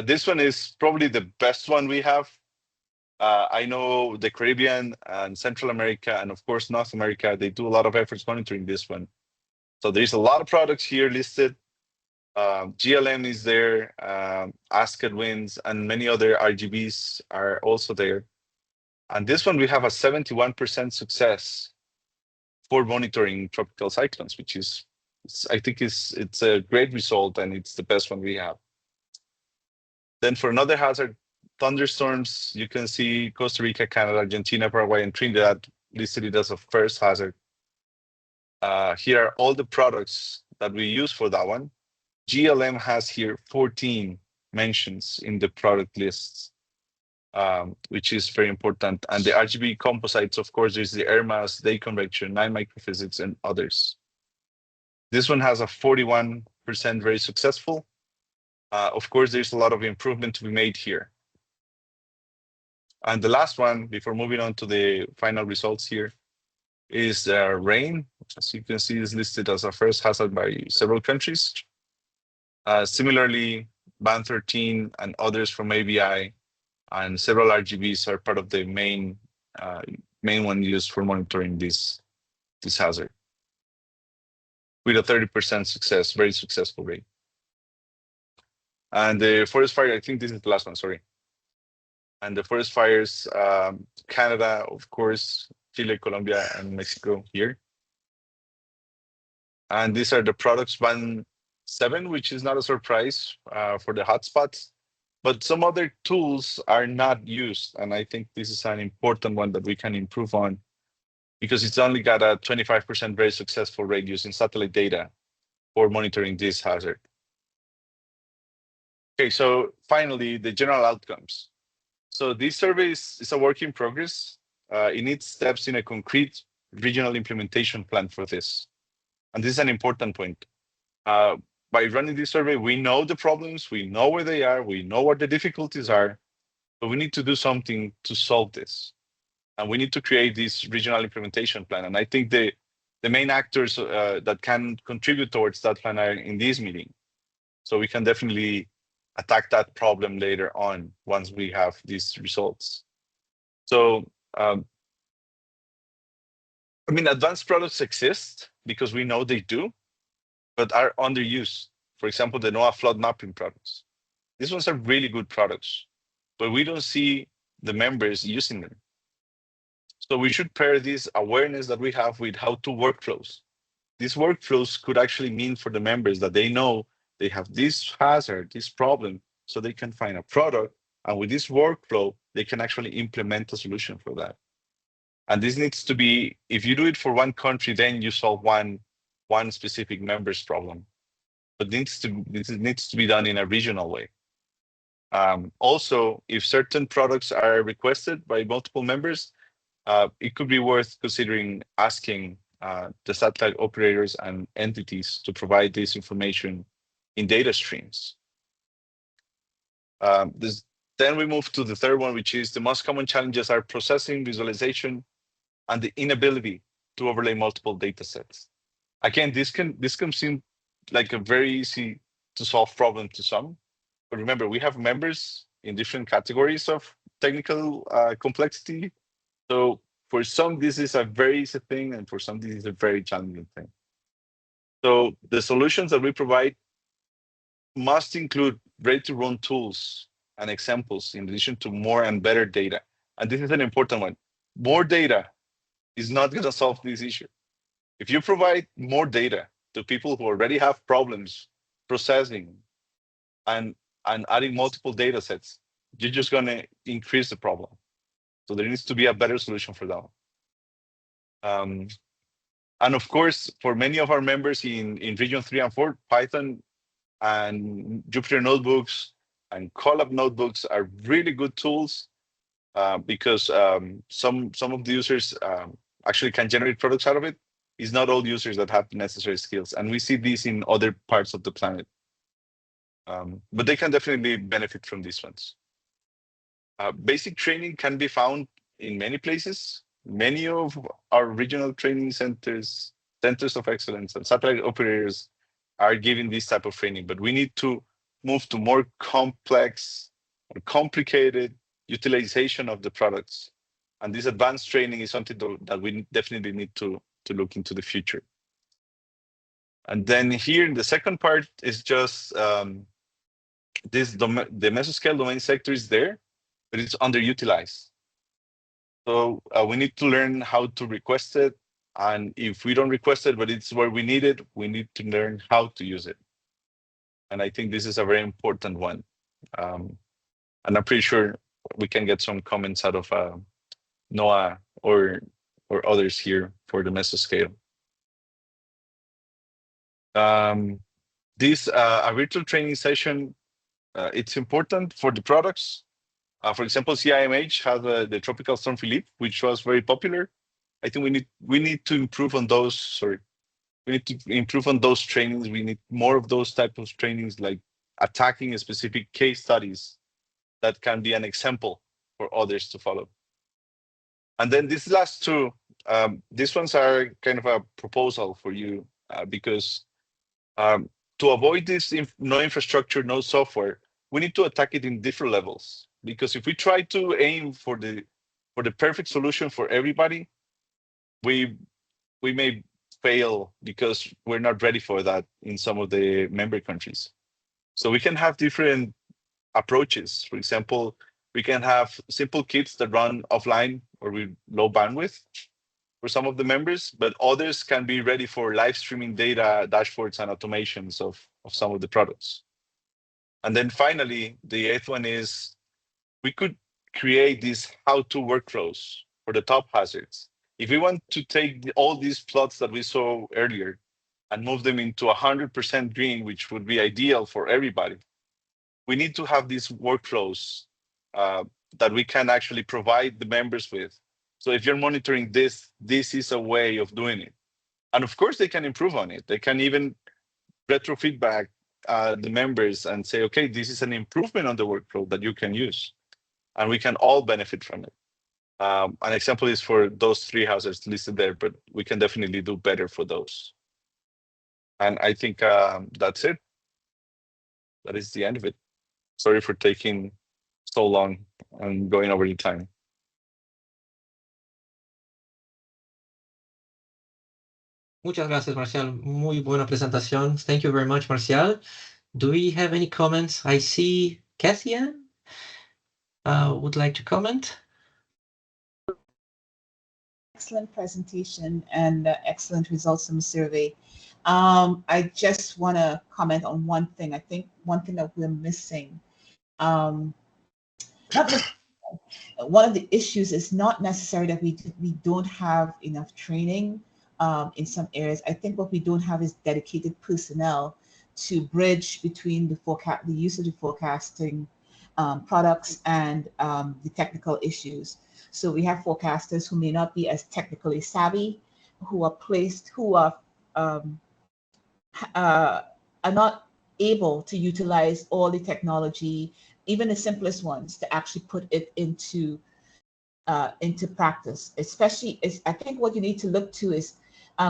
This one is probably the best one we have. I know the Caribbean and Central America, and of course, North America, they do a lot of efforts monitoring this one. So there's a lot of products here listed. GLM is there, ASCAD winds, and many other RGBs are also there. And this one, we have a 71% success for monitoring tropical cyclones, which is, I think it's a great result, and it's the best one we have. Then for another hazard, thunderstorms, you can see Costa Rica, Canada, Argentina, Paraguay, and Trinidad listed it as a first hazard. Here are all the products that we use for that one. GLM has here 14 mentions in the product lists, which is very important. And the RGB composites, of course, there's the air mass, day convection, 9 microphysics, and others. This one has a 41% very successful. Of course, there's a lot of improvement to be made here. And the last one, before moving on to the final results here, is rain. As you can see, is listed as a first hazard by several countries. Similarly, band 13 and others from ABI and several RGBs are part of the main one used for monitoring this hazard, with a 30% success, very successful rate. And the forest fire, I think this is the last one, sorry. And the forest fires, Canada, of course, Chile, Colombia, and Mexico here. And these are the products, band 7, which is not a surprise for the hotspots, but some other tools are not used. And I think this is an important one that we can improve on, because it's only got a 25% very successful rate using satellite data for monitoring this hazard. Okay, so finally, the general outcomes. So this survey is a work in progress. It needs steps in a concrete regional implementation plan for this. And this is an important point. By running this survey, we know the problems, we know where they are, we know what the difficulties are, but we need to do something to solve this. And we need to create this regional implementation plan. And I think the main actors that can contribute towards that plan are in this meeting. So we can definitely attack that problem later on once we have these results. So, I mean, advanced products exist because we know they do, but are underused. For example, the NOAA flood mapping products. These ones are really good products, but we don't see the members using them. So we should pair this awareness that we have with how to workflows. These workflows could actually mean for the members that they know they have this hazard, this problem, so they can find a product. And with this workflow, they can actually implement a solution for that. And this needs to be, if you do it for one country, then you solve one specific member's problem. But this needs to be done in a regional way. Also, if certain products are requested by multiple members, it could be worth considering asking the satellite operators and entities to provide this information in data streams. Then we move to the third one, which is the most common challenges are processing, visualization, and the inability to overlay multiple data sets. Again, this can seem like a very easy to solve problem to some, but remember, we have members in different categories of technical complexity. So for some, this is a very easy thing, and for some, this is a very challenging thing. So the solutions that we provide must include ready-to-run tools and examples in addition to more and better data. And this is an important one. More data is not going to solve this issue. If you provide more data to people who already have problems processing and adding multiple data sets, you're just going to increase the problem. So there needs to be a better solution for that one. And of course, for many of our members in region 3 and 4, Python and Jupyter notebooks and Colab notebooks are really good tools because some of the users actually can generate products out of it. It's not all users that have the necessary skills. And we see these in other parts of the planet. But they can definitely benefit from these ones. Basic training can be found in many places. Many of our regional training centers of excellence, and satellite operators are giving this type of training, but we need to move to more complex or complicated utilization of the products. And this advanced training is something that we definitely need to look into the future. And then here in the second part is just the mesoscale domain sector is there, but it's underutilized. So we need to learn how to request it. And if we don't request it, but it's where we need it, we need to learn how to use it. And I think this is a very important one. And I'm pretty sure we can get some comments out of NOAA or others here for the mesoscale. This a virtual training session, it's important for the products. For example, CIMH had the Tropical Storm Philippe, which was very popular. I think we need to improve on those. Sorry, we need to improve on those trainings. We need more of those type of trainings, like attacking specific case studies that can be an example for others to follow. And then these last two, these ones are kind of a proposal for you because to avoid this no infrastructure, no software, we need to attack it in different levels. Because if we try to aim for the perfect solution for everybody, we may fail because we're not ready for that in some of the member countries. So we can have different approaches. For example, we can have simple kits that run offline or with low bandwidth for some of the members, but others can be ready for live streaming data, dashboards, and automations of some of the products. And then finally, the eighth one is we could create these how-to workflows for the top hazards. If we want to take all these plots that we saw earlier and move them into 100% green, which would be ideal for everybody, we need to have these workflows that we can actually provide the members with. So if you're monitoring this, this is a way of doing it. And of course, they can improve on it. They can even retro feedback the members and say, okay, this is an improvement on the workflow that you can use. And we can all benefit from it. An example is for those three hazards listed there, but we can definitely do better for those. And I think that's it. That is the end of it. Sorry for taking so long and going over the time. Muchas gracias, Marcial. Muy buena presentación. Thank you very much, Marcial. Do we have any comments? I see Kathy would like to comment. Excellent presentation and excellent results from the survey. I just want to comment on one thing. I think one thing that we're missing, one of the issues is not necessarily that we don't have enough training in some areas. I think what we don't have is dedicated personnel to bridge between the use of the forecasting products and the technical issues. So we have forecasters who may not be as technically savvy, who are not able to utilize all the technology, even the simplest ones, to actually put it into practice. Especially, I think what you need to look to is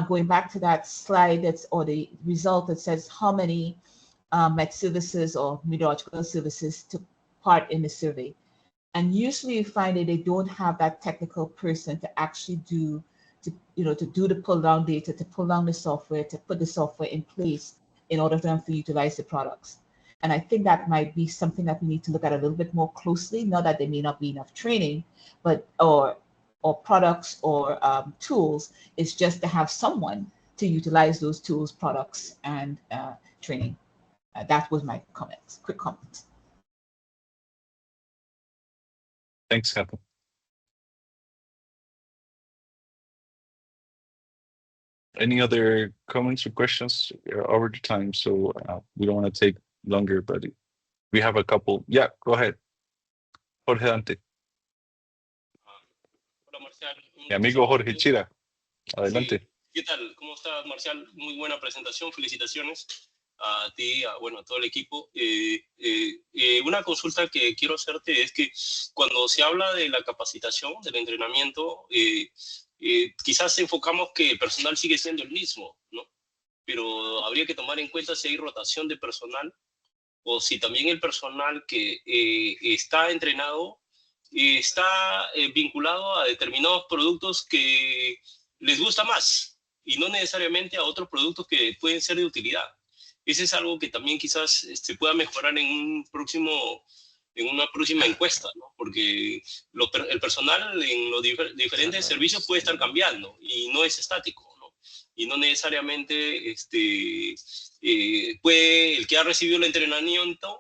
going back to that slide or the result that says how many met services or meteorological services took part in the survey. And usually you find that they don't have that technical person to actually do the pull down data, to pull down the software, to put the software in place in order for them to utilize the products. And I think that might be something that we need to look at a little bit more closely. Not that there may not be enough training, but or products or tools. It's just to have someone to utilize those tools, products, and training. That was my comments. Quick comments. Thanks, Kathy. Any other comments or questions? Over the time, so we don't want to take longer, but we have a couple. Yeah, go ahead. Jorge Dante. Hola, Marcial. Mi amigo Jorge Chira. Adelante. Sí. ¿Qué tal? ¿Cómo estás, Marcial? Muy buena presentación. Felicitaciones a ti, a todo el equipo. Una consulta que quiero hacerte es que cuando se habla de la capacitación, del entrenamiento, quizás enfocamos que el personal sigue siendo el mismo, ¿no? Pero habría que tomar en cuenta si hay rotación de personal o si también el personal que está entrenado está vinculado a determinados productos que les gusta más, y no necesariamente a otros productos que pueden ser de utilidad. Ese es algo que también quizás pueda mejorar en una próxima encuesta, ¿no? Porque el personal en los diferentes servicios puede estar cambiando y no es estático, ¿no? Y no necesariamente puede el que ha recibido el entrenamiento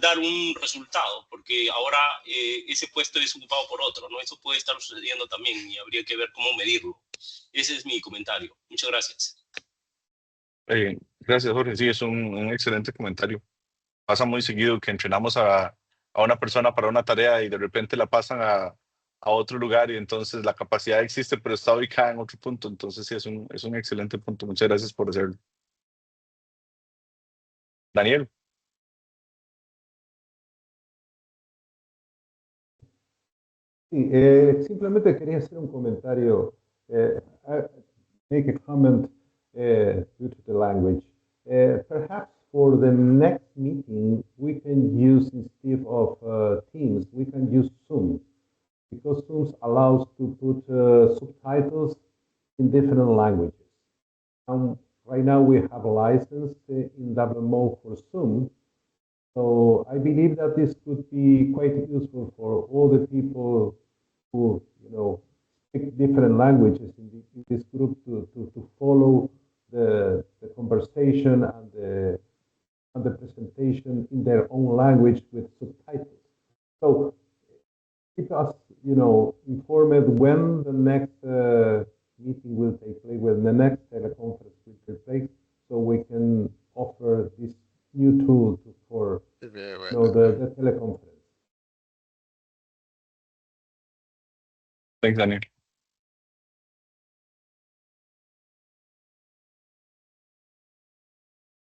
dar un resultado, porque ahora ese puesto es ocupado por otro, ¿no? Eso puede estar sucediendo también y habría que ver cómo medirlo. Ese es mi comentario. Muchas gracias. Gracias, Jorge. Sí, es un excelente comentario. Pasa muy seguido que entrenamos a una persona para una tarea y de repente la pasan a otro lugar y entonces la capacidad existe, pero está ubicada en otro punto. Entonces sí, es un excelente punto. Muchas gracias por hacerlo. Daniel. Sí, simplemente quería hacer un comentario. Make a comment due to the language. Perhaps for the next meeting, we can use, instead of Teams, we can use Zoom, because Zoom allows to put subtitles in different languages. Right now we have a license in WMO for Zoom, so I believe that this could be quite useful for all the people who, speak different languages in this group to follow the conversation and the presentation in their own language with subtitles. So keep us, informed when the next meeting will take place, when the next teleconference will take place, so we can offer this new tool for the teleconference. Thanks, Daniel.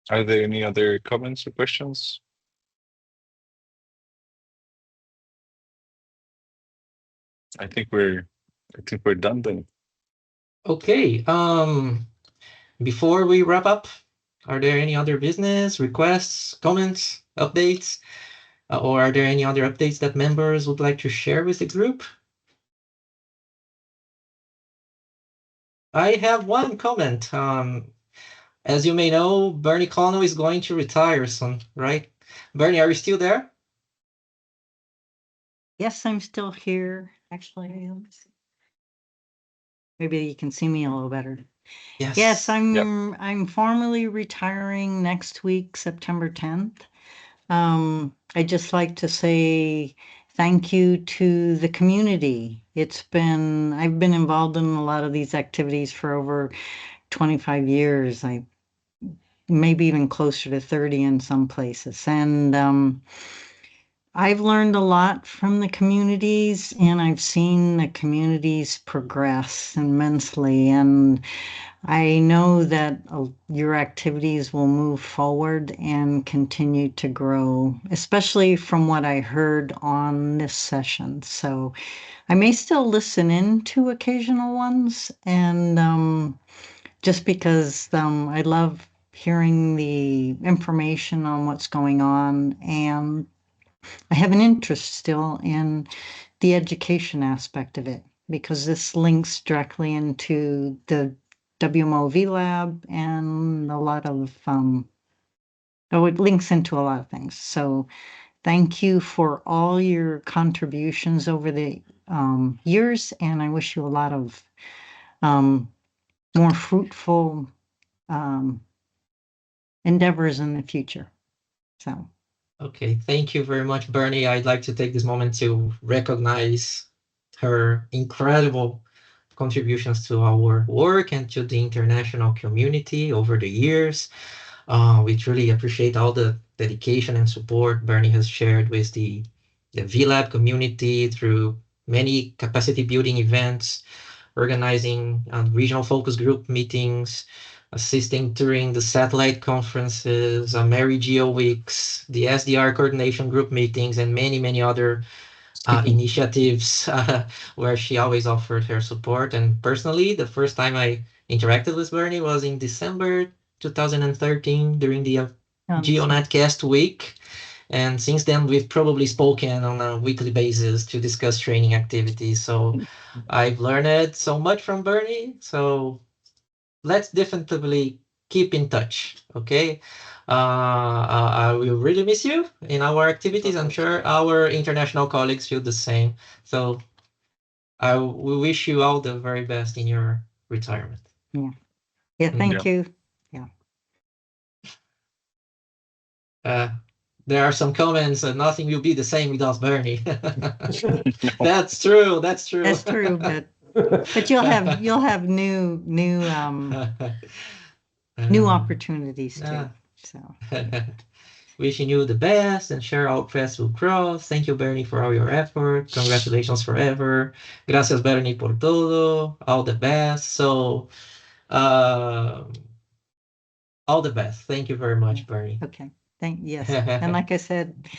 Are there any other comments or questions? I think we're done then. Okay. Before we wrap up, are there any other business requests, comments, updates, or are there any other updates that members would like to share with the group? I have one comment. As you may know, Bernie Connell is going to retire soon, right? Bernie, are you still there? Yes, I'm still here. Actually, let me see. Maybe you can see me a little better. Yes. Yes, I'm formally retiring next week, September 10th. I'd just like to say thank you to the community. I've been involved in a lot of these activities for over 25 years. Maybe even closer to 30 in some places. And I've learned a lot from the communities, and I've seen the communities progress immensely. And I know that your activities will move forward and continue to grow, especially from what I heard on this session. So I may still listen in to occasional ones, and just because I love hearing the information on what's going on, and I have an interest still in the education aspect of it, because this links directly into the WMO VLab and a lot of, it links into a lot of things. So thank you for all your contributions over the years, and I wish you a lot of more fruitful endeavors in the future. So. Okay, thank you very much, Bernie. I'd like to take this moment to recognize her incredible contributions to our work and to the international community over the years. We truly appreciate all the dedication and support Bernie has shared with the VLab community through many capacity building events, organizing regional focus group meetings, assisting during the satellite conferences, AmeriGeo Weeks, the SDR coordination group meetings, and many, many other initiatives where she always offered her support. And personally, the first time I interacted with Bernie was in December 2013 during the GeoNetcast week. And since then, we've probably spoken on a weekly basis to discuss training activities. So I've learned so much from Bernie. So let's definitively keep in touch. Okay. I will really miss you in our activities. I'm sure our international colleagues feel the same. So we wish you all the very best in your retirement. Yeah, thank you. There are some comments that nothing will be the same without Bernie. That's true. That's true. That's true, but you'll have new opportunities too. So wishing you the best and share our press will grow. Thank you, Bernie, for all your effort. Congratulations forever. Gracias, Bernie, por todo. All the best. So, all the best. Thank you very much, Bernie. Okay. Yes. And like I said,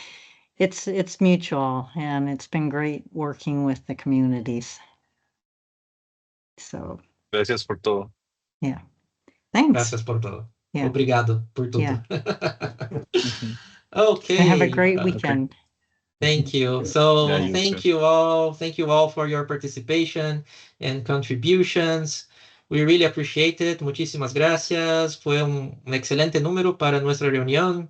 it's mutual, and it's been great working with the communities. So. Gracias por todo. Yeah. Thanks. Gracias por todo. Yeah. Obrigado por tudo. Yeah. Okay. And have a great weekend. Okay. Thank you. So Yeah, thank you all for your participation and contributions. We really appreciate it. Muchísimas gracias. Fue un excelente número para nuestra reunión.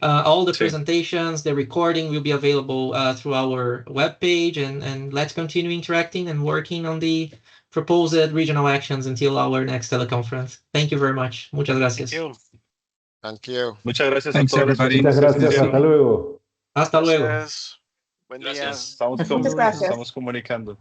All the presentations, the recording will be available through our webpage, and let's continue interacting and working on the proposed regional actions until our next teleconference. Thank you very much. Muchas gracias. Thank you. Thank you. Muchas gracias Thanks, a todos. everybody. Muchas gracias. Hasta luego. Hasta luego. Gracias. Buen día. Gracias. Estamos Muchas gracias. estamos comunicando.